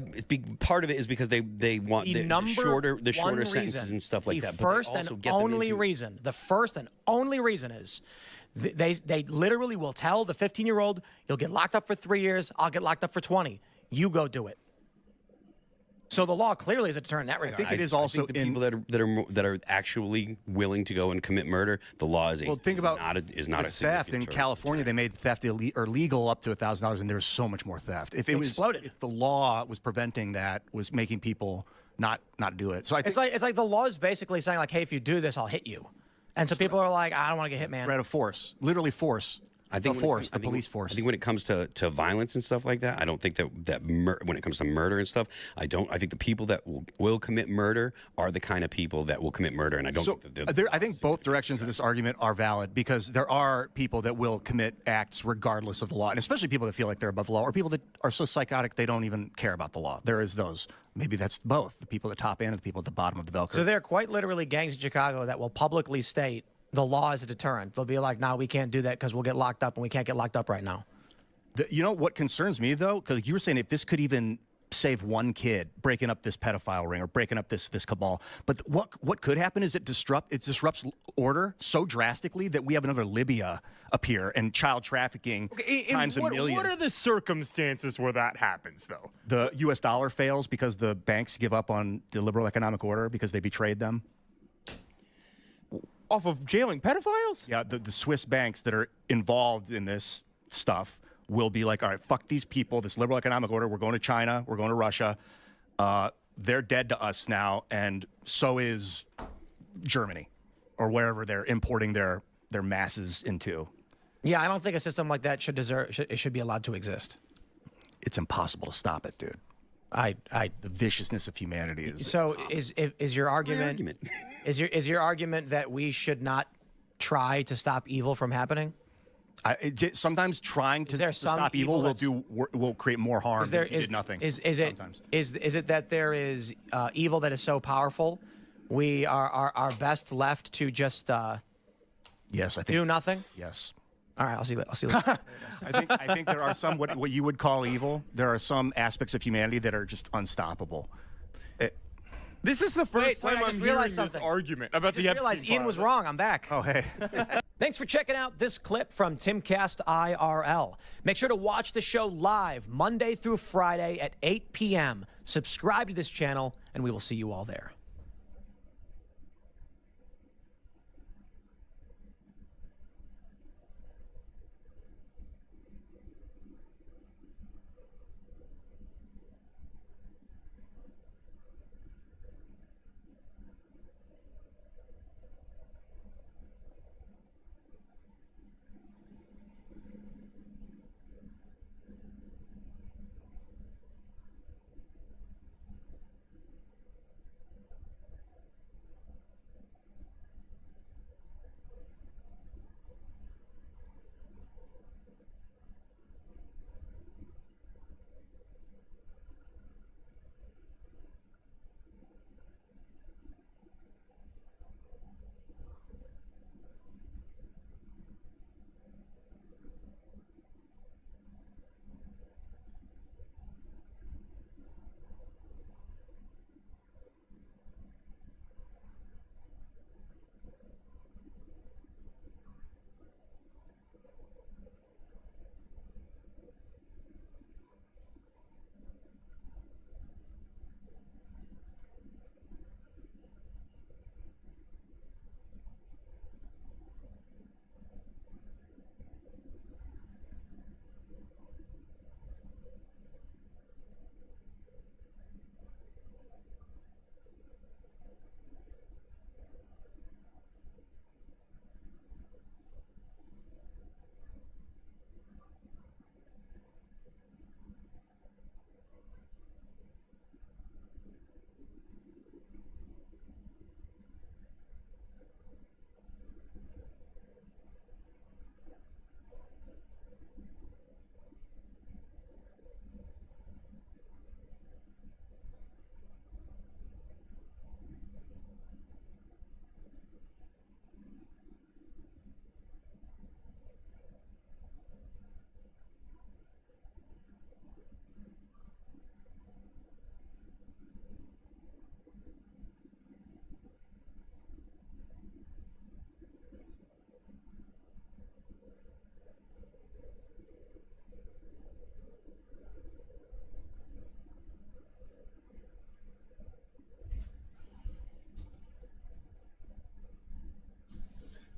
part of it is because they want the shorter sentences and stuff like that.
The first and only reason is they literally will tell the 15-year-old, "You'll get locked up for 3 years. I'll get locked up for 20. You go do it." So the law clearly is a deterrent in that regard.
I think it is also
the people that are actually willing to go and commit murder. The law is not a
theft in California. They made theft legal up to $1,000, and there's so much more theft. If the law was preventing that, was making people not do it. So
it's like the law is basically saying like, hey, if you do this, I'll hit you. And so people are like, I don't want to get hit, man.
Threat of force, literally force.
I think
the police force.
I think when it comes to violence and stuff like that, I don't think when it comes to murder and stuff, I think the people that will commit murder are the kind of people that will commit murder, and I don't think
I think both directions of this argument are valid, because there are people that will commit acts regardless of the law, and especially people that feel like they're above the law, or people that are so psychotic they don't even care about the law. There is those. Maybe that's both, the people at the top end and the people at the bottom of the bell curve.
So there are quite literally gangs in Chicago that will publicly state the law is a deterrent. They'll be like, no, we can't do that because we'll get locked up, and we can't get locked up right now.
You know what concerns me, though? Because you were saying if this could even save one kid breaking up this pedophile ring or breaking up this cabal. But what could happen is it disrupts order so drastically that we have another Libya appear, and child trafficking times a million.
What are the circumstances where that happens, though?
The U.S. dollar fails because the banks give up on the liberal economic order because they betrayed them.
Off of jailing pedophiles?
Yeah, the Swiss banks that are involved in this stuff will be like, all right, fuck these people, this liberal economic order. We're going to China. We're going to Russia. They're dead to us now, and so is Germany or wherever they're importing their masses into.
Yeah, I don't think a system like that should be allowed to exist.
It's impossible to stop it, dude. The viciousness of humanity is.
So is your argument, is your argument that we should not try to stop evil from happening?
Sometimes trying to stop evil will create more harm than if you did nothing.
Is it that there is evil that is so powerful, we are best left to just
yes, I think
do nothing?
Yes.
All right, I'll see.
I think there are some what you would call evil. There are some aspects of humanity that are just unstoppable.
This is the first time
I
I'm
just
hearing
realized
this
something.
argument about the
I just
Epstein
realized Ian
files.
was wrong. I'm back.
Oh, hey.
Thanks for checking out this clip from Timcast IRL. Make sure to watch the show live Monday through Friday at 8 p.m. Subscribe to this channel, and we will see you all there.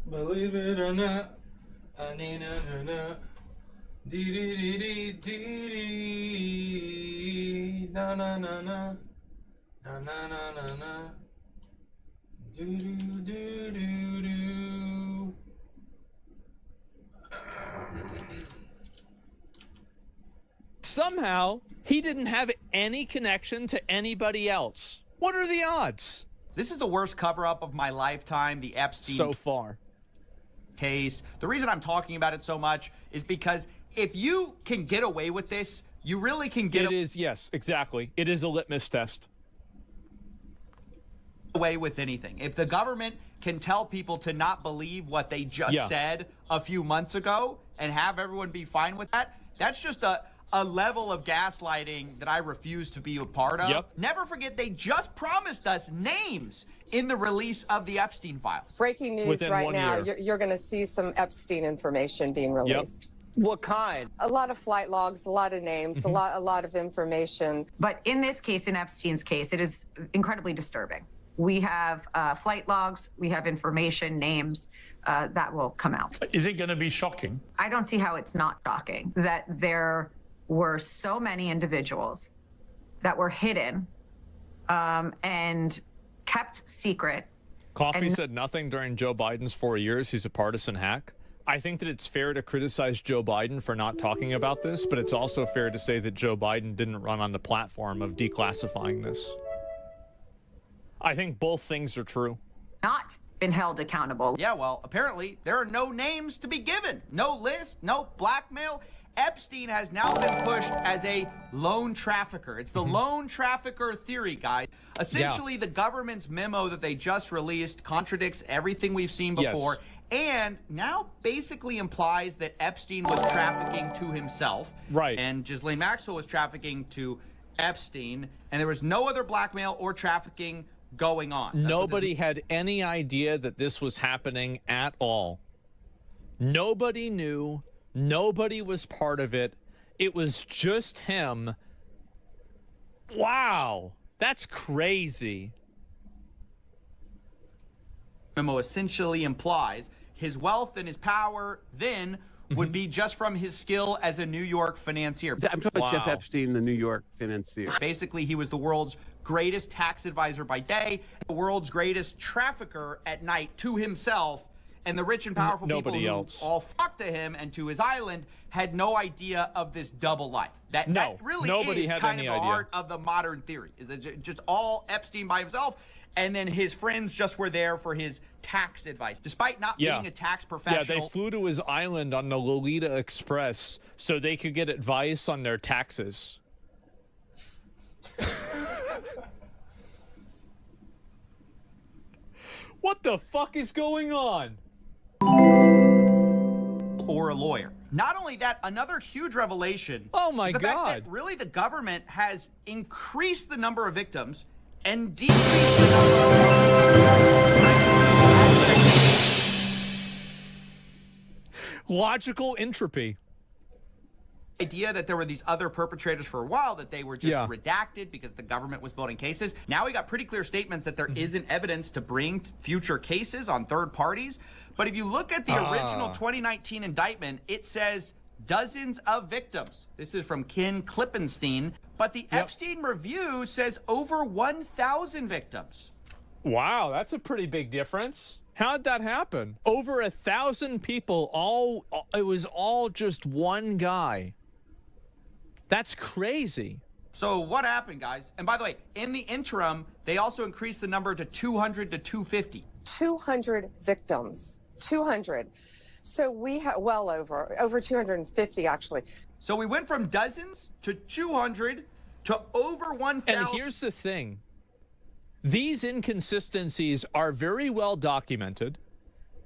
Believe it or not, I need a dee dee dee dee dee dee na na na na na na na na na do do do do do.
Somehow, he didn't have any connection to anybody else. What are the odds?
This is the worst cover-up of my lifetime, the Epstein
so far
case. The reason I'm talking about it so much is because if you can get away with this, you really can get
yes, exactly. It is a litmus test.
Away with anything. If the government can tell people to not believe what they just said a few months ago and have everyone be fine with that, that's just a level of gaslighting that I refuse to be a part of. Never forget, they just promised us names in the release of the Epstein files.
Breaking news right now, you're going to see some Epstein information being released.
What kind?
A lot of flight logs, a lot of names, a lot of information.
But in this case, in Epstein's case, it is incredibly disturbing.
We have flight logs, we have information, names that will come out.
Is it going to be shocking?
I don't see how it's not shocking that there were so many individuals that were hidden and kept secret.
Coffee said nothing during Joe Biden's 4 years. He's a partisan hack. I think that it's fair to criticize Joe Biden for not talking about this, but it's also fair to say that Joe Biden didn't run on the platform of declassifying this. I think both things are true.
Not been held accountable.
Yeah, well, apparently there are no names to be given. No list, no blackmail. Epstein has now been pushed as a lone trafficker. It's the lone trafficker theory, guys. Essentially, the government's memo that they just released contradicts everything we've seen before. And now basically implies that Epstein was trafficking to himself.
Right.
And Ghislaine Maxwell was trafficking to Epstein. And there was no other blackmail or trafficking going on.
Nobody had any idea that this was happening at all. Nobody knew. Nobody was part of it. It was just him. Wow. That's crazy.
Memo essentially implies his wealth and his power then would be just from his skill as a New York financier.
I'm talking about Jeff Epstein, the New York financier.
Basically, he was the world's greatest tax advisor by day, the world's greatest trafficker at night to himself, and the rich and powerful people who all flocked to him and to his island had no idea of this double life. That really is kind of the heart of the modern theory, is that just all Epstein by himself, and then his friends just were there for his tax advice, despite not being a tax professional.
Yeah, they flew to his island on the Lolita Express so they could get advice on their taxes. What the fuck is going on?
Or a lawyer. Not only that, another huge revelation.
Oh my
is the
God.
fact that really the government has increased the number of victims and decreased the number of
logical entropy.
Idea that there were these other perpetrators for a while, that they were just redacted because the government was building cases. Now we got pretty clear statements that there isn't evidence to bring future cases on third parties. But if you look at the original 2019 indictment, it says dozens of victims. This is from Ken Klippenstein. But the Epstein review says over 1,000 victims.
Wow, that's a pretty big difference. How'd that happen? Over 1,000 people, it was all just one guy. That's crazy.
So what happened, guys? And by the way, in the interim, they also increased the number to 200 to 250.
200 victims. 200. So we have well over 250, actually.
So we went from dozens to 200 to over 1,000.
And here's the thing. These inconsistencies are very well documented.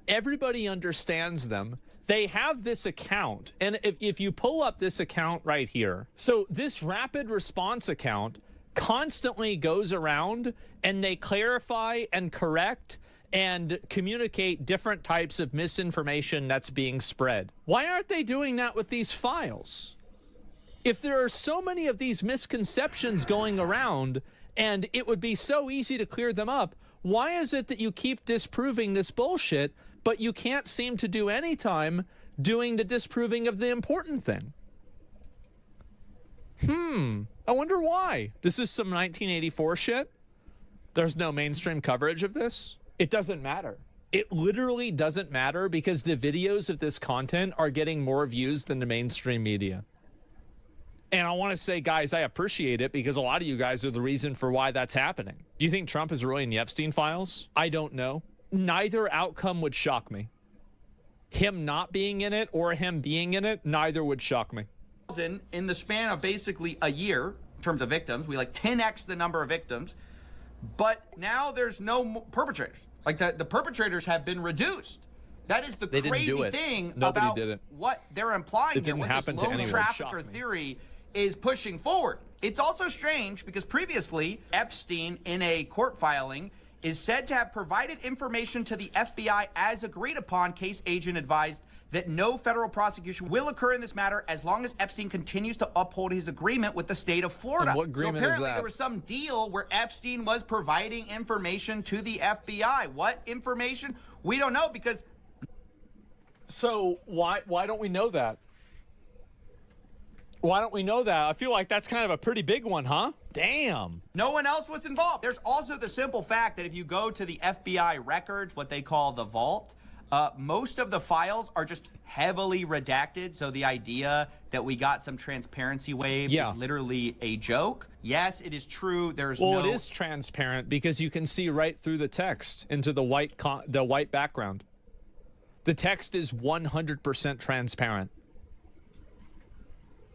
Everybody understands them. They have this account. And if you pull up this account right here, so this rapid response account constantly goes around and they clarify and correct and communicate different types of misinformation that's being spread. Why aren't they doing that with these files? If there are so many of these misconceptions going around and it would be so easy to clear them up, why is it that you keep disproving this bullshit, but you can't seem to do any time doing the disproving of the important thing? I wonder why. This is some 1984 shit? There's no mainstream coverage of this? It doesn't matter. It literally doesn't matter because the videos of this content are getting more views than the mainstream media. And I want to say, guys, I appreciate it because a lot of you guys are the reason for why that's happening. Do you think Trump is really in the Epstein files? I don't know. Neither outcome would shock me. Him not being in it or him being in it, neither would shock me.
In the span of basically a year, in terms of victims, we like 10x the number of victims, but now there's no perpetrators. Like the perpetrators have been reduced. That is the crazy thing about what they're implying here, what this lone trafficker theory is pushing forward. It's also strange because previously Epstein, in a court filing, is said to have provided information to the FBI as agreed upon, case agent advised that no federal prosecution will occur in this matter as long as Epstein continues to uphold his agreement with the state of Florida.
And what agreement
so apparently
is that?
there was some deal where Epstein was providing information to the FBI. What information? We don't know because...
So why don't we know that? Why don't we know that? I feel like that's kind of a pretty big one, huh? Damn.
No one else was involved. There's also the simple fact that if you go to the FBI records, what they call the vault, most of the files are just heavily redacted. So the idea that we got some transparency wave is literally a joke. Yes, it is true.
Well, it is transparent because you can see right through the text into the white background. The text is 100% transparent.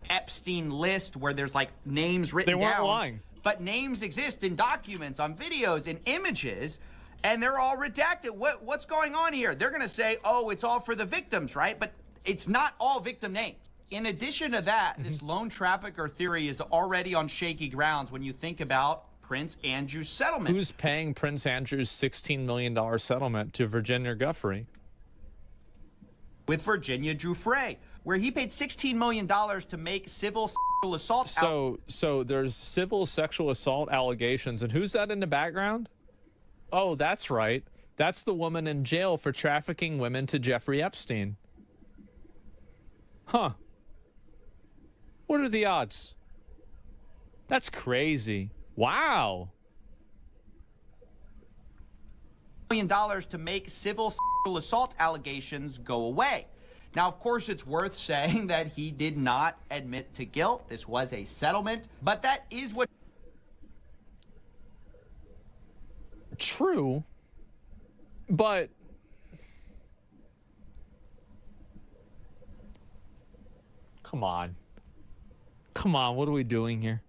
Epstein list where there's like names written down.
They weren't lying.
But names exist in documents, on videos, in images, and they're all redacted. What's going on here? They're going to say, oh, it's all for the victims, right? But it's not all victim names. In addition to that, this lone trafficker theory is already on shaky grounds when you think about Prince Andrew's settlement.
Who's paying Prince Andrew's $16 million settlement to Virginia Giuffre?
With Virginia Giuffre, where he paid $16 million to make civil sexual assault.
So there's civil sexual assault allegations, and who's that in the background? Oh, that's right. That's the woman in jail for trafficking women to Jeffrey Epstein. Huh. What are the odds? That's crazy. Wow.
$1 million to make civil sexual assault allegations go away. Now, of course, it's worth saying that he did not admit to guilt. This was a settlement, but that is what...
True, but... Come on. Come on, what are we doing here?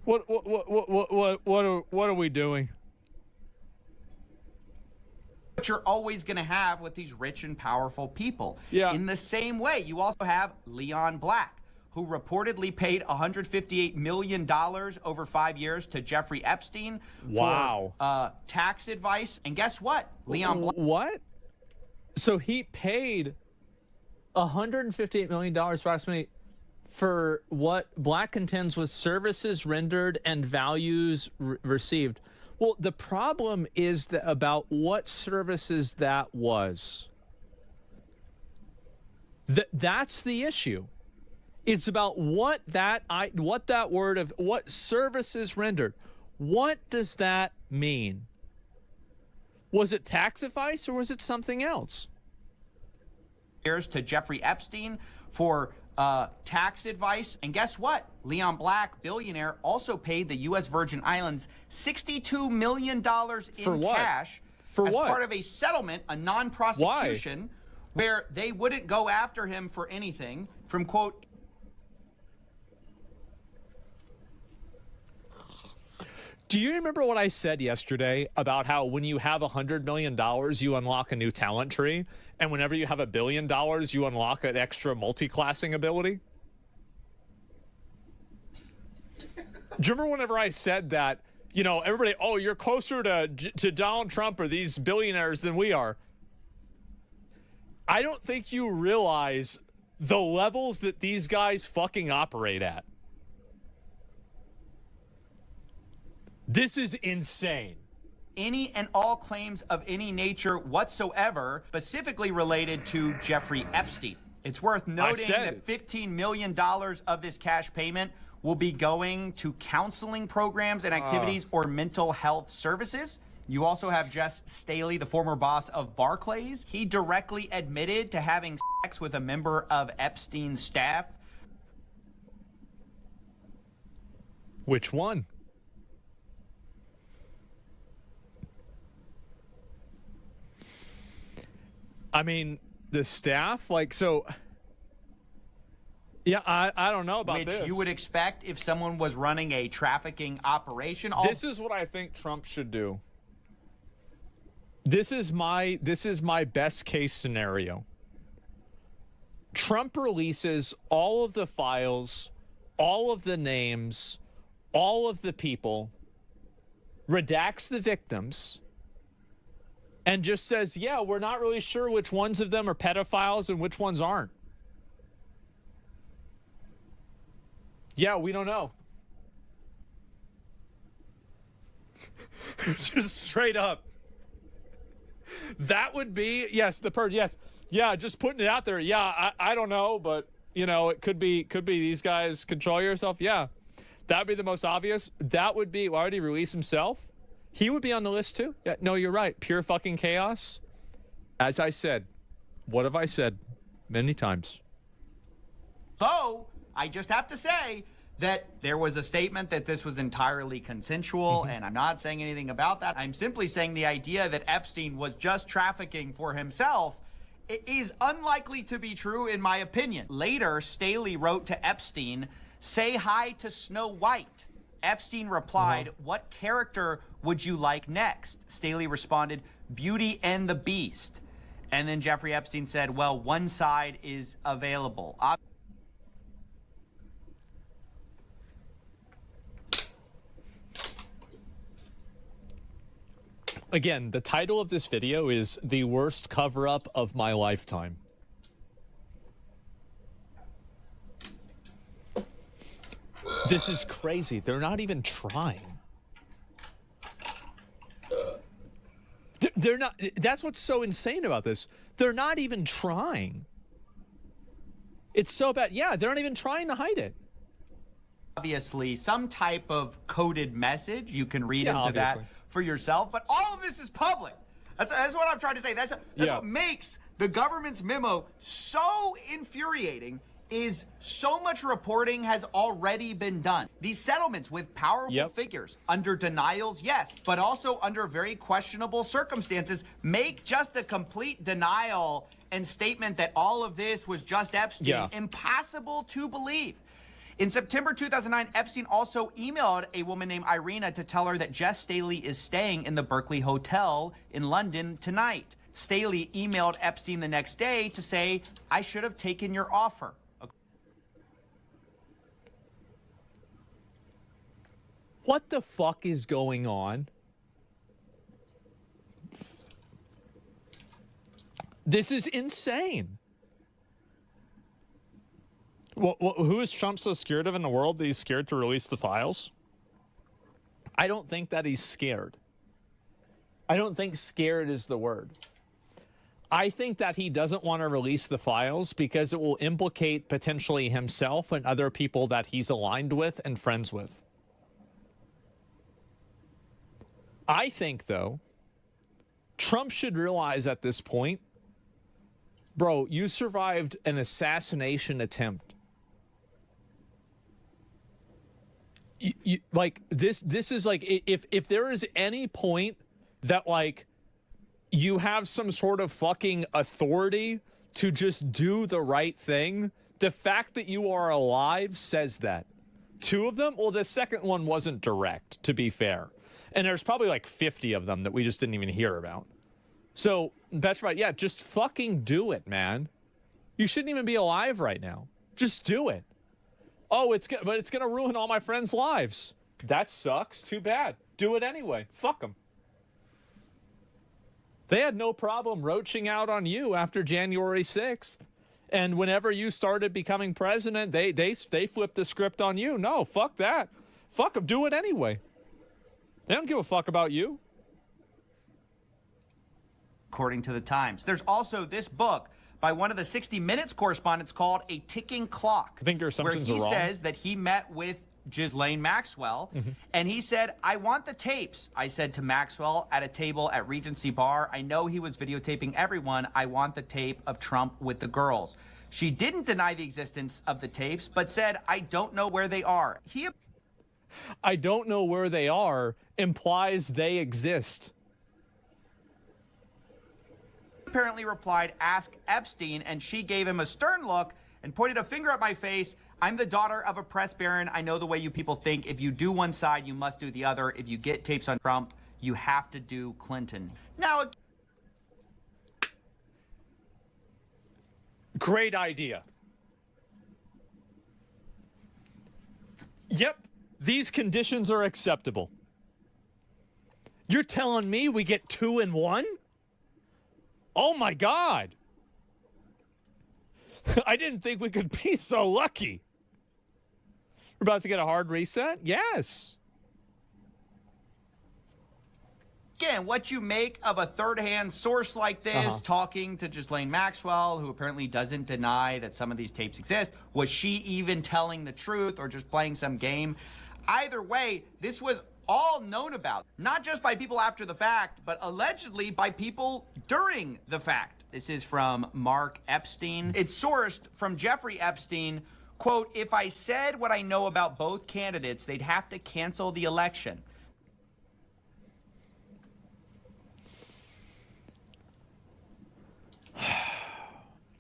What are we doing?
What you're always going to have with these rich and powerful people.
Yeah.
In the same way, you also have Leon Black, who reportedly paid $158 million over 5 years to Jeffrey Epstein for tax advice. And guess what? Leon Black...
What? So he paid $158 million approximately for what Black contends was services rendered and values received. Well, the problem is about what services that was. That's the issue. It's about what services rendered. What does that mean? Was it tax advice or was it something else?
Years to Jeffrey Epstein for tax advice. And guess what? Leon Black, billionaire, also paid the U.S. Virgin Islands $62 million in cash as part of a settlement, a non-prosecution, where they wouldn't go after him for anything from, quote...
Do you remember what I said yesterday about how when you have $100 million, you unlock a new talent tree, and whenever you have $1 billion, you unlock an extra multi-classing ability? Do you remember whenever I said that, you know, everybody, oh, you're closer to Donald Trump or these billionaires than we are? I don't think you realize the levels that these guys fucking operate at. This is insane.
Any and all claims of any nature whatsoever, specifically related to Jeffrey Epstein. It's worth noting that $15 million of this cash payment will be going to counseling programs and activities or mental health services. You also have Jess Staley, the former boss of Barclays. He directly admitted to having sex with a member of Epstein's staff.
Which one? I mean, the staff, like, so... Yeah, I don't know about this.
Which you would expect if someone was running a trafficking operation.
This is what I think Trump should do. This is my best case scenario. Trump releases all of the files, all of the names, all of the people, redacts the victims, and just says, yeah, we're not really sure which ones of them are pedophiles and which ones aren't. Yeah, we don't know. Just straight up. That would be, yes, the purge, yes. Yeah, just putting it out there. Yeah, I don't know, but, you know, it could be these guys. Control yourself. Yeah, that would be the most obvious. That would be, why would he release himself? He would be on the list too. Yeah, no, you're right. Pure fucking chaos. As I said, what have I said many times?
So, I just have to say that there was a statement that this was entirely consensual, and I'm not saying anything about that. I'm simply saying the idea that Epstein was just trafficking for himself is unlikely to be true, in my opinion. Later, Staley wrote to Epstein, "Say hi to Snow White." Epstein replied, "What character would you like next?" Staley responded, "Beauty and the Beast." And then Jeffrey Epstein said, "Well, one side is available."
Again, the title of this video is "The Worst Cover-Up of My Lifetime." This is crazy. They're not even trying. They're not. That's what's so insane about this. They're not even trying. It's so bad. Yeah, they're not even trying to hide it.
Obviously, some type of coded message. You can read into that for yourself, but all of this is public. That's what I'm trying to say. That's what makes the government's memo so infuriating, is so much reporting has already been done. These settlements with powerful figures under denials, yes, but also under very questionable circumstances, make just a complete denial and statement that all of this was just Epstein impossible to believe. In September 2009, Epstein also emailed a woman named Irina to tell her that Jess Staley is staying in the Berkeley Hotel in London tonight. Staley emailed Epstein the next day to say, "I should have taken your offer."
What the fuck is going on? This is insane. Who is Trump so scared of in the world that he's scared to release the files? I don't think that he's scared. I don't think scared is the word. I think that he doesn't want to release the files because it will implicate potentially himself and other people that he's aligned with and friends with. I think, though, Trump should realize at this point, bro, you survived an assassination attempt. Like, this is like, if there is any point that, like, you have some sort of fucking authority to just do the right thing, the fact that you are alive says that. Two of them? Well, the second one wasn't direct, to be fair. And there's probably like 50 of them that we just didn't even hear about. So, Petrified, yeah, just fucking do it, man. You shouldn't even be alive right now. Just do it. Oh, but it's gonna ruin all my friends' lives. That sucks. Too bad. Do it anyway. Fuck them. They had no problem roaching out on you after January 6th. And whenever you started becoming president, they flipped the script on you. No, fuck that. Fuck them. Do it anyway. They don't give a fuck about you.
According to the Times. There's also this book by one of the 60 Minutes correspondents called A Ticking Clock.
I think your assumptions are wrong.
Where he says that he met with Ghislaine Maxwell, and he said, "I want the tapes," I said to Maxwell at a table at Regency Bar. "I know he was videotaping everyone. I want the tape of Trump with the girls." She didn't deny the existence of the tapes, but said, "I don't know where they are."
I don't know where they are implies they exist.
Apparently replied, "Ask Epstein," and she gave him a stern look and pointed a finger at my face. "I'm the daughter of a press baron. I know the way you people think. If you do one side, you must do the other. If you get tapes on Trump, you have to do Clinton." Now,
great idea. Yep, these conditions are acceptable. You're telling me we get 2 and 1? Oh, my God. I didn't think we could be so lucky. We're about to get a hard reset? Yes.
Again, what you make of a third-hand source like this, talking to Ghislaine Maxwell, who apparently doesn't deny that some of these tapes exist. Was she even telling the truth or just playing some game? Either way, this was all known about, not just by people after the fact, but allegedly by people during the fact. This is from Mark Epstein. It's sourced from Jeffrey Epstein. Quote, if I said what I know about both candidates, they'd have to cancel the election.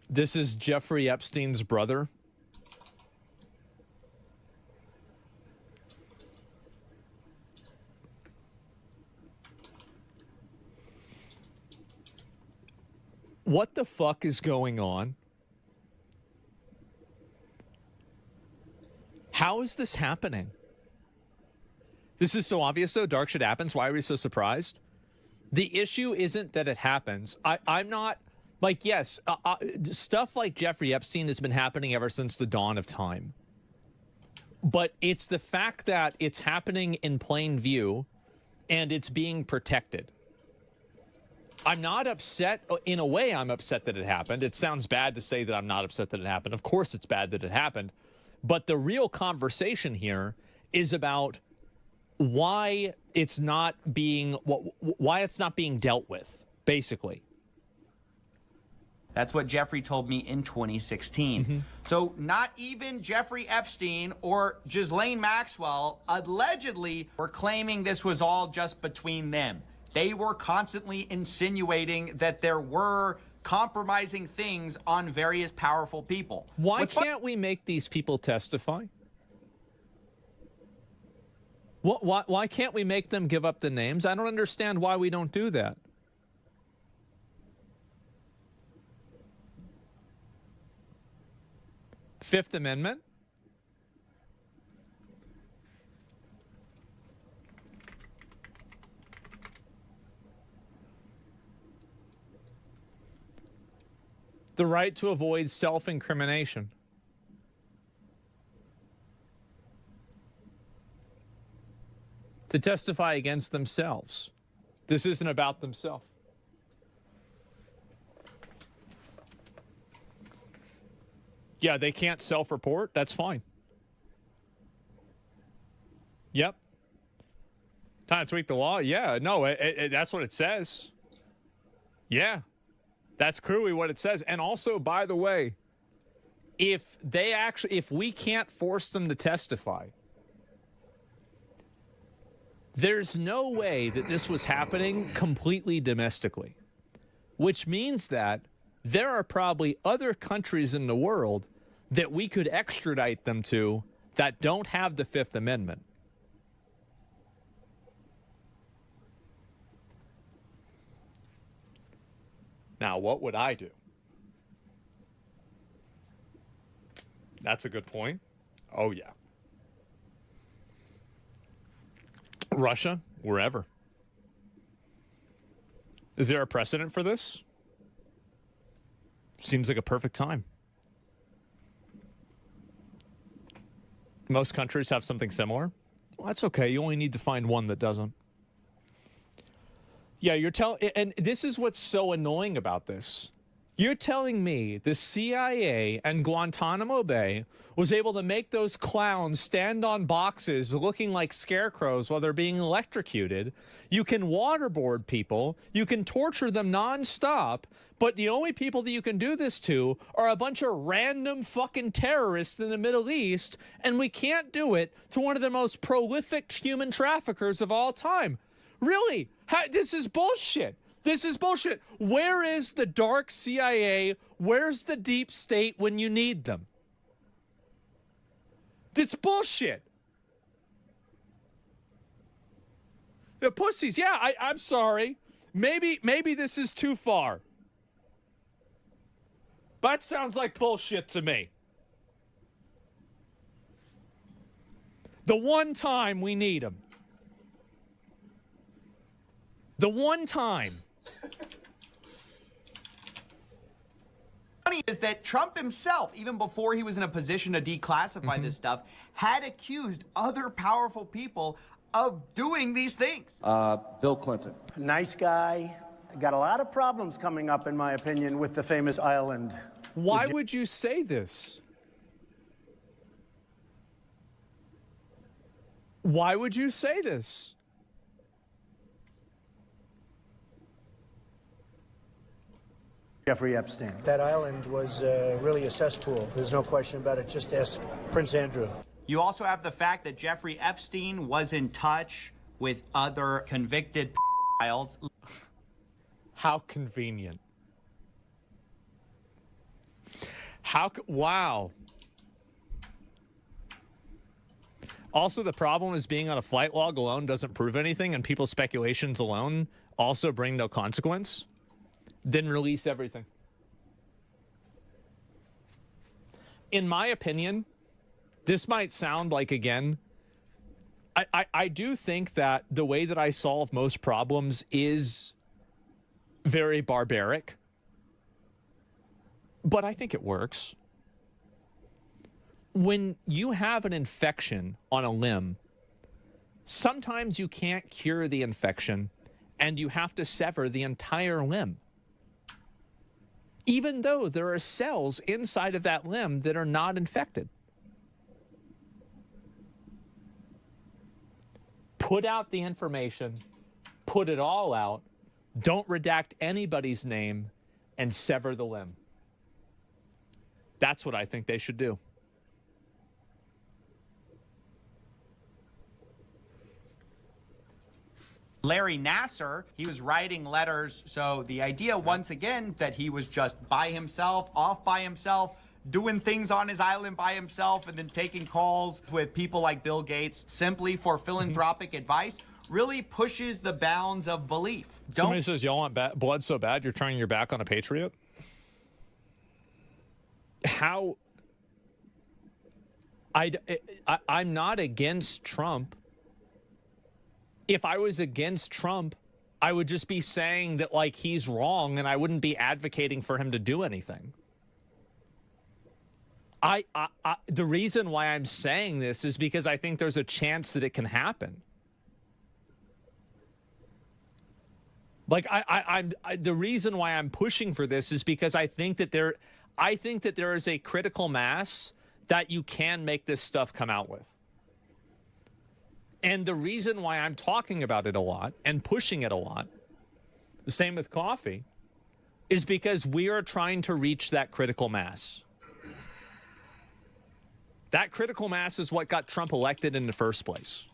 This is Jeffrey Epstein's brother. What the fuck is going on? How is this happening? This is so obvious, though. Dark shit happens. Why are we so surprised? The issue isn't that it happens. I'm not, like, yes, stuff like Jeffrey Epstein has been happening ever since the dawn of time. But it's the fact that it's happening in plain view and it's being protected. I'm not upset. In a way, I'm upset that it happened. It sounds bad to say that I'm not upset that it happened. Of course it's bad that it happened. But the real conversation here is about why it's not being dealt with, basically.
That's what Jeffrey told me in 2016. So not even Jeffrey Epstein or Ghislaine Maxwell allegedly were claiming this was all just between them. They were constantly insinuating that there were compromising things on various powerful people.
Why can't we make these people testify? Why can't we make them give up the names? I don't understand why we don't do that. Fifth Amendment? The right to avoid self-incrimination. To testify against themselves. This isn't about themselves. Yeah, they can't self-report. That's fine. Yep. Time to tweak the law? Yeah, no, that's what it says. Yeah. That's clearly what it says. And also, by the way, if we can't force them to testify, there's no way that this was happening completely domestically, which means that there are probably other countries in the world that we could extradite them to that don't have the Fifth Amendment. Now, what would I do? That's a good point. Oh, yeah. Russia, wherever. Is there a precedent for this? Seems like a perfect time. Most countries have something similar. Well, that's okay. You only need to find one that doesn't. Yeah, and this is what's so annoying about this. You're telling me the CIA and Guantanamo Bay was able to make those clowns stand on boxes looking like scarecrows while they're being electrocuted. You can waterboard people. You can torture them nonstop. But the only people that you can do this to are a bunch of random fucking terrorists in the Middle East. And we can't do it to one of the most prolific human traffickers of all time. Really? This is bullshit. This is bullshit. Where is the dark CIA? Where's the deep state when you need them? It's bullshit. The pussies. Yeah, I'm sorry. Maybe this is too far. That sounds like bullshit to me. The one time we need them. The one time.
is that Trump himself, even before he was in a position to declassify this stuff, had accused other powerful people of doing these things.
Bill Clinton.
Nice guy. Got a lot of problems coming up, in my opinion, with the famous island.
Why would you say this? Why would you say this?
Jeffrey Epstein.
That island was really a cesspool. There's no question about it. Just ask Prince Andrew.
You also have the fact that Jeffrey Epstein was in touch with other convicted pedophiles.
How convenient. Wow. Also, the problem is being on a flight log alone doesn't prove anything, and people's speculations alone also bring no consequence. Then release everything. In my opinion, this might sound like, again, I do think that the way that I solve most problems is very barbaric, but I think it works. When you have an infection on a limb, sometimes you can't cure the infection and you have to sever the entire limb, even though there are cells inside of that limb that are not infected. Put out the information, put it all out, don't redact anybody's name, and sever the limb. That's what I think they should do.
Larry Nassar, he was writing letters. So the idea, once again, that he was just by himself, off by himself, doing things on his island by himself, and then taking calls with people like Bill Gates simply for philanthropic advice, really pushes the bounds of belief.
Somebody says, y'all want blood so bad you're turning your back on a patriot? How? I'm not against Trump. If I was against Trump, I would just be saying that, like, he's wrong, and I wouldn't be advocating for him to do anything. The reason why I'm saying this is because I think there's a chance that it can happen. Like, the reason why I'm pushing for this is because I think that there is a critical mass that you can make this stuff come out with. And the reason why I'm talking about it a lot and pushing it a lot, the same with coffee, is because we are trying to reach that critical mass. That critical mass is what got Trump elected in the first place.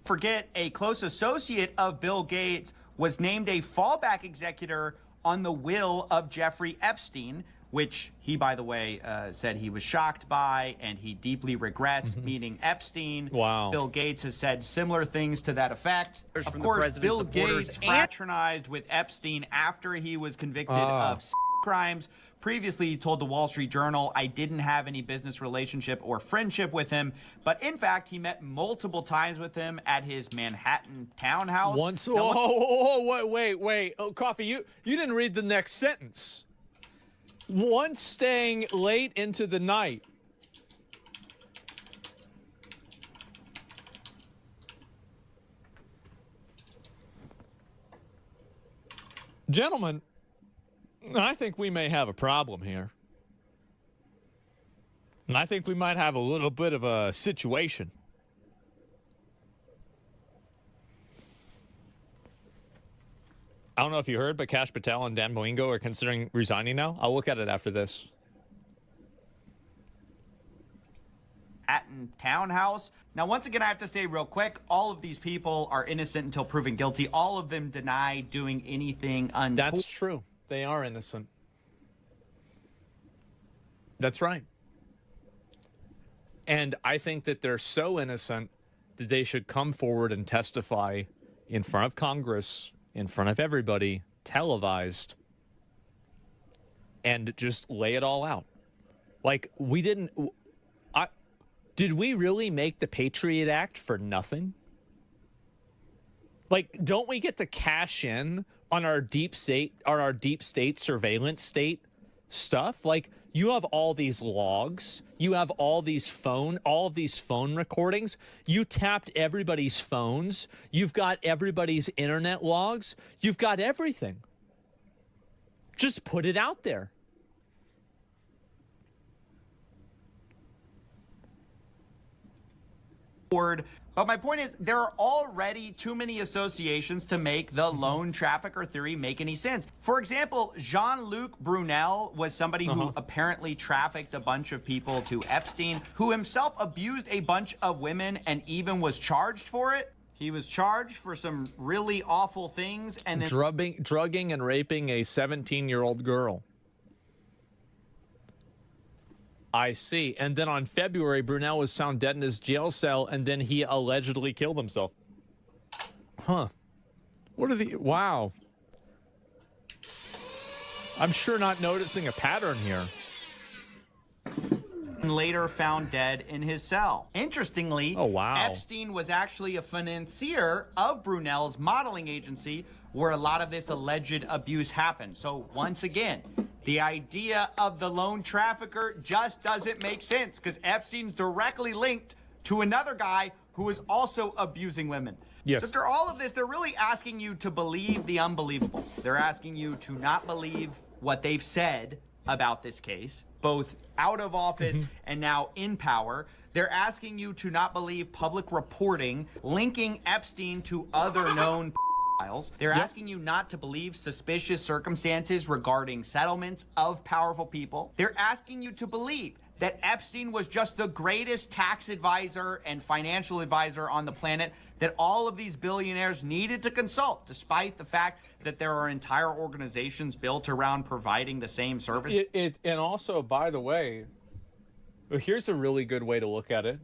Forget a close associate of Bill Gates was named a fallback executor on the will of Jeffrey Epstein, which he, by the way, said he was shocked by and he deeply regrets meeting Epstein.
Wow.
Bill Gates has said similar things to that effect. Of course, Bill Gates fraternized with Epstein after he was convicted of crimes. Previously, he told the Wall Street Journal, I didn't have any business relationship or friendship with him. But in fact, he met multiple times with him at his Manhattan townhouse.
Once, wait. Oh, Coffee, you didn't read the next sentence. Once staying late into the night. Gentlemen, I think we may have a problem here. And I think we might have a little bit of a situation. I don't know if you heard, but Kash Patel and Dan Moingo are considering resigning now. I'll look at it after this.
Manhattan townhouse. Now, once again, I have to say real quick, all of these people are innocent until proven guilty. All of them deny doing anything untoward.
That's true. They are innocent. That's right. And I think that they're so innocent that they should come forward and testify in front of Congress, in front of everybody, televised, and just lay it all out. Like, we didn't... did we really make the Patriot Act for nothing? Like, don't we get to cash in deep state surveillance state stuff. Like, you have all these logs, you have all of these phone recordings. You tapped everybody's phones. You've got everybody's internet logs. You've got everything. Just put it out there.
But my point is, there are already too many associations to make the lone trafficker theory make any sense. For example, Jean-Luc Brunel was somebody who apparently trafficked a bunch of people to Epstein, who himself abused a bunch of women and even was charged for it. He was charged for some really awful things, and then
drugging and raping a 17-year-old girl. I see. And then on February, Brunel was found dead in his jail cell, and then he allegedly killed himself. Huh. What are the... Wow. I'm sure not noticing a pattern here.
Later found dead in his cell. Interestingly,
oh, wow.
Epstein was actually a financier of Brunel's modeling agency, where a lot of this alleged abuse happened. So once again, the idea of the lone trafficker just doesn't make sense, because Epstein's directly linked to another guy who is also abusing women.
Yes.
So after all of this, they're really asking you to believe the unbelievable. They're asking you to not believe what they've said about this case, both out of office and now in power. They're asking you to not believe public reporting linking Epstein to other known files. They're asking you not to believe suspicious circumstances regarding settlements of powerful people. They're asking you to believe that Epstein was just the greatest tax advisor and financial advisor on the planet that all of these billionaires needed to consult, despite the fact that there are entire organizations built around providing the same service.
And also, by the way, here's a really good way to look at it.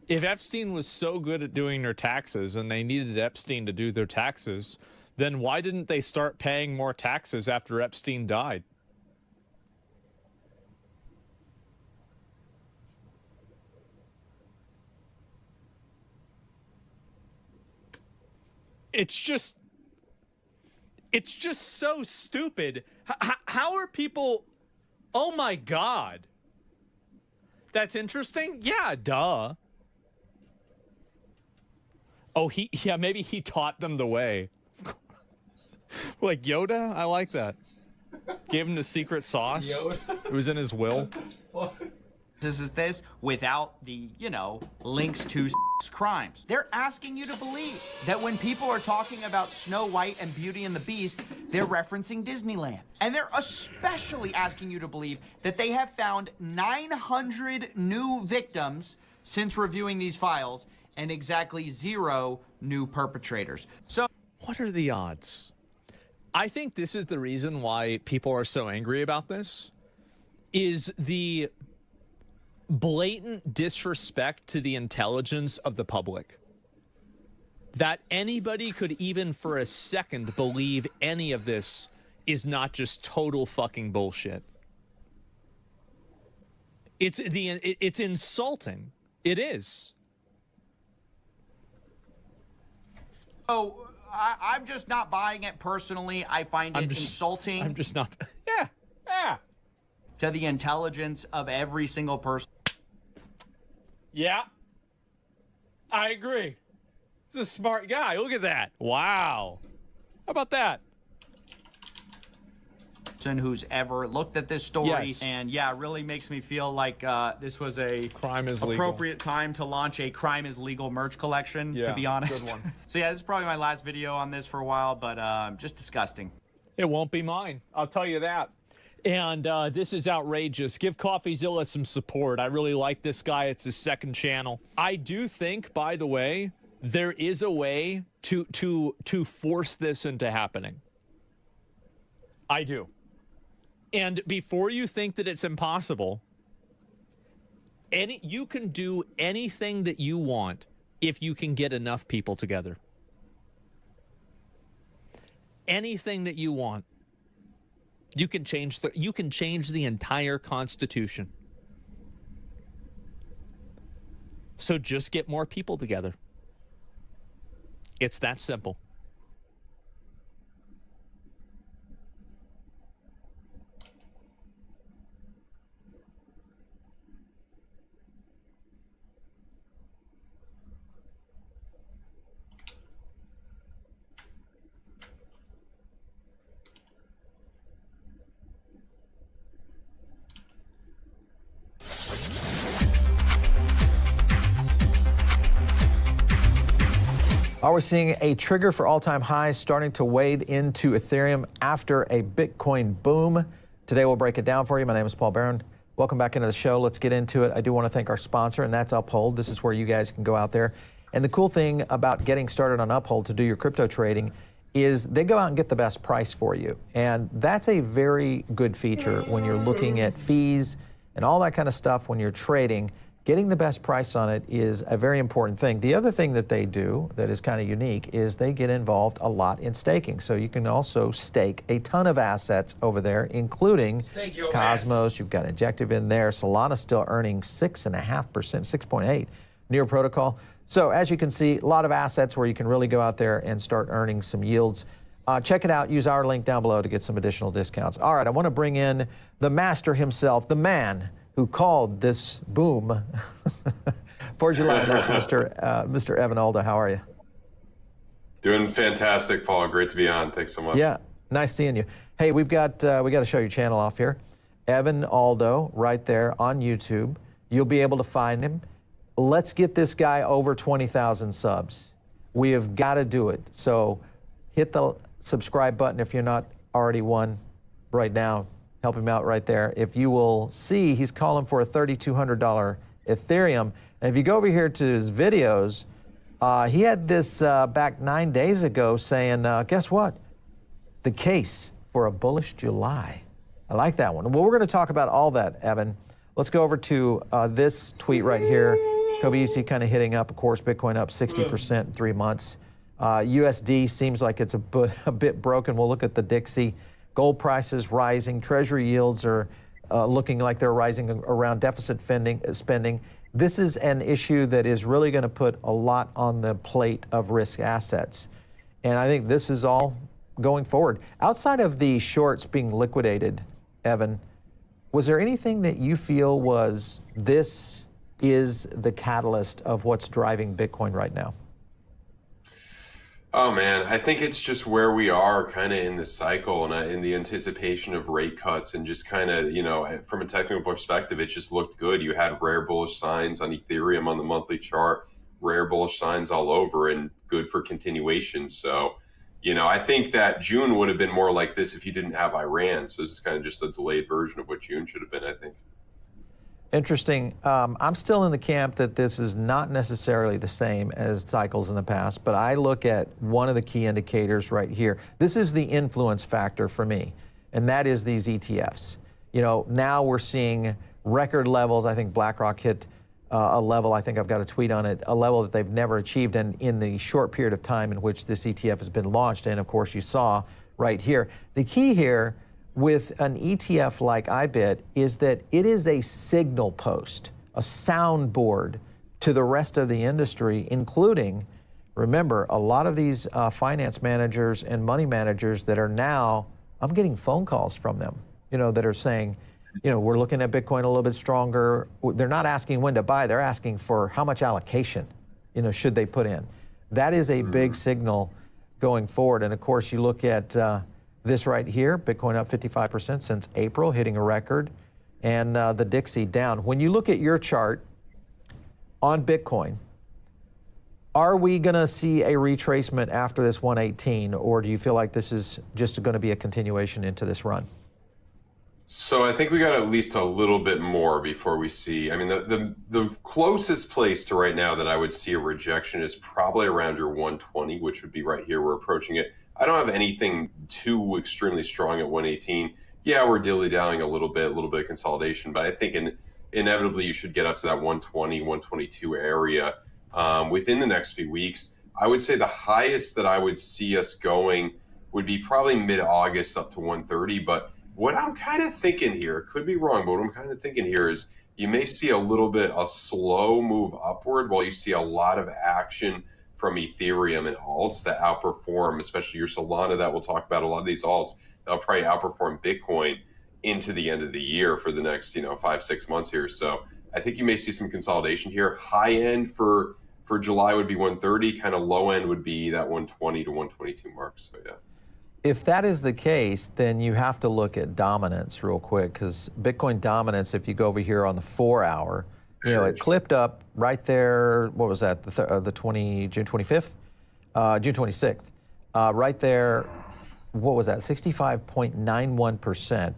If Epstein was so good at doing their taxes and they needed Epstein to do their taxes, then why didn't they start paying more taxes after Epstein died? It's just so stupid. How are people... Oh, my God. That's interesting? Yeah, duh. Oh, maybe he taught them the way. Like Yoda? I like that. Gave him the secret sauce. Yoda? It was in his will.
This is this without the, links to crimes. They're asking you to believe that when people are talking about Snow White and Beauty and the Beast, they're referencing Disneyland. And they're especially asking you to believe that they have found 900 new victims since reviewing these files and exactly 0 new perpetrators. So,
what are the odds? I think this is the reason why people are so angry about this, is the blatant disrespect to the intelligence of the public. That anybody could even for a second believe any of this is not just total fucking bullshit. It's insulting. It is.
So I'm just not buying it personally. I find it insulting.
I'm just not. Yeah.
To the intelligence of every single person.
Yeah. I agree. He's a smart guy. Look at that. Wow. How about that?
Who's ever looked at this story.
Yes.
And yeah, it really makes me feel like this was a
crime is
appropriate time to launch a crime is legal merch collection, to be honest.
Good one.
So yeah, this is probably my last video on this for a while, but just disgusting.
It won't be mine. I'll tell you that. And this is outrageous. Give CoffeeZilla some support. I really like this guy. It's his second channel. I do think, by the way, there is a way to force this into happening. I do. And before you think that it's impossible, you can do anything that you want if you can get enough people together. Anything that you want. You can change the entire Constitution. So just get more people together. It's that simple.
Are we seeing a trigger for all-time highs starting to wade into Ethereum after a Bitcoin boom? Today we'll break it down for you. My name is Paul Barron. Welcome back into the show. Let's get into it. I do want to thank our sponsor, and that's Uphold. This is where you guys can go out there. And the cool thing about getting started on Uphold to do your crypto trading is they go out and get the best price for you. And that's a very good feature when you're looking at fees and all that kind of stuff when you're trading. Getting the best price on it is a very important thing. The other thing that they do that is kind of unique is they get involved a lot in staking. So you can also stake a ton of assets over there, including Cosmos. You've got Injective in there. Solana's still earning 6.5%, 6.8 near protocol. So as you can see, a lot of assets where you can really go out there and start earning some yields. Check it out. Use our link down below to get some additional discounts. All right, I want to bring in the master himself, the man who called this boom for July. Mr. Evan Aldo. How are you?
Doing fantastic, Paul. Great to be on. Thanks so much.
Yeah, nice seeing you. Hey, we got to show your channel off here. Evan Aldo, right there on YouTube. You'll be able to find him. Let's get this guy over 20,000 subs. We have got to do it. So hit the subscribe button if you're not already one right now. Help him out right there. If you will see, he's calling for a $3,200 Ethereum. And if you go over here to his videos, he had this back 9 days ago saying, guess what? The case for a bullish July. I like that one. Well, we're going to talk about all that, Evan. Let's go over to this tweet right here. Kobe kind of hitting up, of course, Bitcoin up 60% in 3 months. USD seems like it's a bit broken. We'll look at the Dixie. Gold prices rising. Treasury yields are looking like they're rising around deficit spending. This is an issue that is really going to put a lot on the plate of risk assets. And I think this is all going forward. Outside of the shorts being liquidated, Evan, was there anything that you feel was this is the catalyst of what's driving Bitcoin right now?
Oh man, I think it's just where we are kind of in the cycle and in the anticipation of rate cuts and just kind of, from a technical perspective, it just looked good. You had rare bullish signs on Ethereum on the monthly chart, rare bullish signs all over and good for continuation. So, I think that June would have been more like this if you didn't have Iran. So this is kind of just a delayed version of what June should have been, I think.
Interesting. I'm still in the camp that this is not necessarily the same as cycles in the past, but I look at one of the key indicators right here. This is the influence factor for me, and that is these ETFs. Now we're seeing record levels. I think BlackRock hit a level, I think I've got a tweet on it, a level that they've never achieved in the short period of time in which this ETF has been launched. And of course, you saw right here. The key here with an ETF like IBIT is that it is a signal post, a soundboard to the rest of the industry, including, remember, a lot of these finance managers and money managers that are now, I'm getting phone calls from them, that are saying, we're looking at Bitcoin a little bit stronger. They're not asking when to buy, they're asking for how much allocation, should they put in. That is a big signal going forward. And of course, you look at this right here, Bitcoin up 55% since April, hitting a record, and the Dixie down. When you look at your chart on Bitcoin, are we going to see a retracement after this 118, or do you feel like this is just going to be a continuation into this run?
So I think we got at least a little bit more before we see. I mean, the closest place to right now that I would see a rejection is probably around your 120, which would be right here. We're approaching it. I don't have anything too extremely strong at 118. Yeah, we're dilly-dallying a little bit of consolidation, but I think inevitably you should get up to that 120, 122 area within the next few weeks. I would say the highest that I would see us going would be probably mid-August up to 130, but what I'm kind of thinking here, could be wrong, but what I'm kind of thinking here is you may see a little bit a slow move upward while you see a lot of action from Ethereum and alts that outperform, especially your Solana that we'll talk about. A lot of these alts, they'll probably outperform Bitcoin into the end of the year for the next 5-6 months here. So I think you may see some consolidation here. High end for July would be 130, kind of low end would be that 120 to 122 marks. So yeah.
If that is the case, then you have to look at dominance real quick, because Bitcoin dominance, if you go over here on the 4 hour, it clipped up right there. What was that? June 25th. June 26th. Right there, what was that? 65.91%.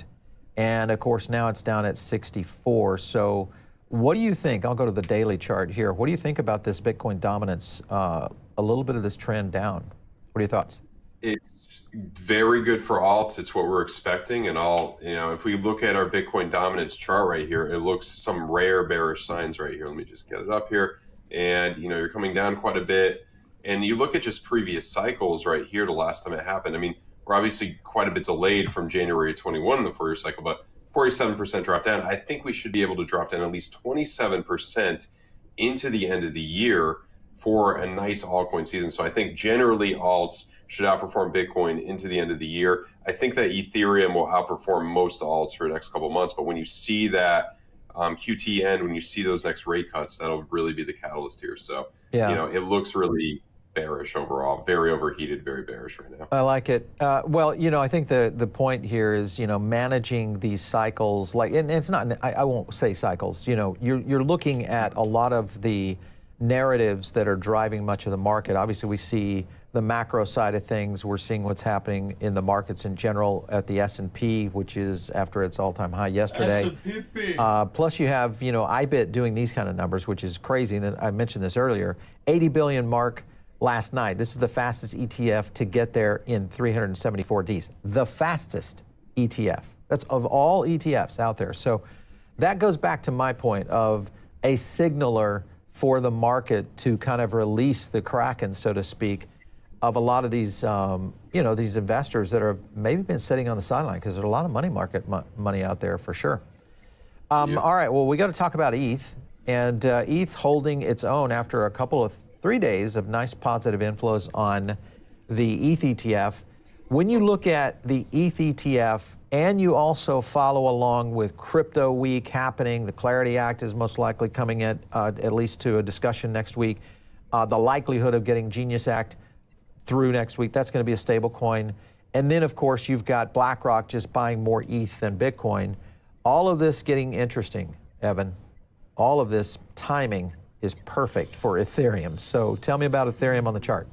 And of course, now it's down at 64. So what do you think? I'll go to the daily chart here. What do you think about this Bitcoin dominance, a little bit of this trend down? What are your thoughts?
It's very good for alts. It's what we're expecting. And if we look at our Bitcoin dominance chart right here, it looks some rare bearish signs right here. Let me just get it up here. And, you're coming down quite a bit. And you look at just previous cycles right here, the last time it happened. I mean, we're obviously quite a bit delayed from January 21 in the Fourier cycle, but 47% drop down. I think we should be able to drop down at least 27% into the end of the year for a nice altcoin season. So I think generally alts should outperform Bitcoin into the end of the year. I think that Ethereum will outperform most alts for the next couple of months. But when you see that QT end, when you see those next rate cuts, that'll really be the catalyst here. So, it looks really bearish overall, very overheated, very bearish right now.
I like it. Well, I think the point here is, managing these cycles, and it's not, I won't say cycles, you're looking at a lot of the narratives that are driving much of the market. Obviously, we see the macro side of things. We're seeing what's happening in the markets in general at the S&P, which is after its all-time high yesterday. Plus you have, IBIT doing these kind of numbers, which is crazy. And then I mentioned this earlier, 80 billion mark last night. This is the fastest ETF to get there in 374 days. The fastest ETF. That's of all ETFs out there. So that goes back to my point of a signaler for the market to kind of release the Kraken, so to speak, of a lot of these, these investors that have maybe been sitting on the sideline, because there's a lot of money market money out there for sure. All right, well, we got to talk about ETH, and ETH holding its own after a couple of 3 days of nice positive inflows on the ETH ETF. When you look at the ETH ETF and you also follow along with Crypto Week happening, the Clarity Act is most likely coming at least to a discussion next week, the likelihood of getting Genius Act through next week, that's going to be a stable coin. And then, of course, you've got BlackRock just buying more ETH than Bitcoin. All of this getting interesting, Evan. All of this timing is perfect for Ethereum. So tell me about Ethereum on the chart.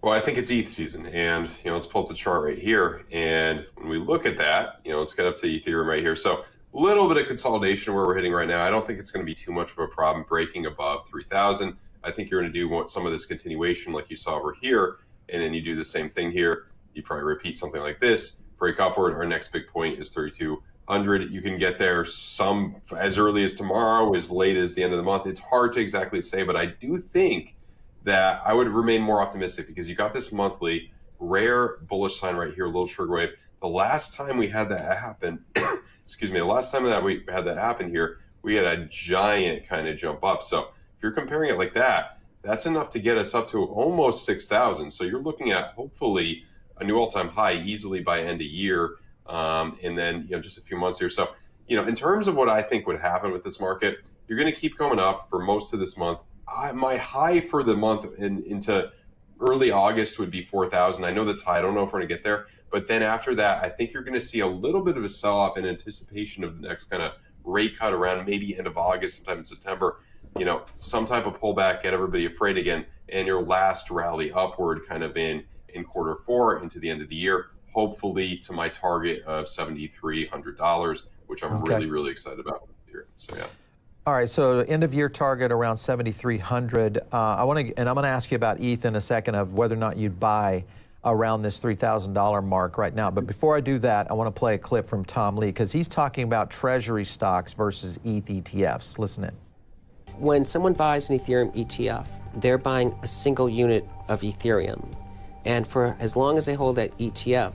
Well, I think it's ETH season, and let's pull up the chart right here. And when we look at that, let's get up to Ethereum right here. So a little bit of consolidation where we're hitting right now. I don't think it's going to be too much of a problem breaking above 3,000. I think you're going to do some of this continuation like you saw over here, and then you do the same thing here. You probably repeat something like this, break upward. Our next big point is 3,200. You can get there some as early as tomorrow, as late as the end of the month. It's hard to exactly say, but I do think that I would remain more optimistic because you got this monthly rare bullish sign right here, a little trigger wave. The last time we had that happen, the last time that we had that happen here, we had a giant kind of jump up. So if you're comparing it like that, that's enough to get us up to almost 6,000. So you're looking at hopefully a new all-time high easily by end of year, and then just a few months here. So in terms of what I think would happen with this market, you're going to keep going up for most of this month. My high for the month into early August would be 4,000. I know that's high. I don't know if we're going to get there. But then after that, I think you're going to see a little bit of a sell-off in anticipation of the next kind of rate cut around maybe end of August, sometime in September. Some type of pullback, get everybody afraid again, and your last rally upward kind of in Q4 into the end of the year, hopefully to my target of $7,300, which I'm really, really excited about here. So, yeah.
All right, so end of year target around 7,300. I'm going to ask you about ETH in a second of whether or not you'd buy around this $3,000 mark right now. But before I do that, I want to play a clip from Tom Lee because he's talking about treasury stocks versus ETH ETFs. Listen in.
When someone buys an Ethereum ETF, they're buying a single unit of Ethereum. And for as long as they hold that ETF,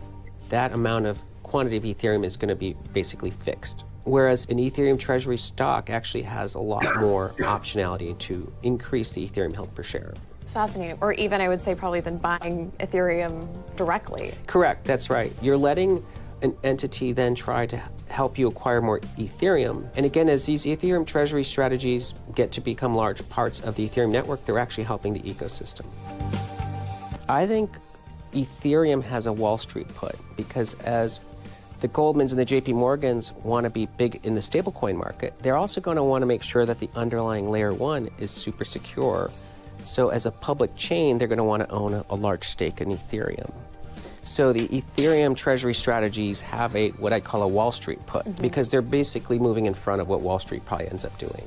that amount of quantity of Ethereum is going to be basically fixed. Whereas an Ethereum treasury stock actually has a lot more optionality to increase the Ethereum held per share.
Fascinating. Or even, I would say, probably than buying Ethereum directly.
Correct, that's right. You're letting an entity then try to help you acquire more Ethereum. And again, as these Ethereum treasury strategies get to become large parts of the Ethereum network, they're actually helping the ecosystem. I think Ethereum has a Wall Street put because as the Goldmans and the JP Morgans want to be big in the stablecoin market, they're also going to want to make sure that the underlying layer one is super secure So as a public chain, they're going to want to own a large stake in Ethereum. So the Ethereum treasury strategies have what I call a Wall Street put, because they're basically moving in front of what Wall Street probably ends up doing.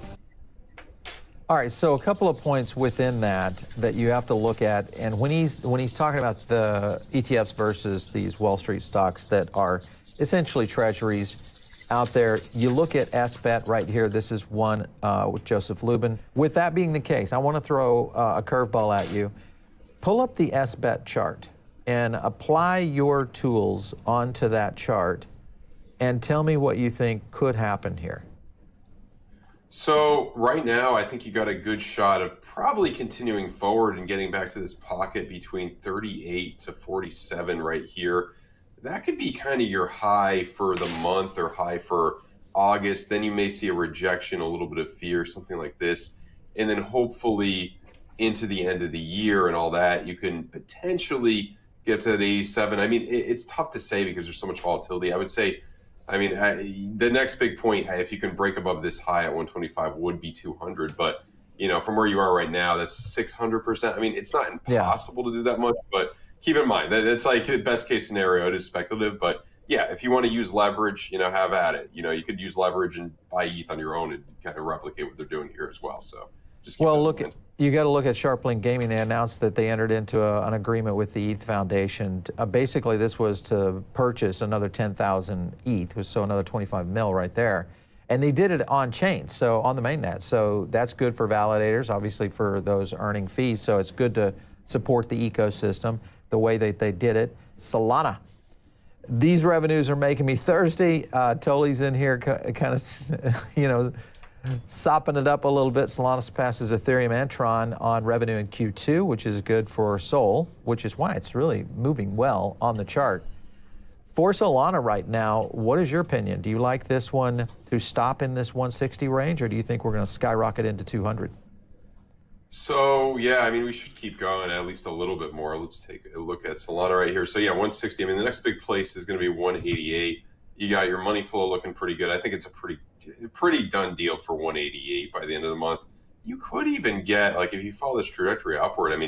All right, so a couple of points within that you have to look at, and when he's talking about the ETFs versus these Wall Street stocks that are essentially treasuries out there, you look at SBET right here. This is one with Joseph Lubin. With that being the case, I want to throw a curveball at you. Pull up the SBET chart and apply your tools onto that chart and tell me what you think could happen here.
So right now, I think you got a good shot of probably continuing forward and getting back to this pocket between 38 to 47 right here. That could be kind of your high for the month or high for August. Then you may see a rejection, a little bit of fear, something like this. And then hopefully into the end of the year and all that, you can potentially get up to that 87. I mean, it's tough to say because there's so much volatility. I would say, the next big point, if you can break above this high at 125, would be 200. But, from where you are right now, that's 600%. I mean, it's not impossible to do that much, but keep in mind that it's like the best case scenario. It is speculative. But, yeah, if you want to use leverage, have at it. You could use leverage and buy ETH on your own and kind of replicate what they're doing here as well. So just keep that in mind.
You got to look at SharpLink Gaming. They announced that they entered into an agreement with the ETH Foundation. Basically, this was to purchase another 10,000 ETH, so another 25 mil right there. And they did it on chain, so on the mainnet. So that's good for validators, obviously for those earning fees. So it's good to support the ecosystem the way that they did it. Solana. These revenues are making me thirsty. Toli's in here kind of, sopping it up a little bit. Solana surpasses Ethereum and Tron on revenue in Q2, which is good for Sol, which is why it's really moving well on the chart. For Solana right now, what is your opinion? Do you like this one to stop in this 160 range, or do you think we're going to skyrocket into 200?
So, yeah, we should keep going at least a little bit more. Let's take a look at Solana right here. So, yeah, 160. The next big place is going to be 188. You got your money flow looking pretty good. I think it's a pretty done deal for 188 by the end of the month. You could even get, if you follow this trajectory upward,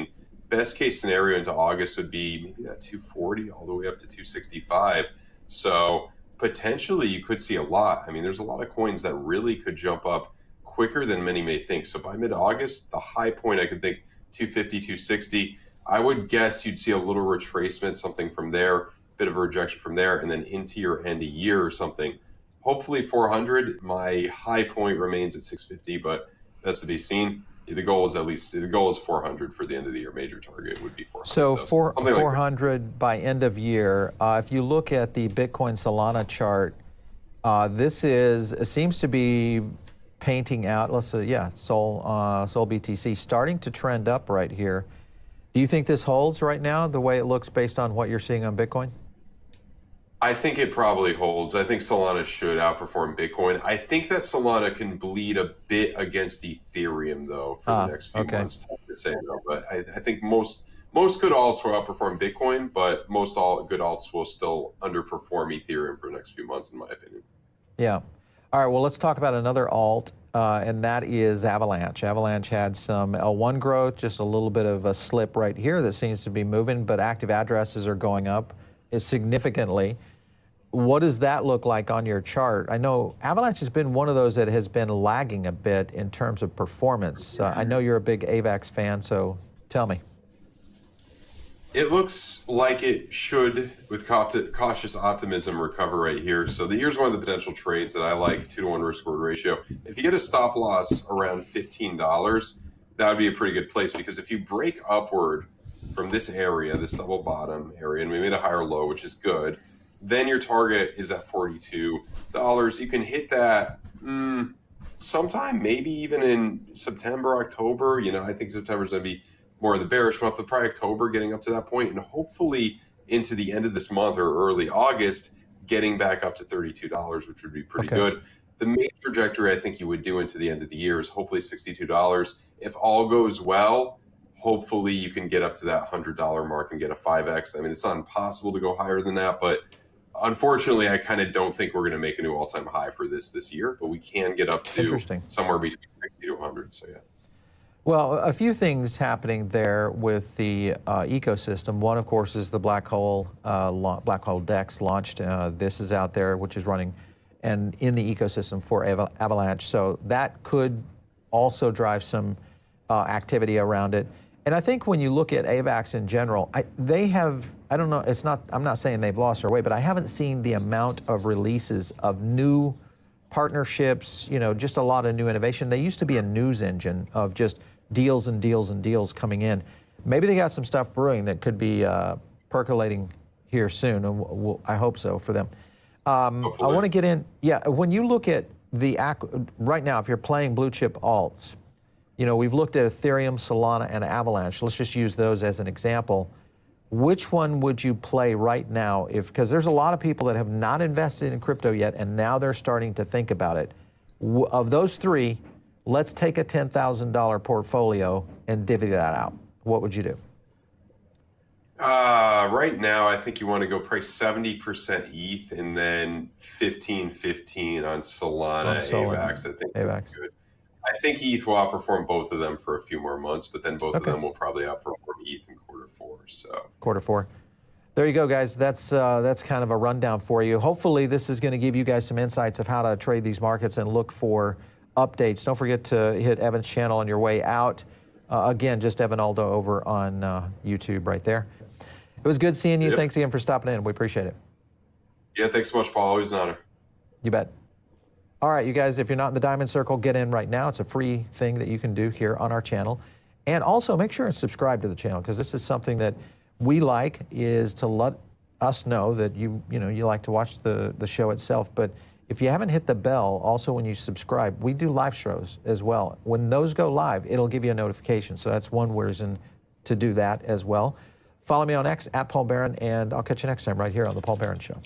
best case scenario into August would be maybe that 240 all the way up to 265. So potentially you could see a lot. There's a lot of coins that really could jump up quicker than many may think. So by mid-August, the high point I could think 250, 260. I would guess you'd see a little retracement, something from there, bit of a rejection from there, and then into your end of year or something. Hopefully 400. My high point remains at 650, but that's to be seen. The goal is 400 for the end of the year. Major target would be 400.
So 400 by end of year. If you look at the Bitcoin Solana chart, this seems to be painting out. Let's say, Sol BTC starting to trend up right here. Do you think this holds right now the way it looks based on what you're seeing on Bitcoin?
I think it probably holds. I think Solana should outperform Bitcoin. I think that Solana can bleed a bit against Ethereum, though, for the next few months. Tough to say, though. But I think most good alts will outperform Bitcoin, but most good alts will still underperform Ethereum for the next few months, in my opinion.
Yeah. All right, well, let's talk about another alt, and that is Avalanche. Avalanche had some L1 growth, just a little bit of a slip right here that seems to be moving, but active addresses are going up significantly. What does that look like on your chart? I know Avalanche has been one of those that has been lagging a bit in terms of performance. I know you're a big AVAX fan, so tell me.
It looks like it should, with cautious optimism, recover right here. So here's one of the potential trades that I like, 2-to-1 risk-reward ratio. If you get a stop loss around $15, that would be a pretty good place, because if you break upward from this area, this double bottom area, and we made a higher low, which is good, then your target is at $42. You can hit that sometime, maybe even in September, October. I think September is going to be more of the bearish month, but probably October getting up to that point, and hopefully into the end of this month or early August, getting back up to $32, which would be pretty good. The main trajectory I think you would do into the end of the year is hopefully $62. If all goes well, hopefully you can get up to that $100 mark and get a 5x. It's not impossible to go higher than that, but unfortunately, I kind of don't think we're going to make a new all-time high for this year, but we can get up to somewhere between 60 to 100. So, yeah.
Well, a few things happening there with the ecosystem. One, of course, is the black hole DEX launched. This is out there, which is running and in the ecosystem for Avalanche. So that could also drive some activity around it. And I think when you look at AVAX in general, they have, I don't know, I'm not saying they've lost their way, but I haven't seen the amount of releases of new partnerships, just a lot of new innovation. They used to be a news engine of just deals and deals and deals coming in. Maybe they got some stuff brewing that could be percolating here soon, and I hope so for them. I want to get in, when you look at right now, if you're playing blue chip alts, we've looked at Ethereum, Solana, and Avalanche. Let's just use those as an example. Which one would you play right now? Because there's a lot of people that have not invested in crypto yet, and now they're starting to think about it. Of those three, let's take a $10,000 portfolio and divvy that out. What would you do?
Right now, I think you want to go probably 70% ETH and then 15-15 on Solana, AVAX. I think that's good. I think ETH will outperform both of them for a few more months, but then both of them will probably outperform ETH in Q4. So
Q4. There you go, guys. That's kind of a rundown for you. Hopefully, this is going to give you guys some insights of how to trade these markets and look for updates. Don't forget to hit Evan's channel on your way out. Again, just Evan Aldo over on YouTube right there. It was good seeing you.
Yep.
Thanks again for stopping in. We appreciate it.
Yeah, thanks so much, Paul. Always an honor.
You bet. All right, you guys, if you're not in the Diamond Circle, get in right now. It's a free thing that you can do here on our channel. And also make sure and subscribe to the channel, because this is something that we like, is to let us know that you like to watch the show itself. But if you haven't hit the bell, also when you subscribe, we do live shows as well. When those go live, it'll give you a notification. So that's one reason to do that as well. Follow me on X, @PaulBaron, and I'll catch you next time right here on The Paul Barron Show.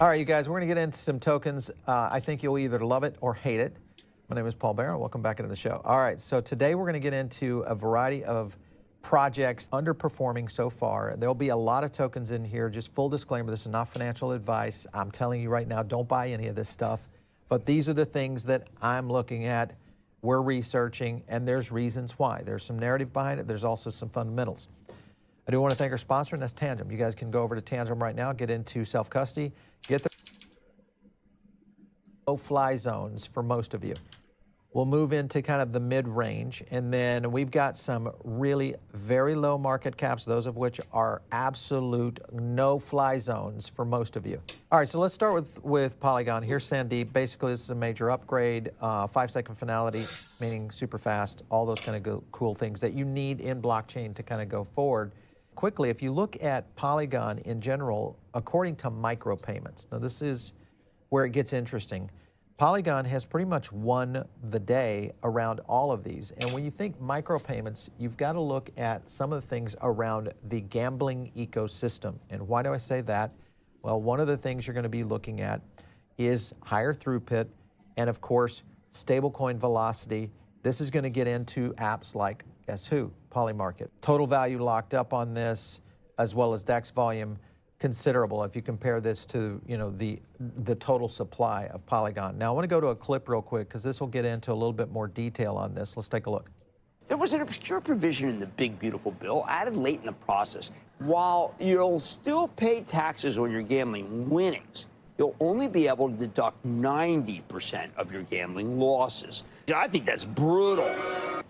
All right, you guys, we're going to get into some tokens. I think you'll either love it or hate it. My name is Paul Barron. Welcome back into the show. All right, so today we're going to get into a variety of projects underperforming so far. There'll be a lot of tokens in here. Just full disclaimer, this is not financial advice. I'm telling you right now, don't buy any of this stuff. But these are the things that I'm looking at, we're researching, and there's reasons why. There's some narrative behind it. There's also some fundamentals. I do want to thank our sponsor, and that's Tangem. You guys can go over to Tangem right now, get into self-custody, get the no-fly zones for most of you. We'll move into kind of the mid-range, and then we've got some really very low market caps, those of which are absolute no-fly zones for most of you. All right, so let's start with Polygon. Here's Sandeep. Basically, this is a major upgrade, 5-second finality, meaning super fast, all those kind of cool things that you need in blockchain to kind of go forward. Quickly, if you look at Polygon in general, according to micropayments, now this is where it gets interesting. Polygon has pretty much won the day around all of these. And when you think micropayments, you've got to look at some of the things around the gambling ecosystem. And why do I say that? Well, one of the things you're going to be looking at is higher throughput and, of course, stablecoin velocity. This is going to get into apps like, guess who? Polymarket. Total value locked up on this, as well as DEX volume, considerable if you compare this to the total supply of Polygon. Now I want to go to a clip real quick because this will get into a little bit more detail on this. Let's take a look.
There was an obscure provision in the big beautiful bill added late in the process. While you'll still pay taxes on your gambling winnings, you'll only be able to deduct 90% of your gambling losses. I think that's brutal.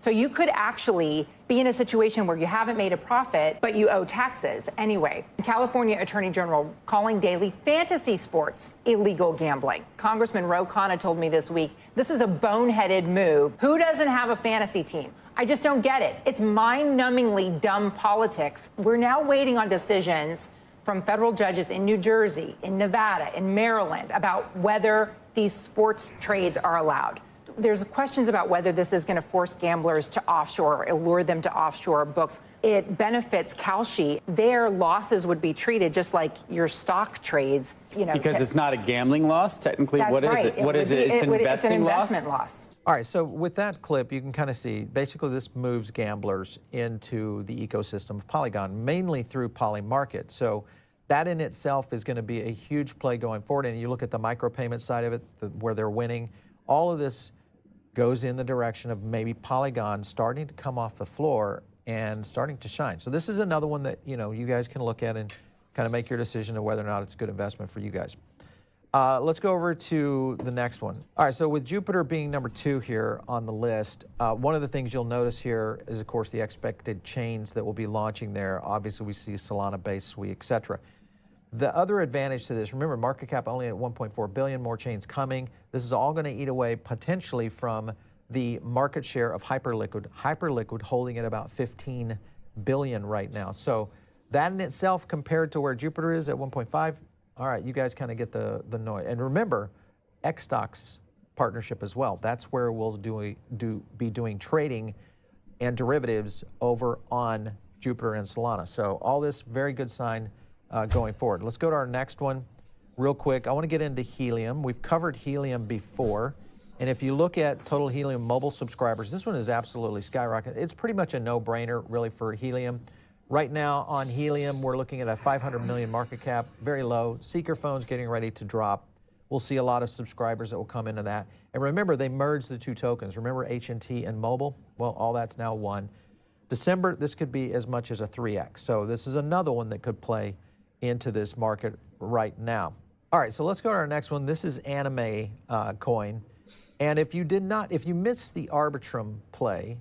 So you could actually be in a situation where you haven't made a profit, but you owe taxes anyway. California Attorney General calling daily fantasy sports illegal gambling. Congressman Ro Khanna told me this week, this is a boneheaded move. Who doesn't have a fantasy team? I just don't get it. It's mind-numbingly dumb politics. We're now waiting on decisions from federal judges in New Jersey, in Nevada, in Maryland about whether these sports trades are allowed. there's questions about whether this is going to force gamblers to offshore or allure them to offshore books. It benefits Kalshi. Their losses would be treated just like your stock trades.
Because it's not a gambling loss, technically.
That's
What is
right.
it? What is it? It's an
It's an
investing
investment
loss?
loss.
All right, so with that clip, you can kind of see, basically this moves gamblers into the ecosystem of Polygon, mainly through Polymarket. So that in itself is going to be a huge play going forward. And you look at the micropayment side of it, where they're winning, all of this goes in the direction of maybe Polygon starting to come off the floor and starting to shine. So this is another one that, you guys can look at and kind of make your decision of whether or not it's a good investment for you guys. Let's go over to the next one. All right, so with Jupiter being number 2 here on the list, one of the things you'll notice here is, of course, the expected chains that will be launching there. Obviously, we see Solana-based, Sui, et cetera. The other advantage to this, remember, market cap only at 1.4 billion, more chains coming. This is all going to eat away potentially from the market share of Hyperliquid. Hyperliquid holding at about 15 billion right now. So that in itself, compared to where Jupiter is at 1.5, all right, you guys kind of get the noise. And remember, Xstock's partnership as well. That's where we'll be doing trading and derivatives over on Jupiter and Solana. So all this, very good sign going forward. Let's go to our next one real quick. I want to get into Helium. We've covered Helium before. And if you look at total Helium mobile subscribers, this one is absolutely skyrocketing. It's pretty much a no-brainer, really, for Helium. Right now on Helium, we're looking at a 500 million market cap, very low. Seeker phones getting ready to drop. We'll see a lot of subscribers that will come into that. And remember, they merged the 2 tokens. Remember HNT and mobile? Well, all that's now one. December, this could be as much as a 3x. So this is another one that could play into this market right now. All right, so let's go to our next one. This is Anime Coin. And if you missed the Arbitrum play,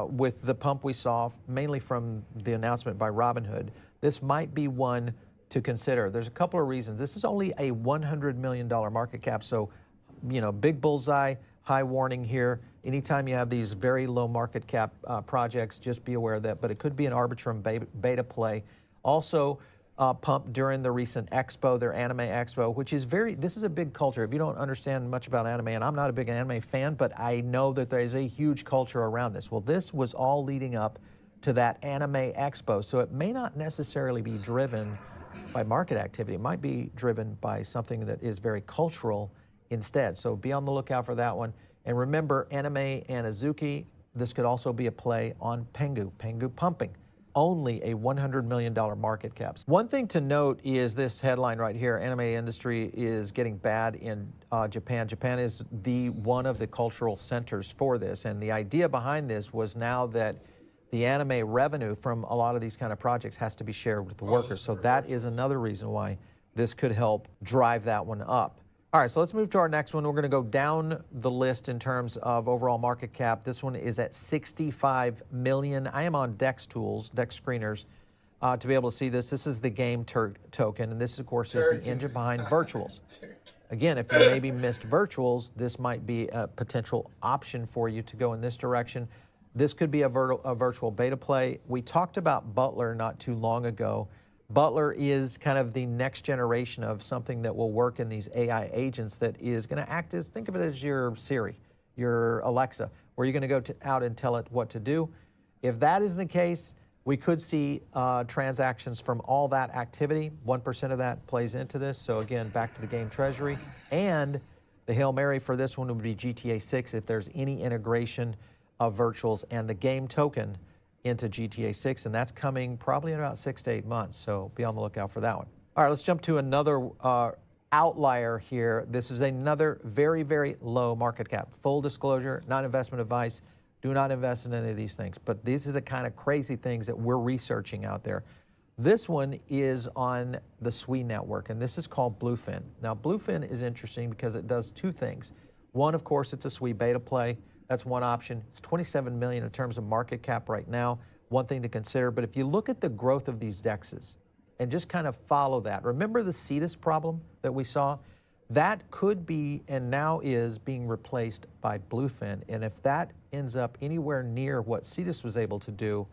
with the pump we saw, mainly from the announcement by Robinhood, this might be one to consider. There's a couple of reasons. This is only a $100 million market cap, so, big bullseye, high warning here. Anytime you have these very low market cap projects, just be aware of that, but it could be an Arbitrum beta play. Also, pumped during the recent expo, their anime expo, which is this is a big culture. If you don't understand much about anime, and I'm not a big anime fan, but I know that there's a huge culture around this. Well, this was all leading up to that anime expo, so it may not necessarily be driven by market activity. It might be driven by something that is very cultural instead. So be on the lookout for that one. And remember, Anime and Azuki, this could also be a play on Pengu pumping. Only a $100 million market cap. One thing to note is this headline right here: anime industry is getting bad in Japan. Japan is one of the cultural centers for this, and the idea behind this was now that the anime revenue from a lot of these kind of projects has to be shared with the workers. So that is another reason why this could help drive that one up. All right, so let's move to our next one. We're going to go down the list in terms of overall market cap. This one is at 65 million. I am on Dex Tools, Dex Screeners, to be able to see this. This is the game token, and this, of course, is the engine behind Virtuals. Again, if you maybe missed Virtuals, this might be a potential option for you to go in this direction. This could be a virtual beta play. We talked about Butler not too long ago. Butler is kind of the next generation of something that will work in these AI agents that is going to act as, think of it as your Siri, your Alexa, where you're going to go out and tell it what to do. If that is the case, we could see transactions from all that activity. 1% of that plays into this. So again, back to the game treasury. And the Hail Mary for this one would be GTA 6 if there's any integration of Virtuals and the game token into GTA 6, and that's coming probably in about 6 to 8 months, so be on the lookout for that one. All right, let's jump to another outlier here. This is another very, very low market cap. Full disclosure, not investment advice. Do not invest in any of these things, but these are the kind of crazy things that we're researching out there. This one is on the Sui network, and this is called Bluefin. Now, Bluefin is interesting because it does 2 things. One, of course, it's a Sui beta play. That's one option. It's 27 million in terms of market cap right now. One thing to consider. But if you look at the growth of these DEXs and just kind of follow that, remember the Cetus problem that we saw? That could be and now is being replaced by Bluefin. And if that ends up anywhere near what Cetus was able to do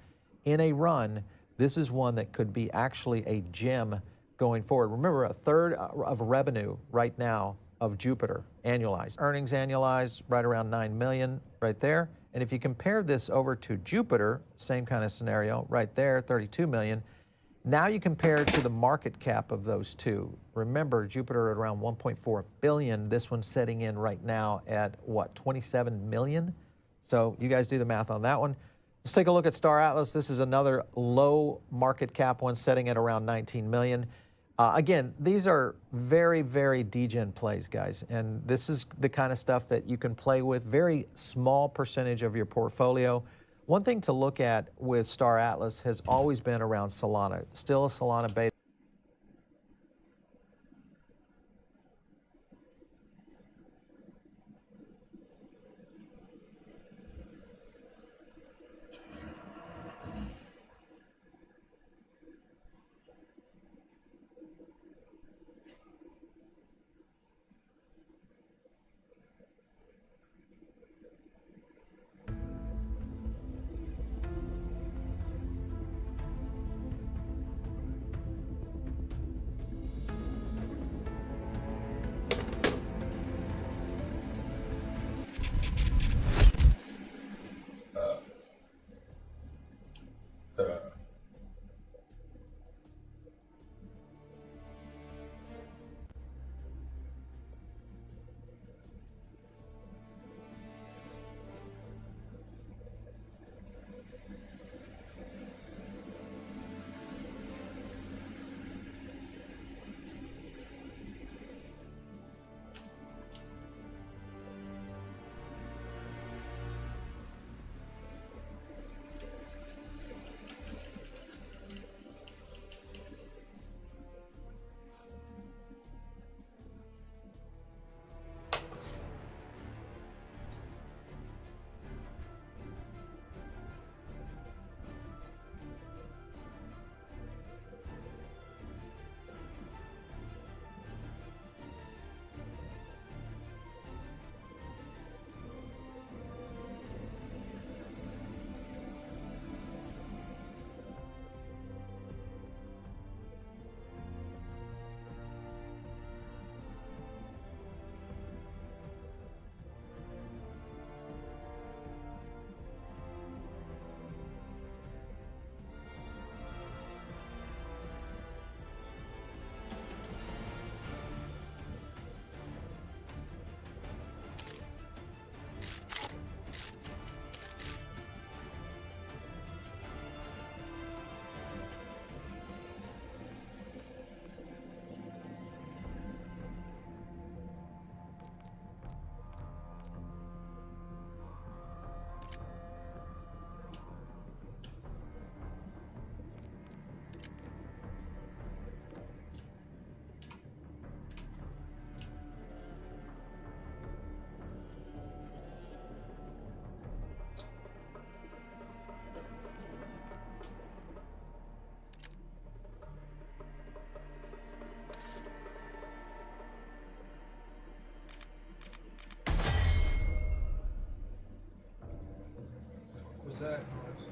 in a run, this is one that could be actually a gem going forward. Remember, a third of revenue right now of Jupiter annualized. Earnings annualized right around 9 million right there. And if you compare this over to Jupiter, same kind of scenario right there, 32 million. Now you compare it to the market cap of those two. Remember, Jupiter at around 1.4 billion. This one's setting in right now at what, 27 million? So you guys do the math on that one. Let's take a look at Star Atlas. This is another low market cap one setting at around 19 million. Again, these are very, very degen plays, guys. And this is the kind of stuff that you can play with, very small percentage of your portfolio. One thing to look at with Star Atlas has always been around Solana. Still a Solana beta.
Was that noise?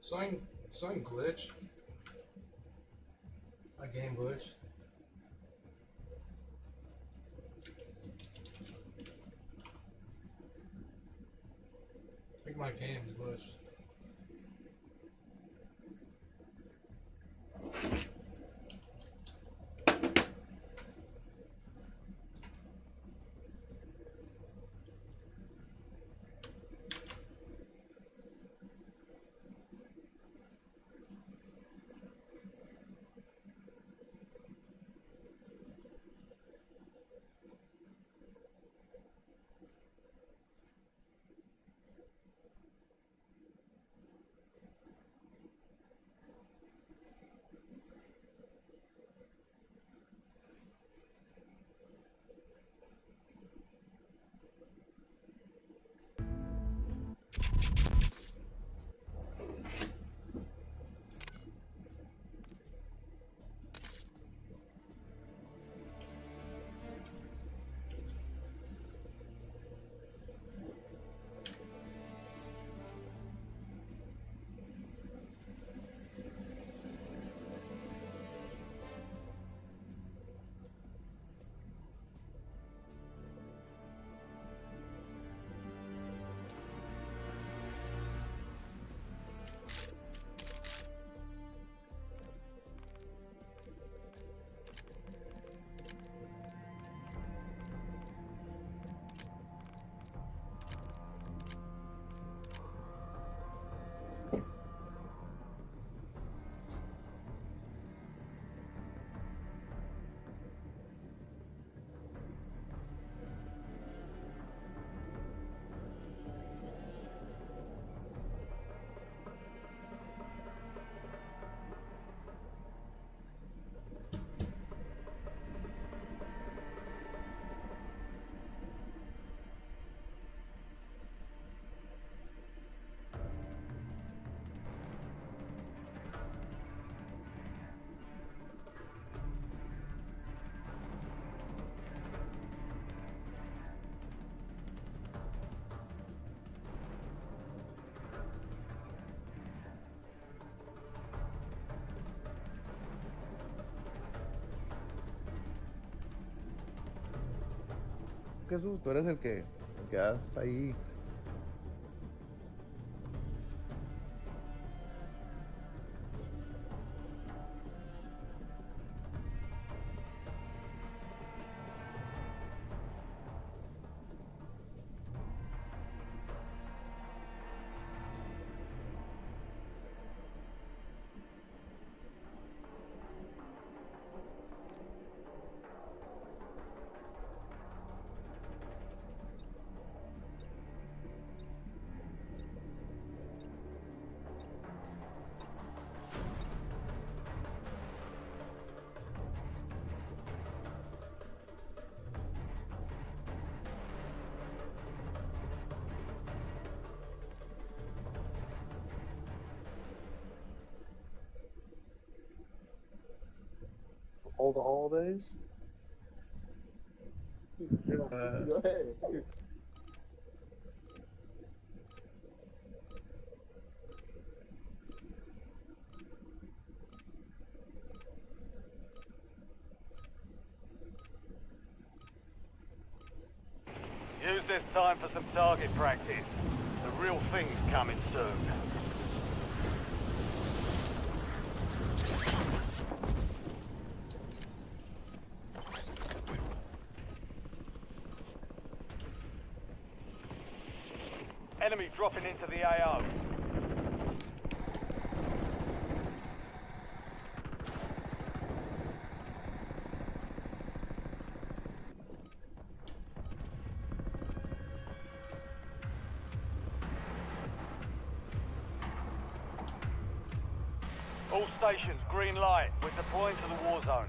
Something glitched. A game glitched. I think my game's glitched.
Jesús, tú eres el que das ahí.
All the holidays. Go ahead.
Use this time for some target practice. The real thing's coming soon. Enemy dropping into the AO. All stations, green light. We're deploying to the war zone.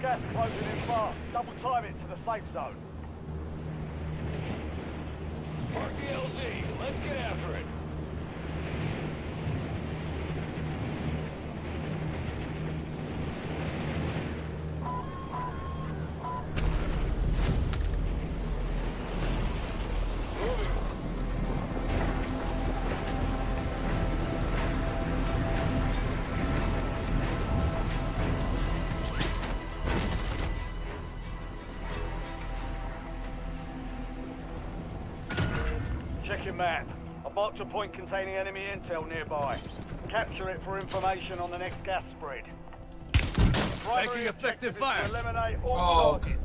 Gas closing in fast. Double time it to the safe zone. Mark the LZ. Let's get after it. Check your map. I marked a point containing enemy intel nearby. Capture it for information on the next gas spread.
Making effective fire.
Eliminate all targets.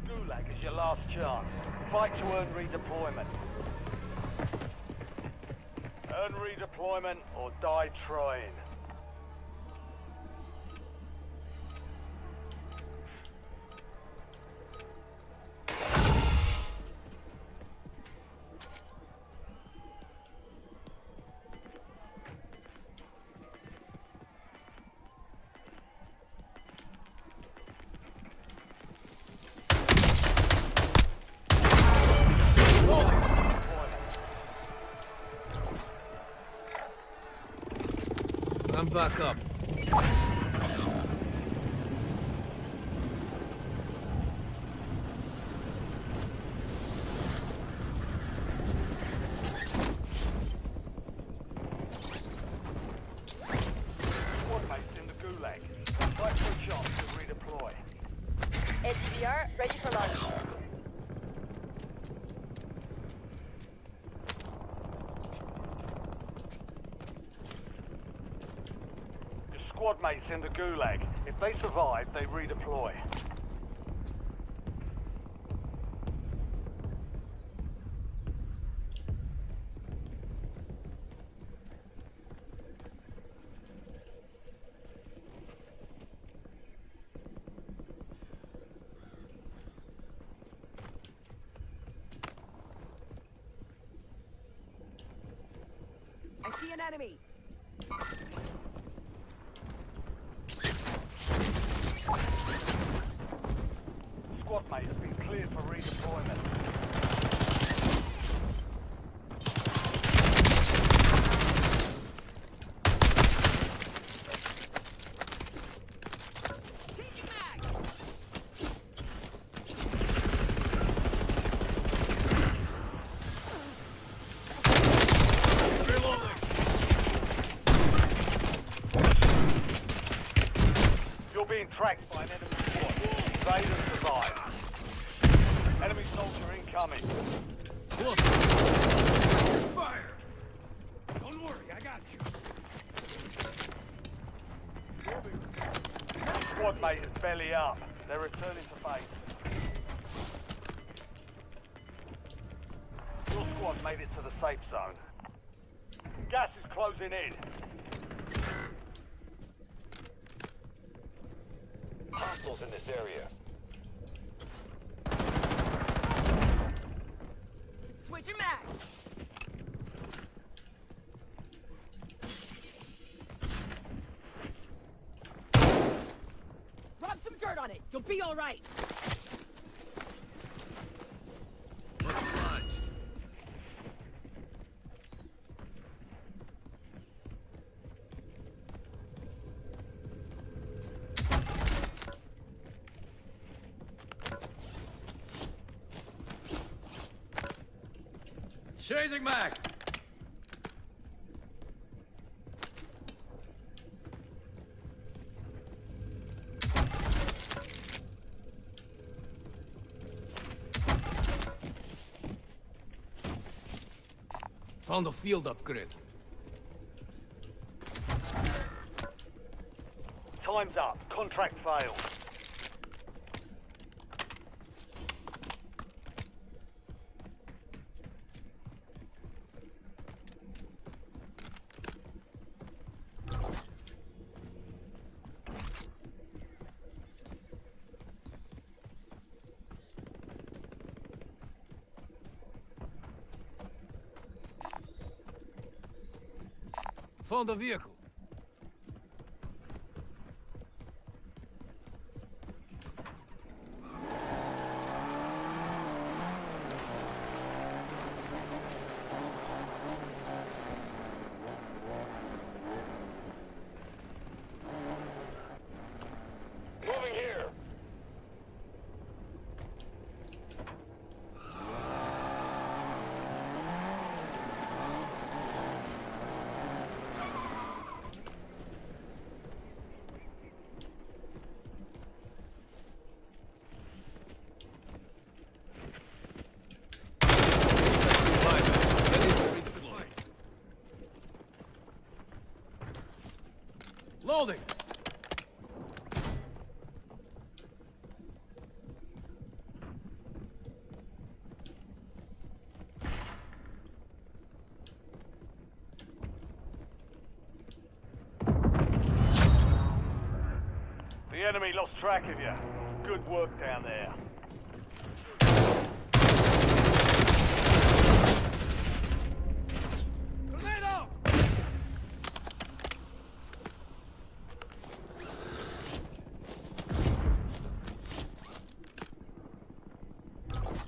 Gulag is your last chance. Fight to earn redeployment. Earn redeployment or die trying.
I'm back up.
Squad mates in the Gulag. Fight for a chance to redeploy.
HDR ready for launch.
Your squad mates in the Gulag. If they survive, they redeploy.
I see an enemy.
Squad mate has been cleared for redeployment. You're being tracked by an enemy squad. Evade and survive. Enemy soldier incoming.
Fire! Don't worry, I got you.
Squad mate is belly up. They're returning to base. Your squad made it to the safe zone. Gas is closing in. Hostiles in this area.
Switching mag. Rub some dirt on it. You'll be all right.
Much obliged. Chasing Mac! Found a field upgrade.
Time's up. Contract failed.
Found a vehicle.
Moving here.
Loading.
The enemy lost track of you. Good work down there.
Tornado!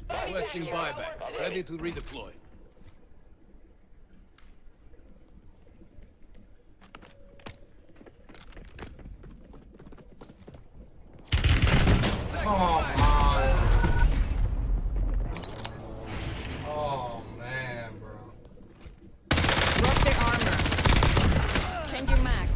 Requesting buyback. Ready to redeploy.
Oh man, bro.
Drop the armor. Change your max.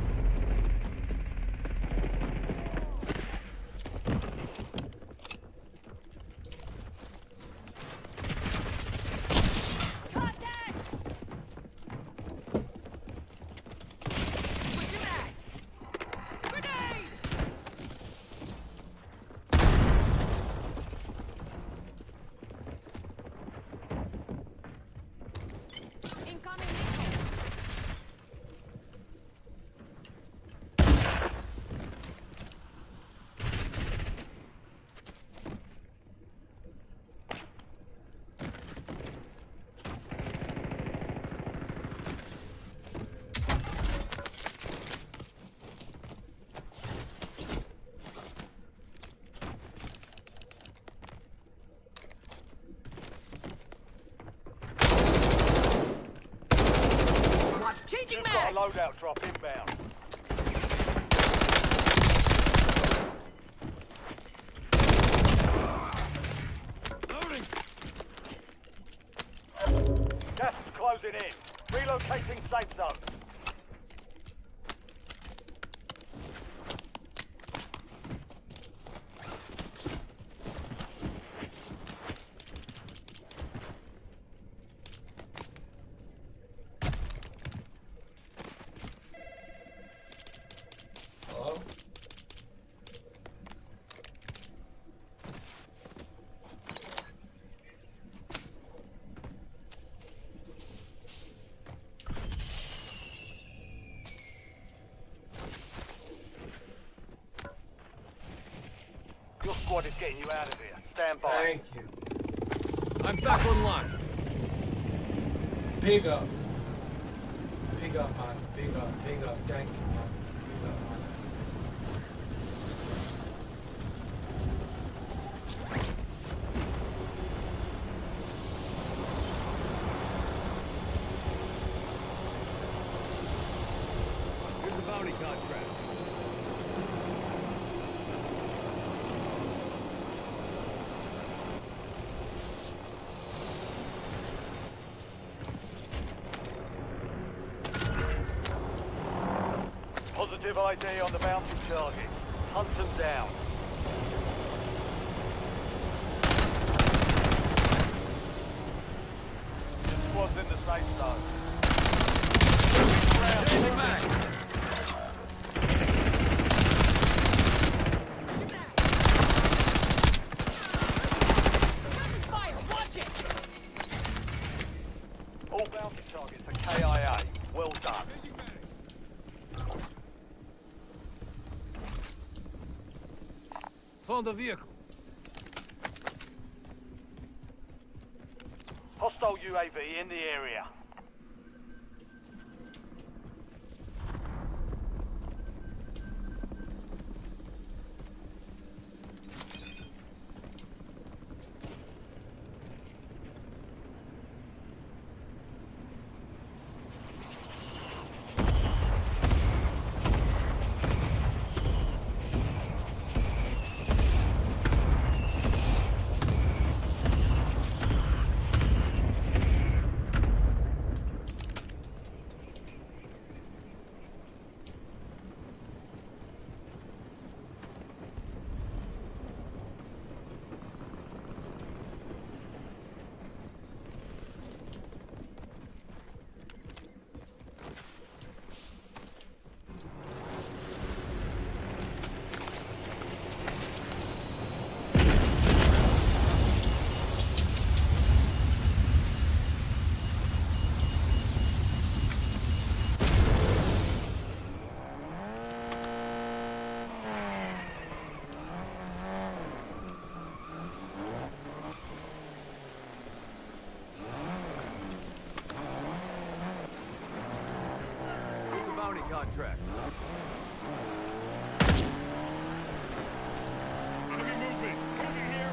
Changing max. Got a loadout drop inbound.
Loading.
Gas is closing in. Relocating safe zone.
Hello?
Your squad is getting you out of here. Stand by.
Thank you.
I'm back online.
Big up. Big up, man. Big up. Big up. Thank you, man. Big up, man.
Here's the bounty contract.
Positive ID on the bounty target. Hunt them down. The squad's in the safe zone.
Changing max.
Fire! Watch it!
All bounty targets are KIA. Well done.
Found a vehicle.
Hostile UAV in the area. contract. Enemy movement. Moving here.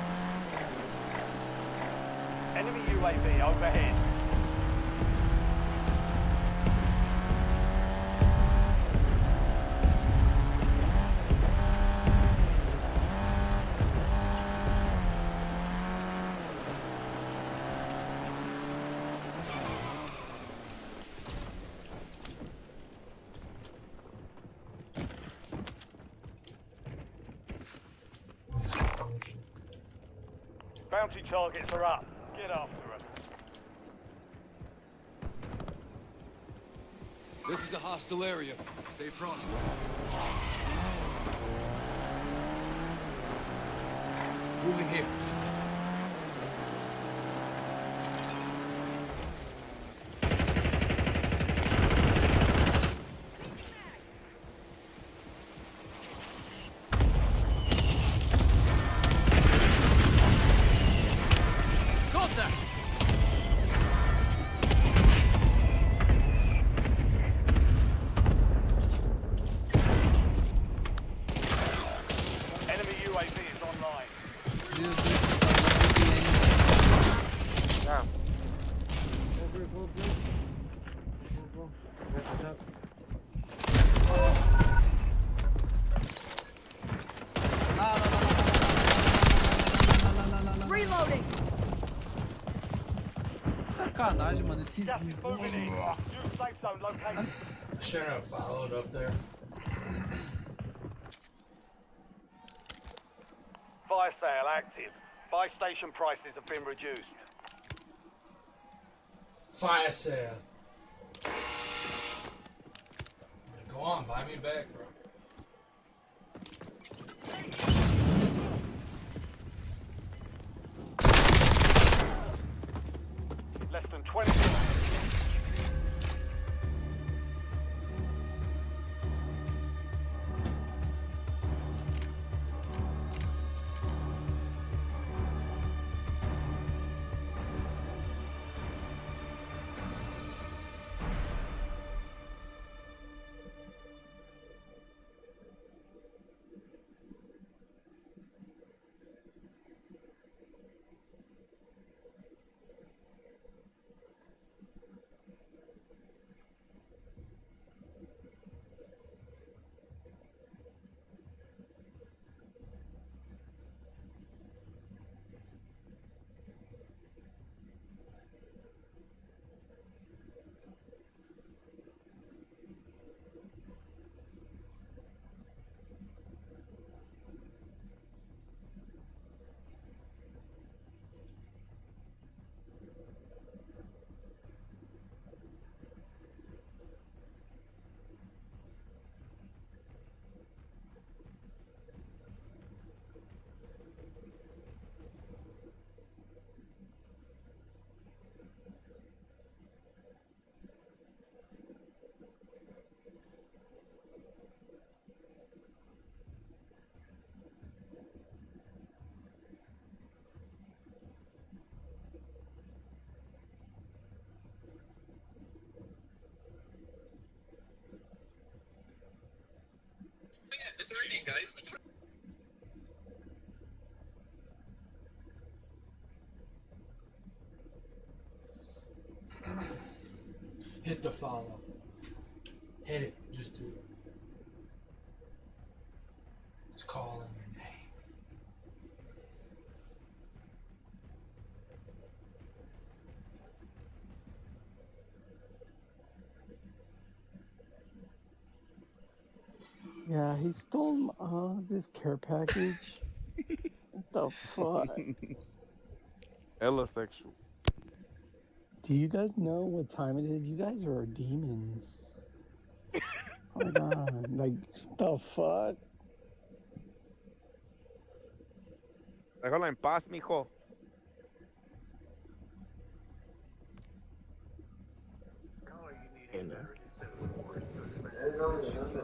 Enemy UAV overhead. Bounty targets are up. Get after them.
This is a hostile area. Stay frosty. Moving here. Contact!
Enemy UAV is online.
Damn. Go.
Reloading.
Sacanagem, mano. Esses
Gas is moving in. New safe zone located.
Shouldn't have followed up there.
Fire sale active. Buy station prices have been reduced.
Fire sale. Go on, buy me back, bro.
Less than 20.
It's raining, guys.
Hit the follow. Hit it. Just do it. It's calling your name.
Yeah, he stole this care package. What the fuck?
Ella sexual.
Do you guys know what time it is? You guys are demons. Hold on. Like, the fuck?
Déjalo en paz, mijo.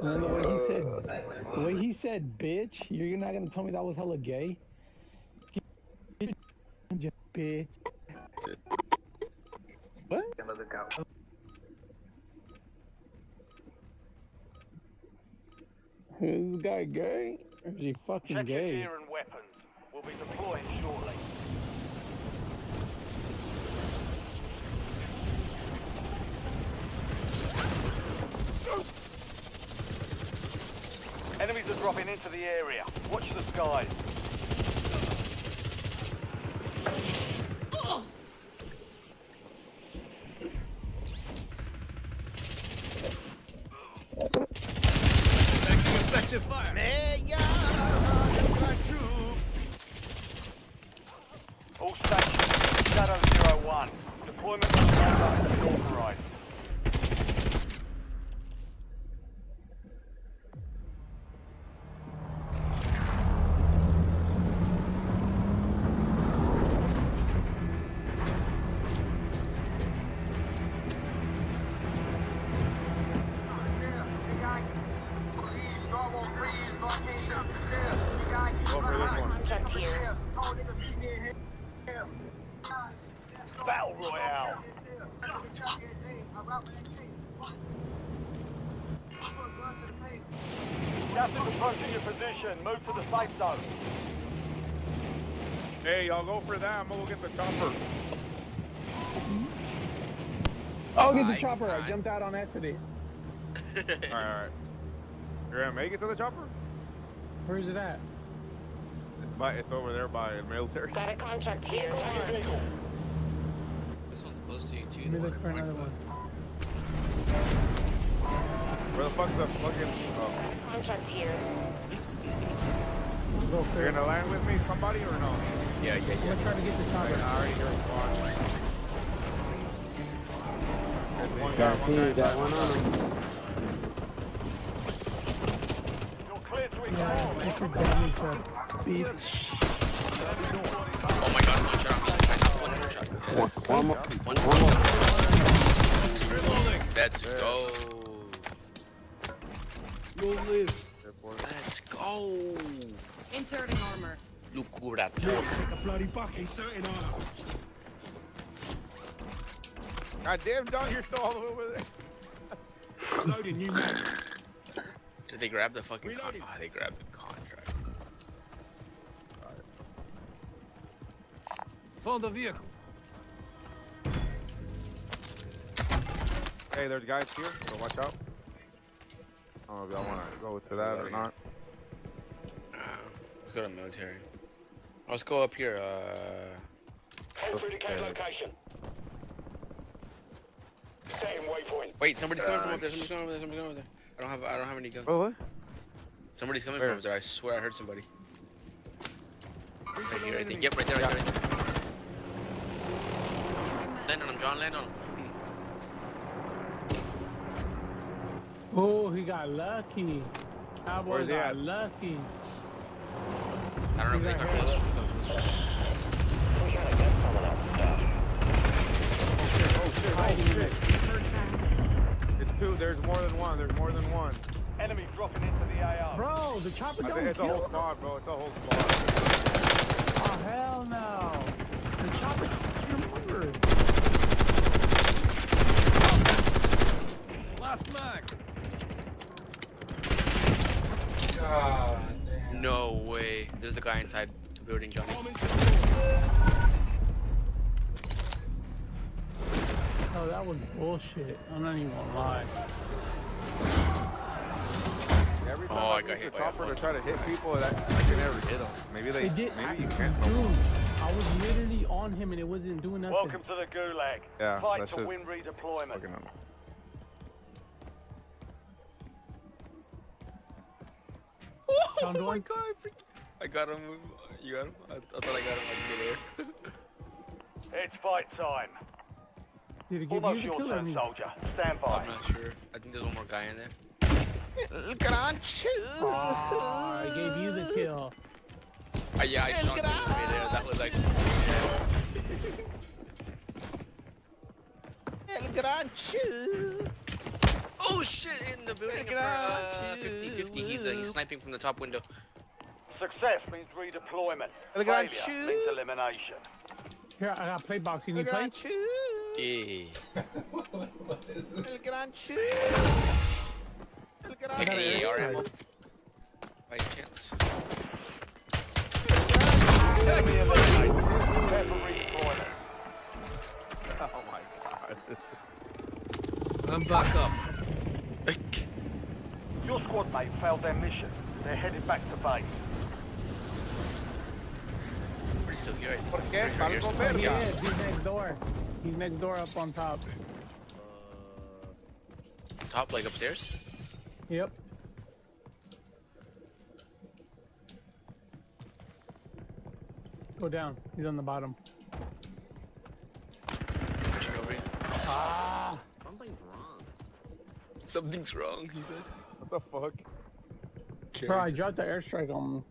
And the way he said, bitch, you're not gonna tell me that was hella gay? You bitch. What? Is this guy gay? Or is he fucking
Check your
gay?
gear and weapons. We'll be deploying shortly. Enemies are dropping into the area. Watch the skies.
Effective fire.
All stations, Shadow 01. Deployment of sniper is authorized. Battle Royale. Gas is approaching your position. Move to the safe zone.
Hey, y'all go for that. I'm gonna go get the chopper.
Oh, get the chopper. I jumped out on accident.
Alright. You're gonna make it to the chopper?
Where is it at?
It's over there by the military.
Got a contract here.
This one's close to you too.
Let me look for another one.
Where the fuck's the fucking... Oh.
Contract here.
You're gonna land with me, somebody, or no?
Yeah.
I'm gonna try to get the chopper.
I already hear a spawn. There's one
Got
guy,
one on him.
You're clear to
Yeah,
ignore.
get your damage up, bitch.
Oh my god, one shot on me. One more shot. Yes.
One more.
Reloading. Let's go.
You'll live.
Let's go.
Inserting armor.
Lucura.
Take a bloody buck, inserting armor.
God damn, Don, you're still all the way over there.
Loading new mag.
Did they grab the fucking
Reloading.
they grabbed the contract.
Found a vehicle.
Hey, there's guys here, so watch out. I don't know if y'all wanna go to that or not.
Let's go to military. Let's go up here.
Head through the cave location. Setting waypoint.
Wait, somebody's coming from up there. Somebody's coming over there. Somebody's coming over there. I don't have any guns.
Oh, what?
Somebody's coming
Where?
from over there. I swear I heard somebody. Right here, I think. Yep, right there, right there. Land on him, John. Land on him.
Oh, he got lucky. Cowboy got lucky.
I don't know if they got close.
We gotta get some of that stuff.
Oh shit. It's two, there's more than one,
Enemy dropping into the AR.
Bro, the chopper
I
don't
think it's a
kill
whole
him.
squad, bro, it's a whole squad.
Oh, hell no. The chopper remember.
Last mag.
God damn.
No way. There's a guy inside the building, Johnny.
Oh, that was bullshit. I'm not even gonna lie.
Every time
Oh, I
I
got
use
hit
the
by a
chopper to
fucking
try to hit people, I can never hit them. Maybe they,
It did,
maybe you can't.
dude, I was literally on him and it wasn't doing nothing.
Welcome to the Gulag.
Yeah,
Fight
that's
to
just
win redeployment.
fucking them.
Oh my god, I got him. You got him? I thought I got him like midair.
It's fight time.
Did it give
Almost
you the
your
kill or
turn,
me?
soldier. Stand by.
I'm not sure. I think there's one more guy in there.
Oh, I gave you the kill.
Yeah, I shot him midair. That was like. Oh shit! In the building in front. 50-50. He's sniping from the top window.
Success means redeployment. Failure means elimination.
Here, I got play box. You need play?
Yeah.
I got
Hey,
an
AR
air
ammo. I can't.
Enemy eliminated. Prepare for redeployment.
Oh my god.
I'm back up.
Your squad mate failed their mission. They're headed back to base.
We're still here.
¿Por qué? Algo
He
verga.
is. He's next door. He's next door up on top.
Top, like upstairs?
Yep. Go down. He's on the bottom.
Pushing over here.
Ah!
Something's wrong.
Something's wrong, he said.
What the fuck?
Bro, I dropped the airstrike on him.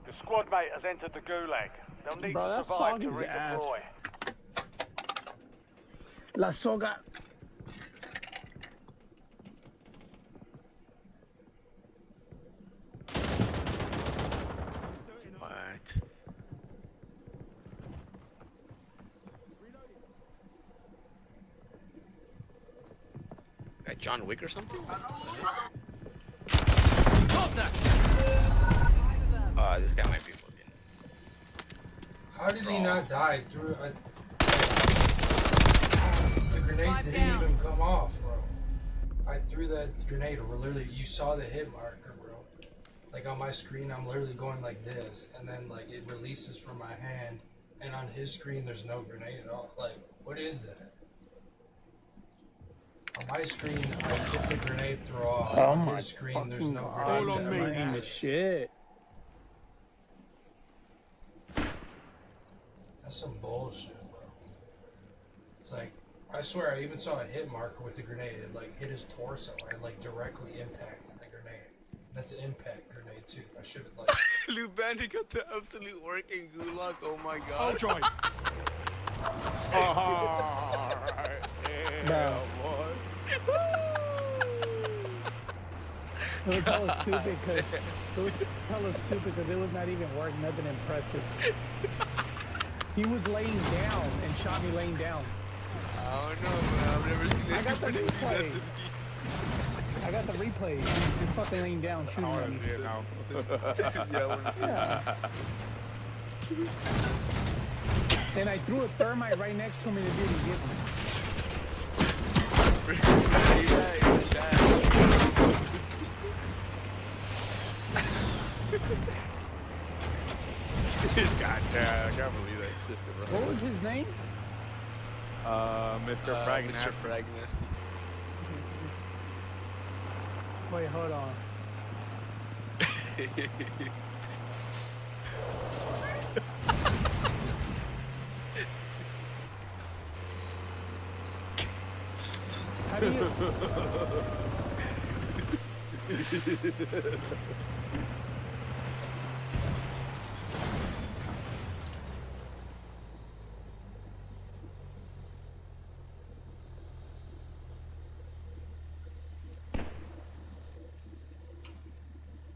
The squad mate has entered the gulag. They'll need
Bro,
to
that
survive to
song is ass.
redeploy.
La soga.
What? That John Wick or something? This guy might be fucking.
How did he not die? The grenade didn't even come off, bro. I threw that grenade, or literally, you saw the hit marker, bro. Like on my screen, I'm literally going like this, and then like it releases from my hand, and on his screen, there's no grenade at all. Like, what is that? On my screen, I get the grenade throw off.
Oh
On
my
his screen, there's no
God.
grenade to ever
Man,
exist.
shit.
That's some bullshit, bro. It's like, I swear I even saw a hit marker with the grenade. It like hit his torso and like directly impacted the grenade. That's an impact grenade too. I should have like.
Lou Bandit got the absolute work in Gulag. Oh my god.
Oh, joy.
Alright. Yeah, boy.
It was hella stupid because it was not even worth nothing impressive. He was laying down and shot me laying down.
I don't know, man. I've never seen
I got the
anybody do that
replay.
to me.
I got the replay. He's just fucking laying down shooting
I
at
want
me.
to see it now.
Yeah, I want to see it.
And I threw a thermite right next to him and it didn't get me.
God damn, I can't believe that shit, bro.
What was his name?
Mr. Frag
Mr. Frag Nasty.
Wait, hold on. How do you...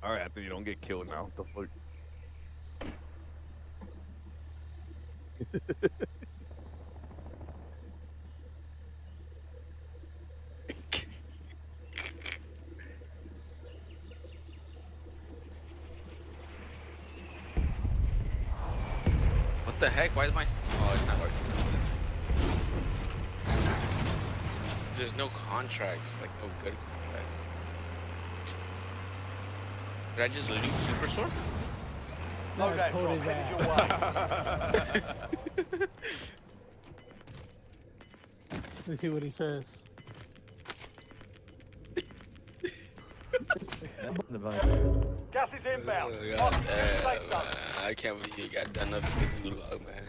Alright, Anthony, you don't get killed now. What the fuck?
What the heck? Why is my... Oh, it's not working. There's no contracts. Like, no good contracts. Did I just loot Super Sword?
No, I told his ass. Let's see what he says.
Gas is inbound.
I can't believe you got done up with the gulag, man.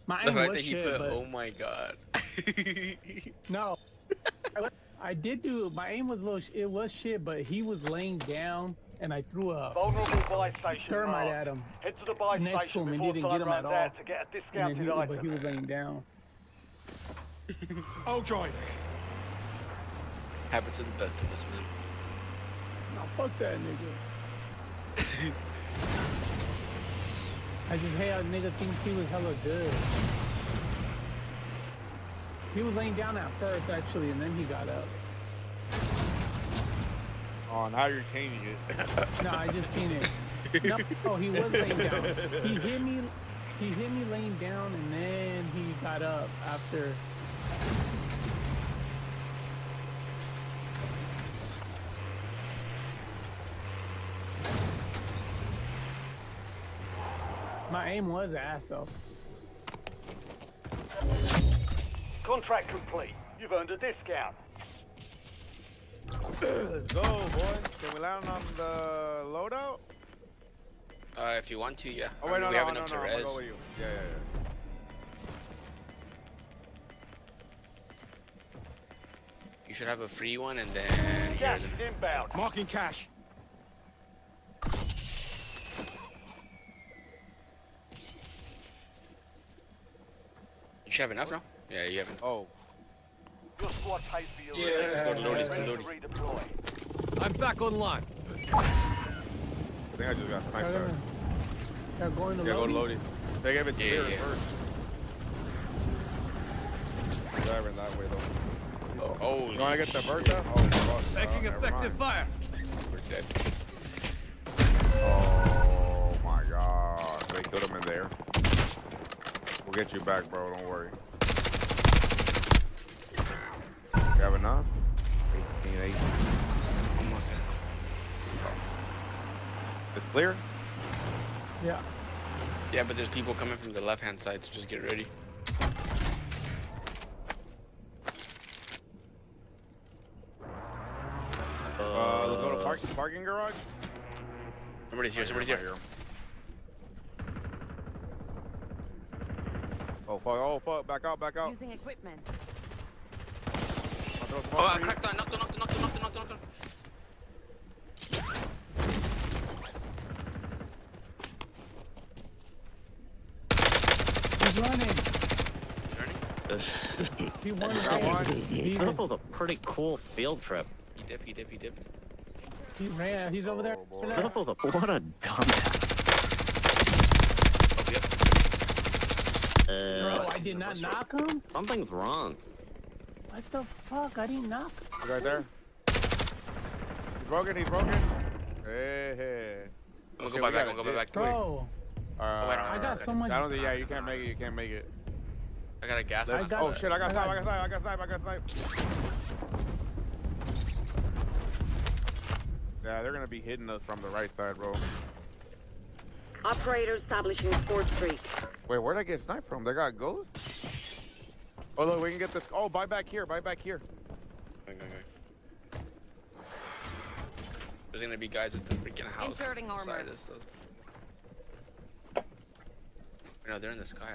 My
The
aim
fact
was
that he
shit,
put,
but...
oh my god.
No. I did do, my aim was it was shit, but he was laying down and I threw a
Vulnerable buy station
thermite
marked.
at him.
Head to the buy
Next to
station
him and
before
didn't
time
get him
runs
at all.
out to get a
And then
discounted
but
item.
he was laying down.
Oh, joy.
Happens to the best of us, man.
No, fuck that nigga. I just hate how nigga thinks he was hella good. He was laying down at first, actually, and then he got up.
Oh, now you're changing it.
No, I just seen it. No, oh, he was laying down. He hit me. He hit me laying down, and then he got up after. My aim was ass though.
Contract complete. You've earned a discount.
Let's go, boys. Can we land on the loadout?
If you want to, yeah.
Oh,
I
wait,
mean,
no,
we
no,
have
no,
enough
no,
to
I'm gonna
res.
go with you. Yeah.
You should have a free one, and then
Cash inbound.
Marking cash.
You should have enough, no? Yeah, you have enough.
Oh.
Your squad pays for your
Yeah.
Let's go to Lodi. Let's go to
ready
Lodi.
to redeploy.
I'm back online.
I think I just got sniped there.
They're going to
Yeah, go to
Lodi?
Lodi. They gave it to
Yeah,
Spirit
yeah.
first. I'm driving that way, though.
Oh,
You want to get the Bertha? Oh, fuck.
Taking
never
effective
mind.
fire.
We're dead.
Oh, my God. They killed him in there. We'll get you back, bro. Don't worry. You have enough? 18, 18.
Almost there.
It's clear?
Yeah.
Yeah, but there's people coming from the left-hand side, so just get ready.
Let's go to parking garage.
Somebody's here. Somebody's here.
Oh, fuck. Oh, fuck. Back out. Back out.
Using equipment.
Oh, I cracked on. Knocked on.
He's running. He won the game.
That was a pretty cool field trip.
He dipped.
He ran. He's over there.
That was what a dumbass.
Bro, I did not knock him?
Something's wrong.
What the fuck? I didn't knock him.
He's right there. He's broken. Hey.
I'm gonna go back.
Bro.
I
got so much.
I don't think, yeah, you can't make it.
I got a gas mask.
Oh shit, I got snipe. Yeah, they're gonna be hitting us from the right side, bro.
Operator establishing score streak.
Wait, where'd I get sniped from? They got ghosts? Oh look, we can get this. Oh, buy back here.
Okay. There's gonna be guys at the freaking house.
Inserting armor.
Beside us, no, they're in the sky.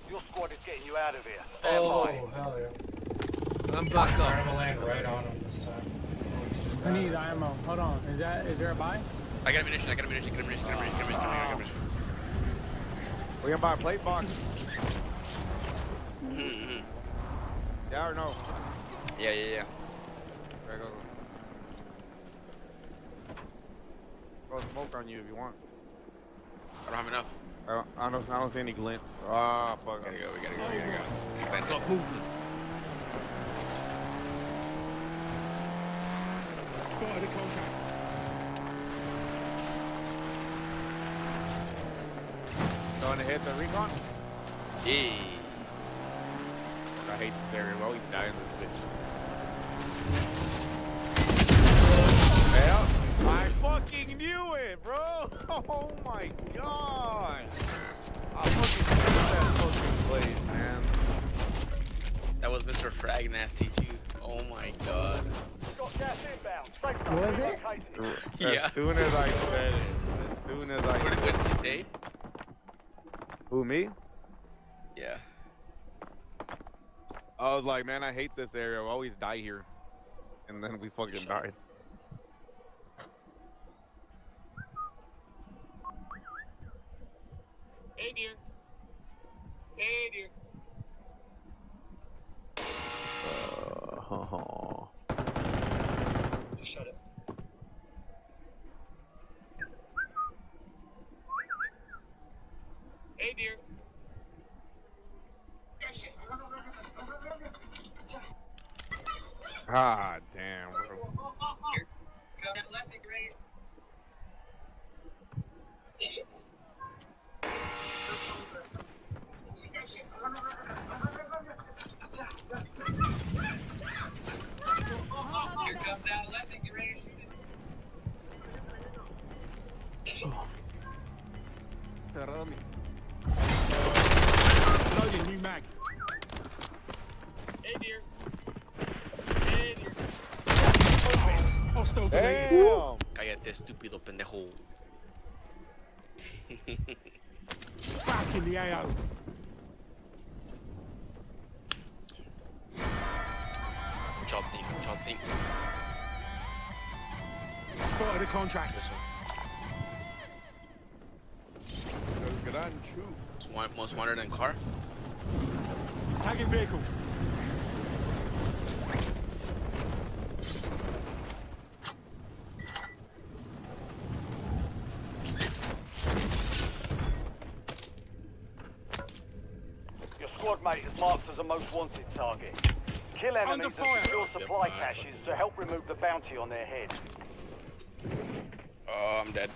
Your squad is getting you out of here.
Oh,
Stand by.
hell yeah.
I'm back up.
I'm gonna land right on him this time.
I need ammo. Hold on. Is there a buy?
I got ammunition. Get ammunition.
We can buy a plate box. Yeah or no?
Yeah.
Okay, go. Throw smoke on you if you want.
I don't have enough.
I don't see any glints. Ah, fuck.
We gotta go.
Got movement. Spotted a contract.
Going to hit the recon?
Yeah.
I hate this area. Well, he's dying this bitch. Well, I fucking knew it, bro. Oh my god. I fucking knew that fucking place, man.
That was Mr. Frag Nasty too. Oh my god.
Got gas inbound. Safe
What is
zone
it?
located.
Yeah.
As soon as I said it.
What did you say?
Who, me?
Yeah.
I was like, man, I hate this area. I always die here. And then we fucking died.
Hey, dear. Just shut it. Hey, dear.
God damn, bro. Cerrado mi.
Loading new mag.
Hey, dear. Hey, dear.
Hostile deleted.
Damn.
Cállate, estúpido pendejo.
Back in the AO.
Chopping, chopping.
Spotted a contract.
This one.
El gran Chu.
Most wanted in car.
Tagging vehicle.
Your squad mate is marked as a most wanted target. Kill enemies and secure supply caches to help remove the bounty on their head.
Oh, I'm dead.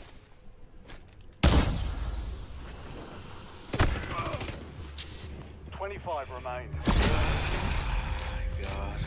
$25 remain.
My God.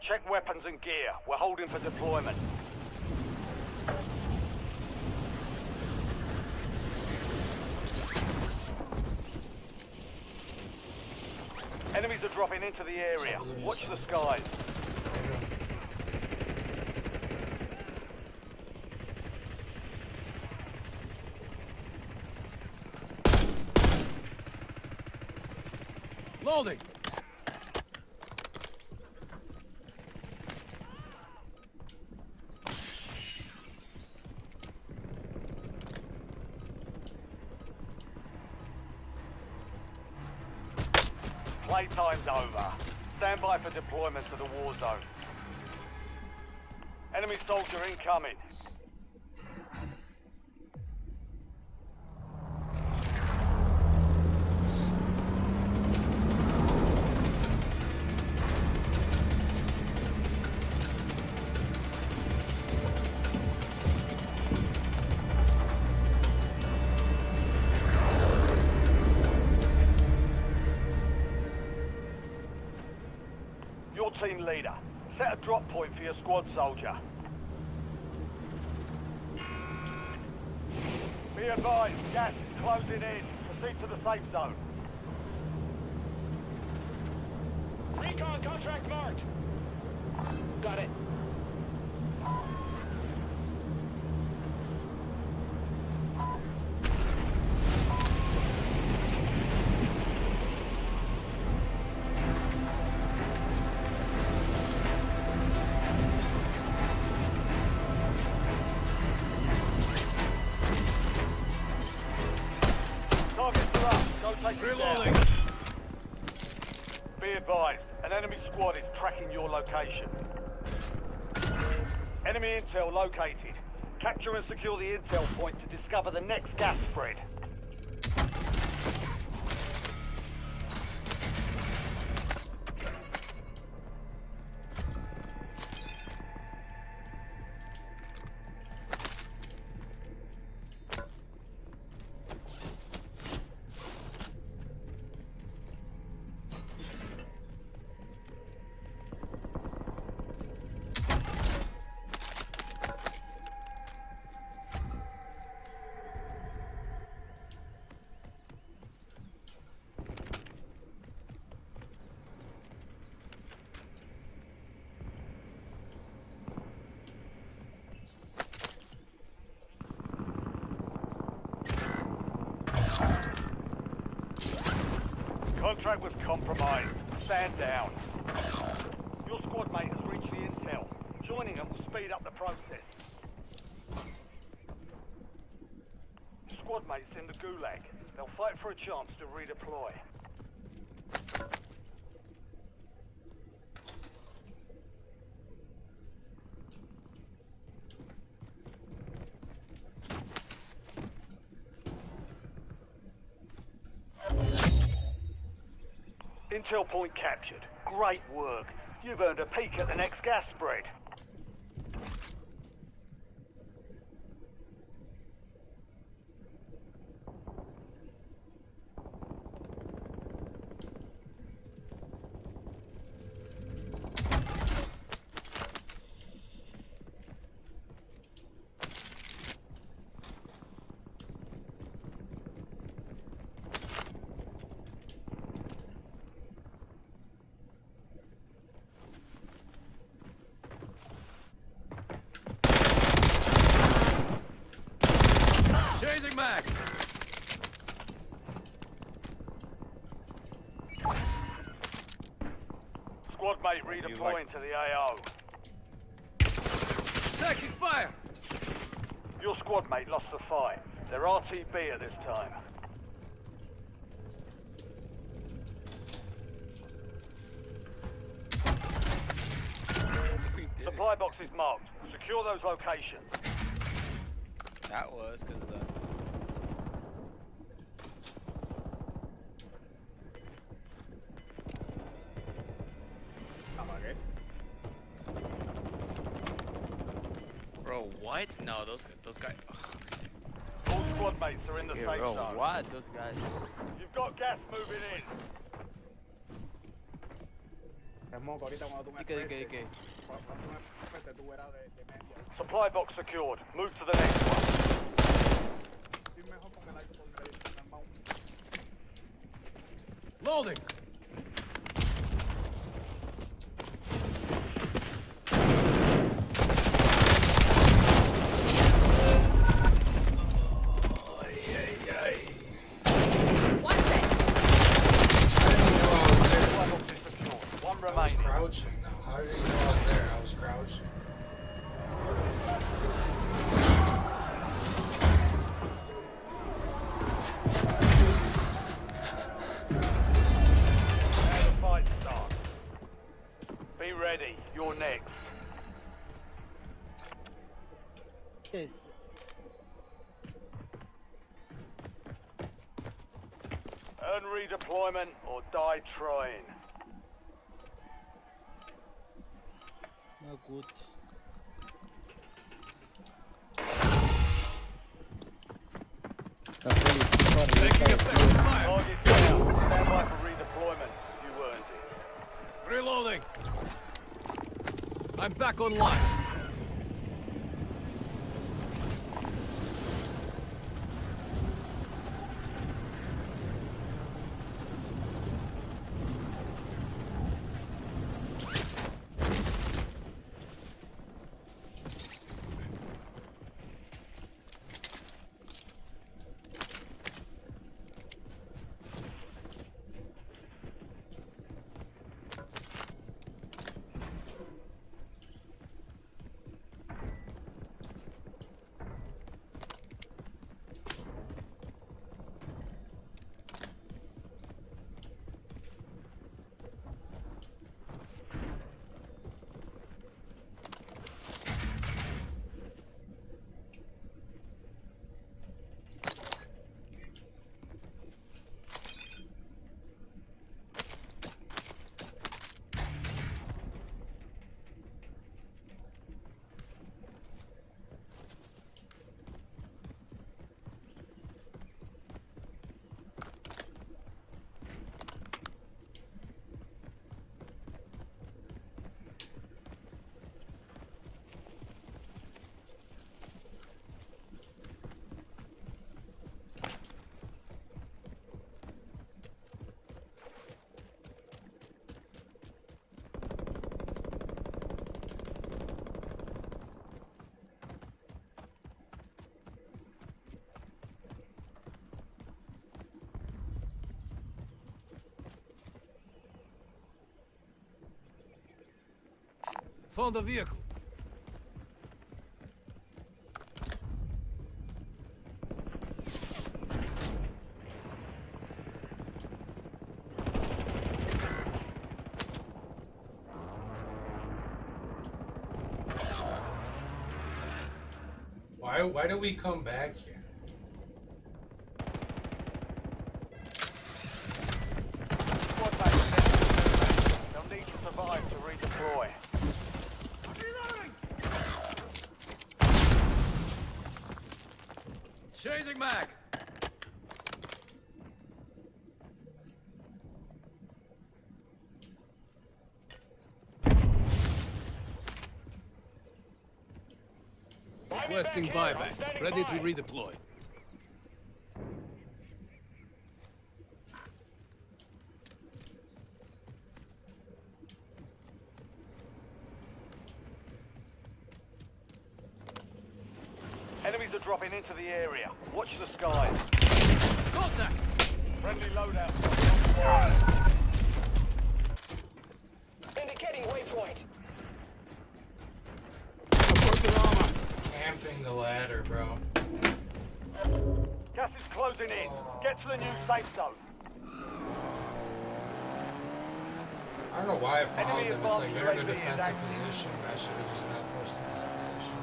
Check weapons and gear. We're holding for deployment. Enemies are dropping into the area. Watch the skies.
Loading.
Playtime's over. Stand by for deployment to the war zone. Enemy soldier incoming. Team leader, set a drop point for your squad soldier. Be advised, gas is closing in. Proceed to the safe zone.
Recon contract marked. Got it.
Targets are up. Go take them
Reloading.
down. Be advised, an enemy squad is tracking your location. Enemy intel located. Capture and secure the intel point to discover the next gas spread. Contract was compromised. Stand down. Your squad mate has reached the intel. Joining them will speed up the process. Squad mates in the gulag. They'll fight for a chance to redeploy. Intel point captured. Great work. You've earned a peek at the next gas spread.
Changing mag.
Squad mate redeploying to the AO.
Taking fire.
Your squad mate lost the fight. They're RTB at this time. Supply box is marked. Secure those locations.
That was because of the. Bro, what? No, those guys.
All squad mates are in the safe
bro,
zone.
what? Those guys.
You've got gas moving in. Supply box secured. Move to the next one.
Loading.
One
I was
remaining.
crouching though. How did he know I was there? I was crouching.
Now the fight starts. Be ready. You're next. Earn redeployment or die trying.
Na gut.
Taking effective fire.
Target down. Stand by for redeployment. You earned it.
Reloading. I'm back online.
Found a vehicle.
Why do we come back here?
Squad mates next. They'll need to survive to redeploy.
Chasing Mac. Requesting buyback. Ready to redeploy.
Enemies are dropping into the area. Watch the skies.
Contact!
Friendly loadout.
Indicating waypoint.
Camping the ladder, bro.
Gas is closing in. Get to the new safe zone.
I don't know why I followed
Enemy
them. It's like they're in a
advanced UAV is
defensive
active.
position. I should have just not pushed them in that position.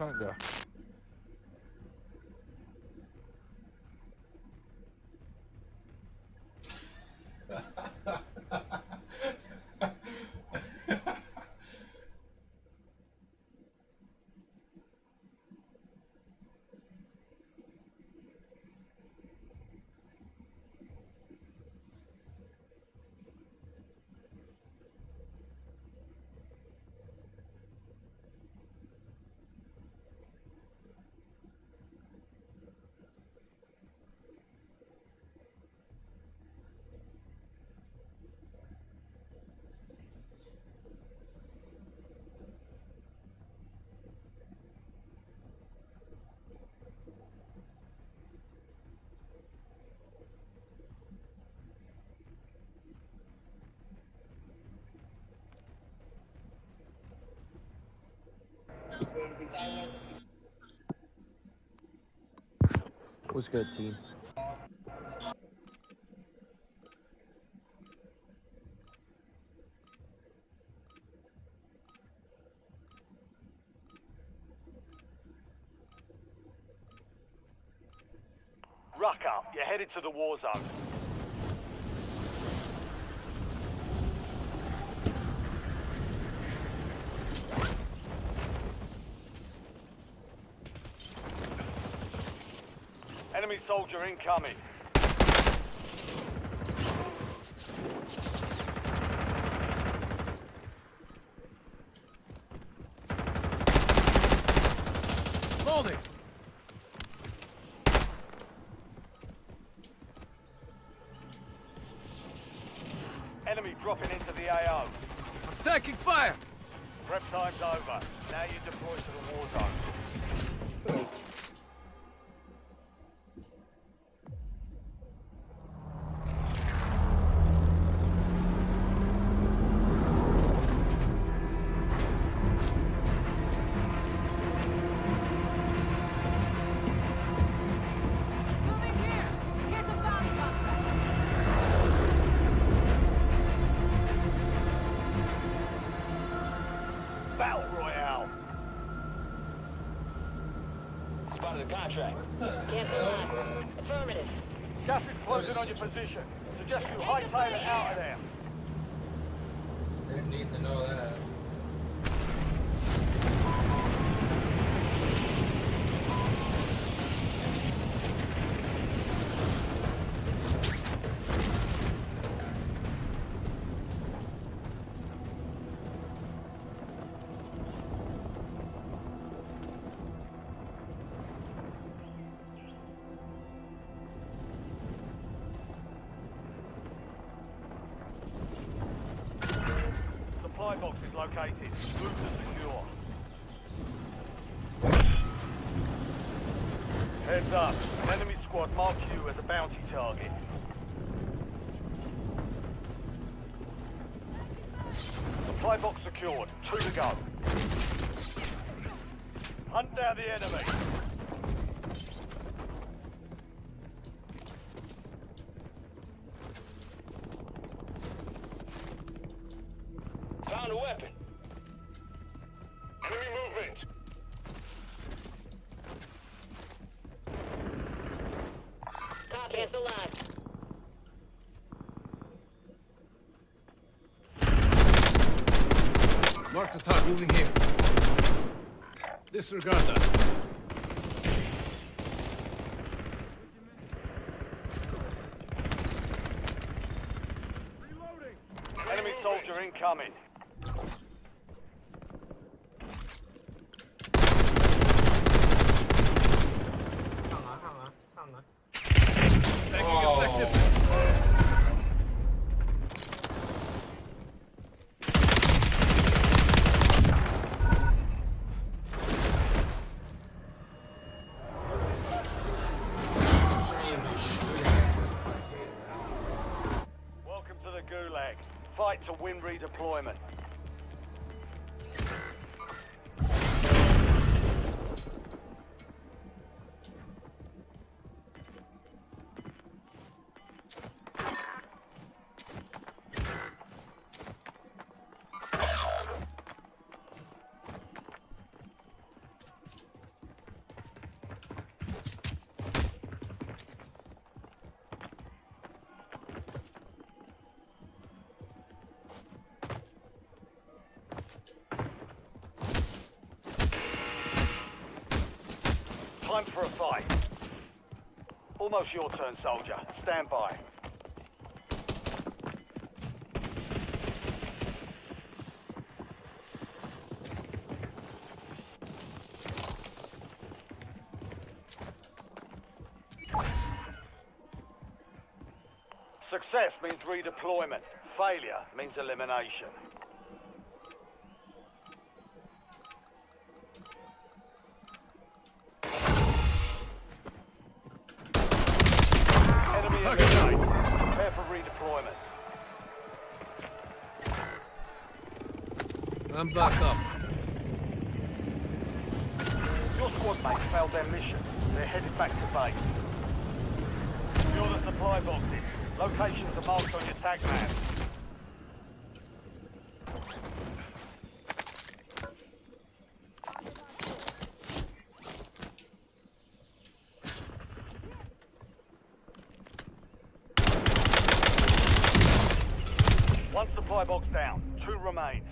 Tunga.
What's good, team?
Ruck up. You're headed to the war zone. Enemy soldier incoming.
Loading.
Enemy dropping into the AO.
I'm taking fire.
Prep time's over. Now you deploy to the war zone. Battle Royale.
Spotted the contract. Cancel line. Affirmative.
Gas is closing on your position. Suggest you hightail it out of there.
Didn't need to know that.
Supply box is located. Move to secure. Heads up. An enemy squad marks you as a bounty target. Supply box secured. 2 to go. Hunt down the enemy.
Found a weapon. Enemy movement. Copy. Cancel line.
Mark the top. Moving here. Disregard that.
Enemy soldier incoming. Welcome to the Gulag. Fight to win redeployment. Time for a fight. Almost your turn, soldier. Stand by. Success means redeployment. Failure means elimination. Enemy eliminated. Prepare for redeployment.
I'm back up.
Your squad mates failed their mission. They're headed back to base. Secure the supply boxes. Locations are marked on your tag map. One supply box down. 2 remain.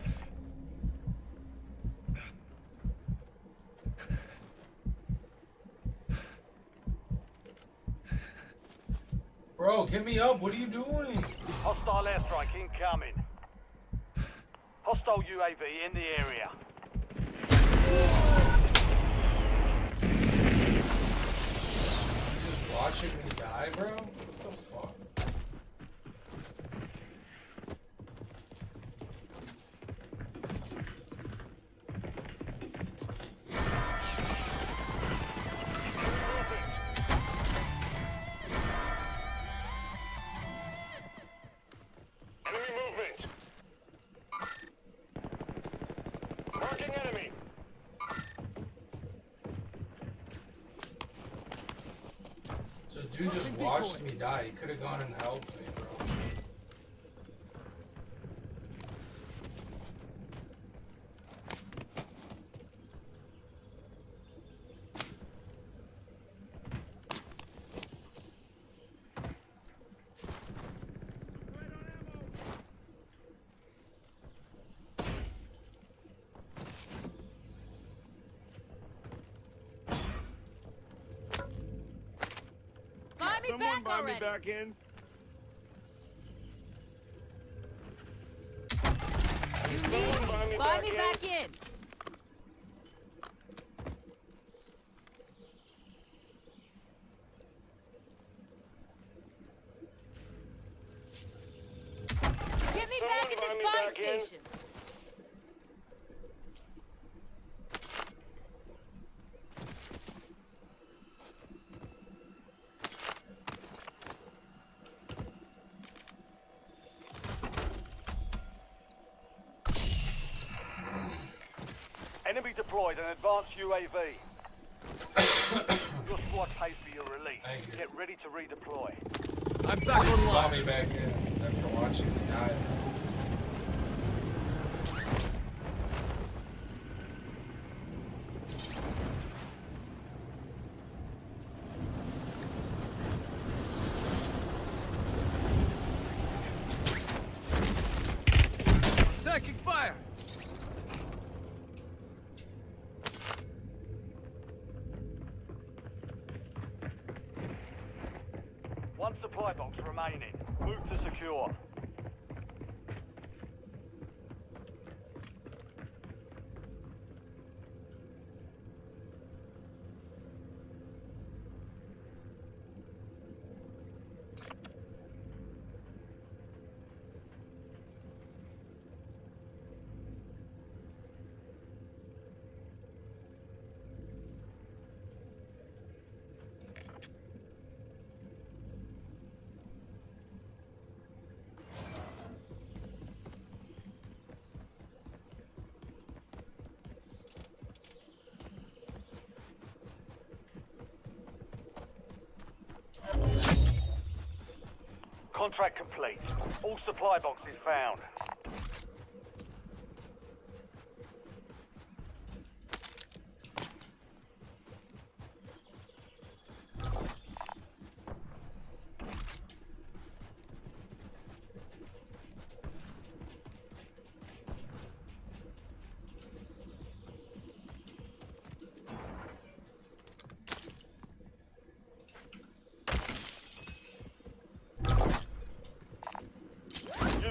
Bro, get me up. What are you doing?
Hostile airstrike incoming. Hostile UAV in the area.
You just watching me die, bro? What the fuck?
Enemy movement. Marking enemy.
So dude just watched me die. He could have gone and helped me, bro.
Buy me
Someone
back
buy
already.
me back in.
You need me. Buy me back in. Get me back at this buy station.
Enemy deployed an advanced UAV. Your squad pays for your release. Get ready to redeploy.
I'm back
Just
online.
brought me back in. Thanks for watching me die.
Taking fire.
One supply box remaining. Move to secure. Contract complete. All supply boxes found.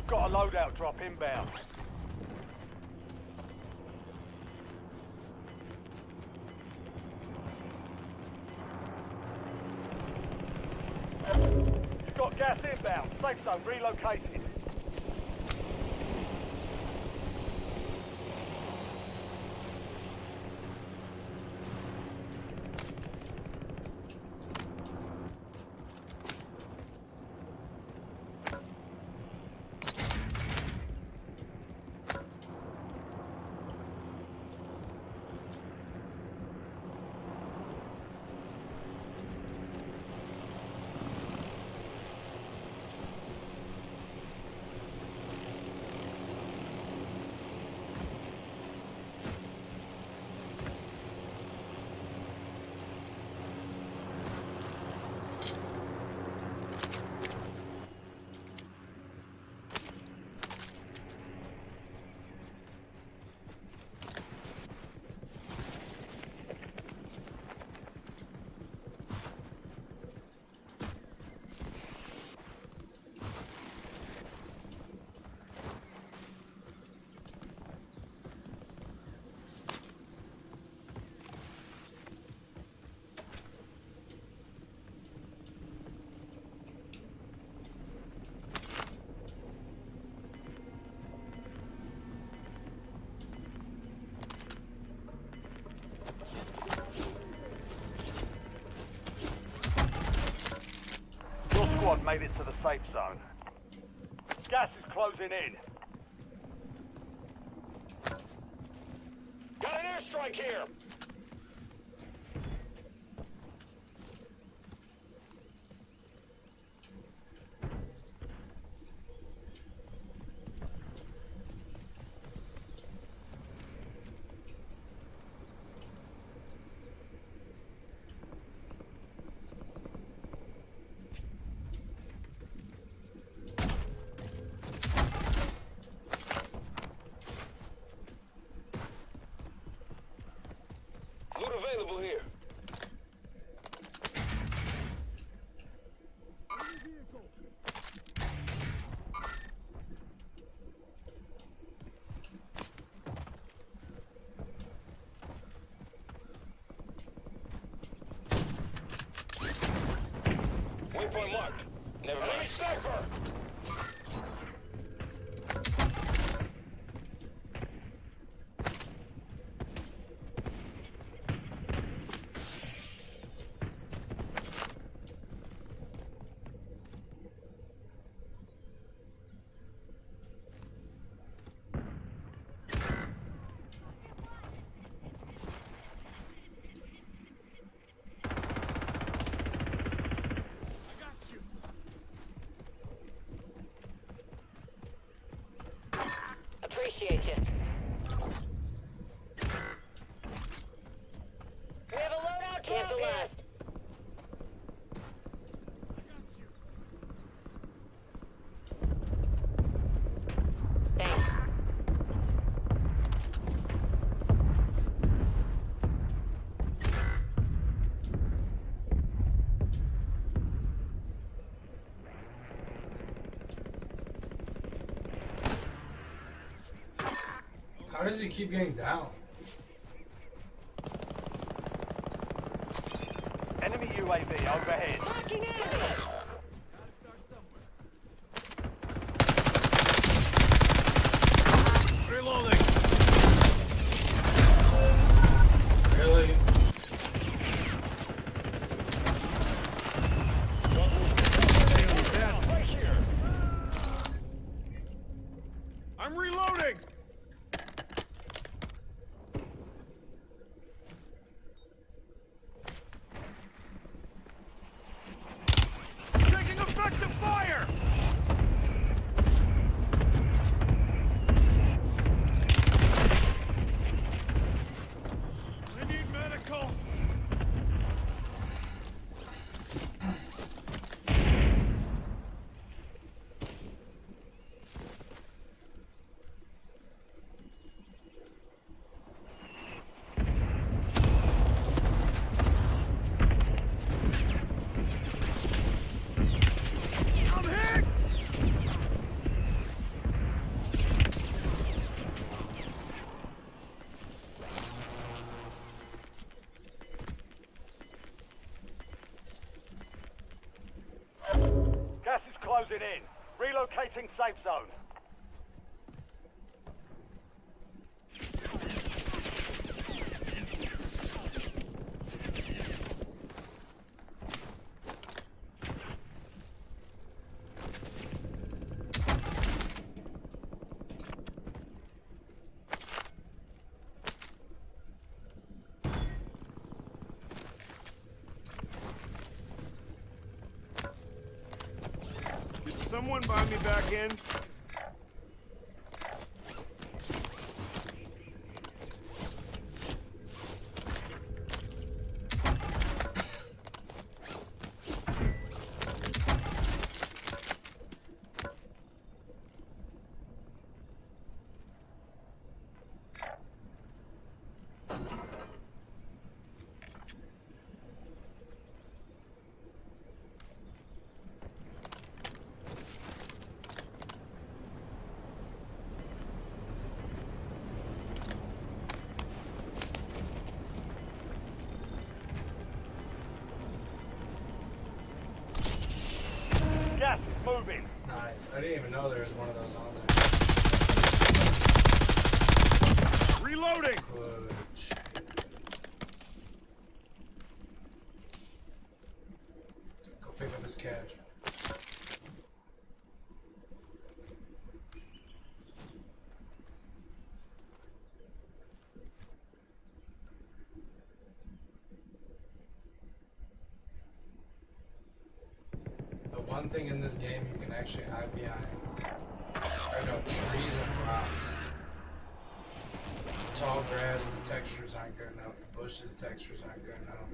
Got a loadout drop inbound. You've got gas inbound. Safe zone relocated. Squad made it to the safe zone. Gas is closing in. Got an airstrike here. Loot available here. Waypoint marked. Never mind. Enemy sniper!
Appreciate you. We have a loadout drop here. Thanks.
How does he keep getting down?
Enemy UAV overhead.
Fucking enemy!
Reloading.
Really?
Right here.
I'm reloading. Taking effective fire. I need medical.
Approaching safe zone.
Did someone buy me back in?
Gas is moving.
Nice. I didn't even know there was one of those on there.
Reloading.
Good shit. Go pick up his catch. The one thing in this game you can actually hide behind are no trees and rocks. The tall grass, the textures aren't good enough. The bushes, textures aren't good enough.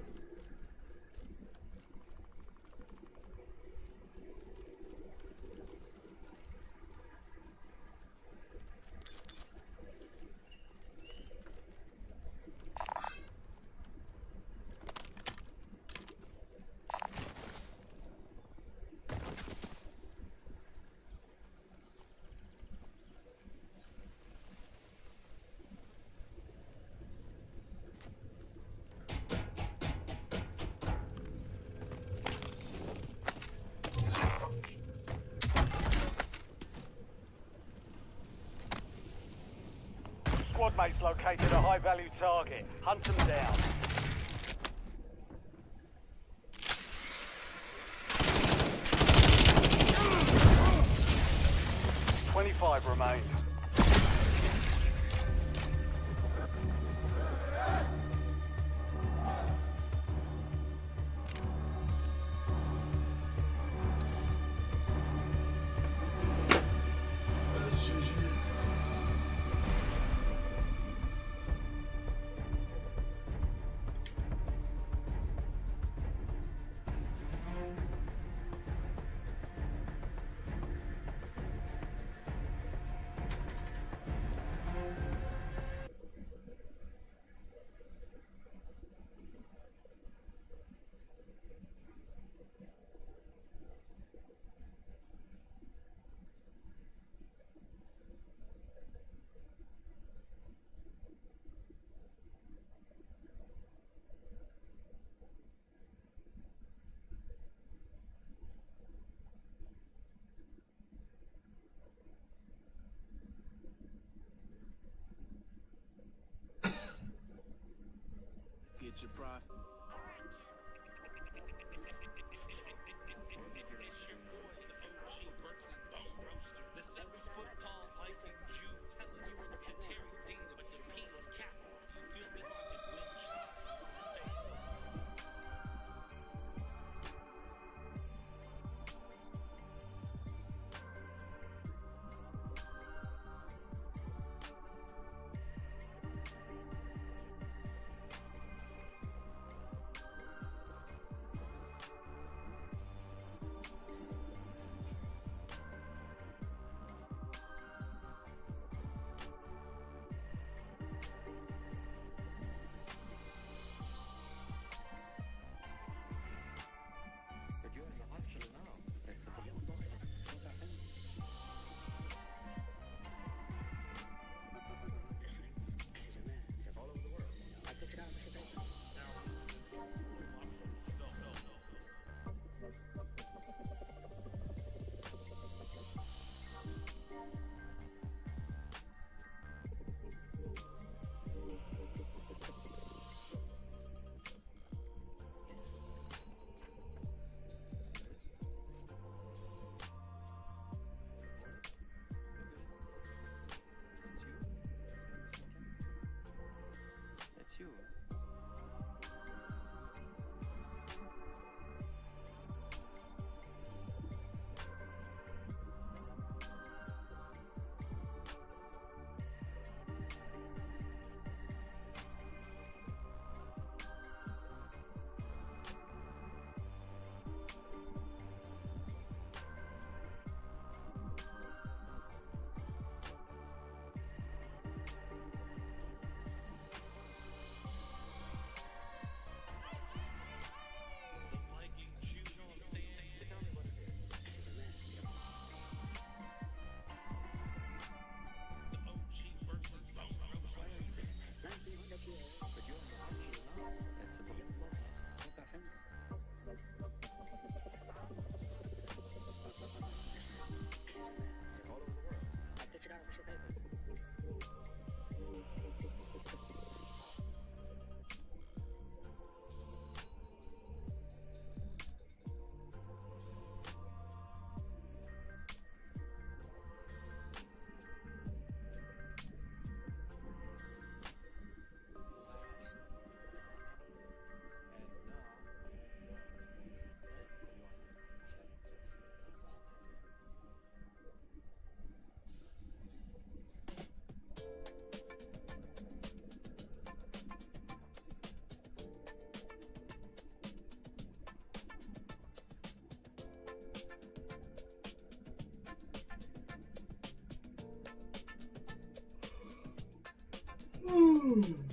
Squad mates located a high-value target. Hunt them down. "25 remain.
Ooh.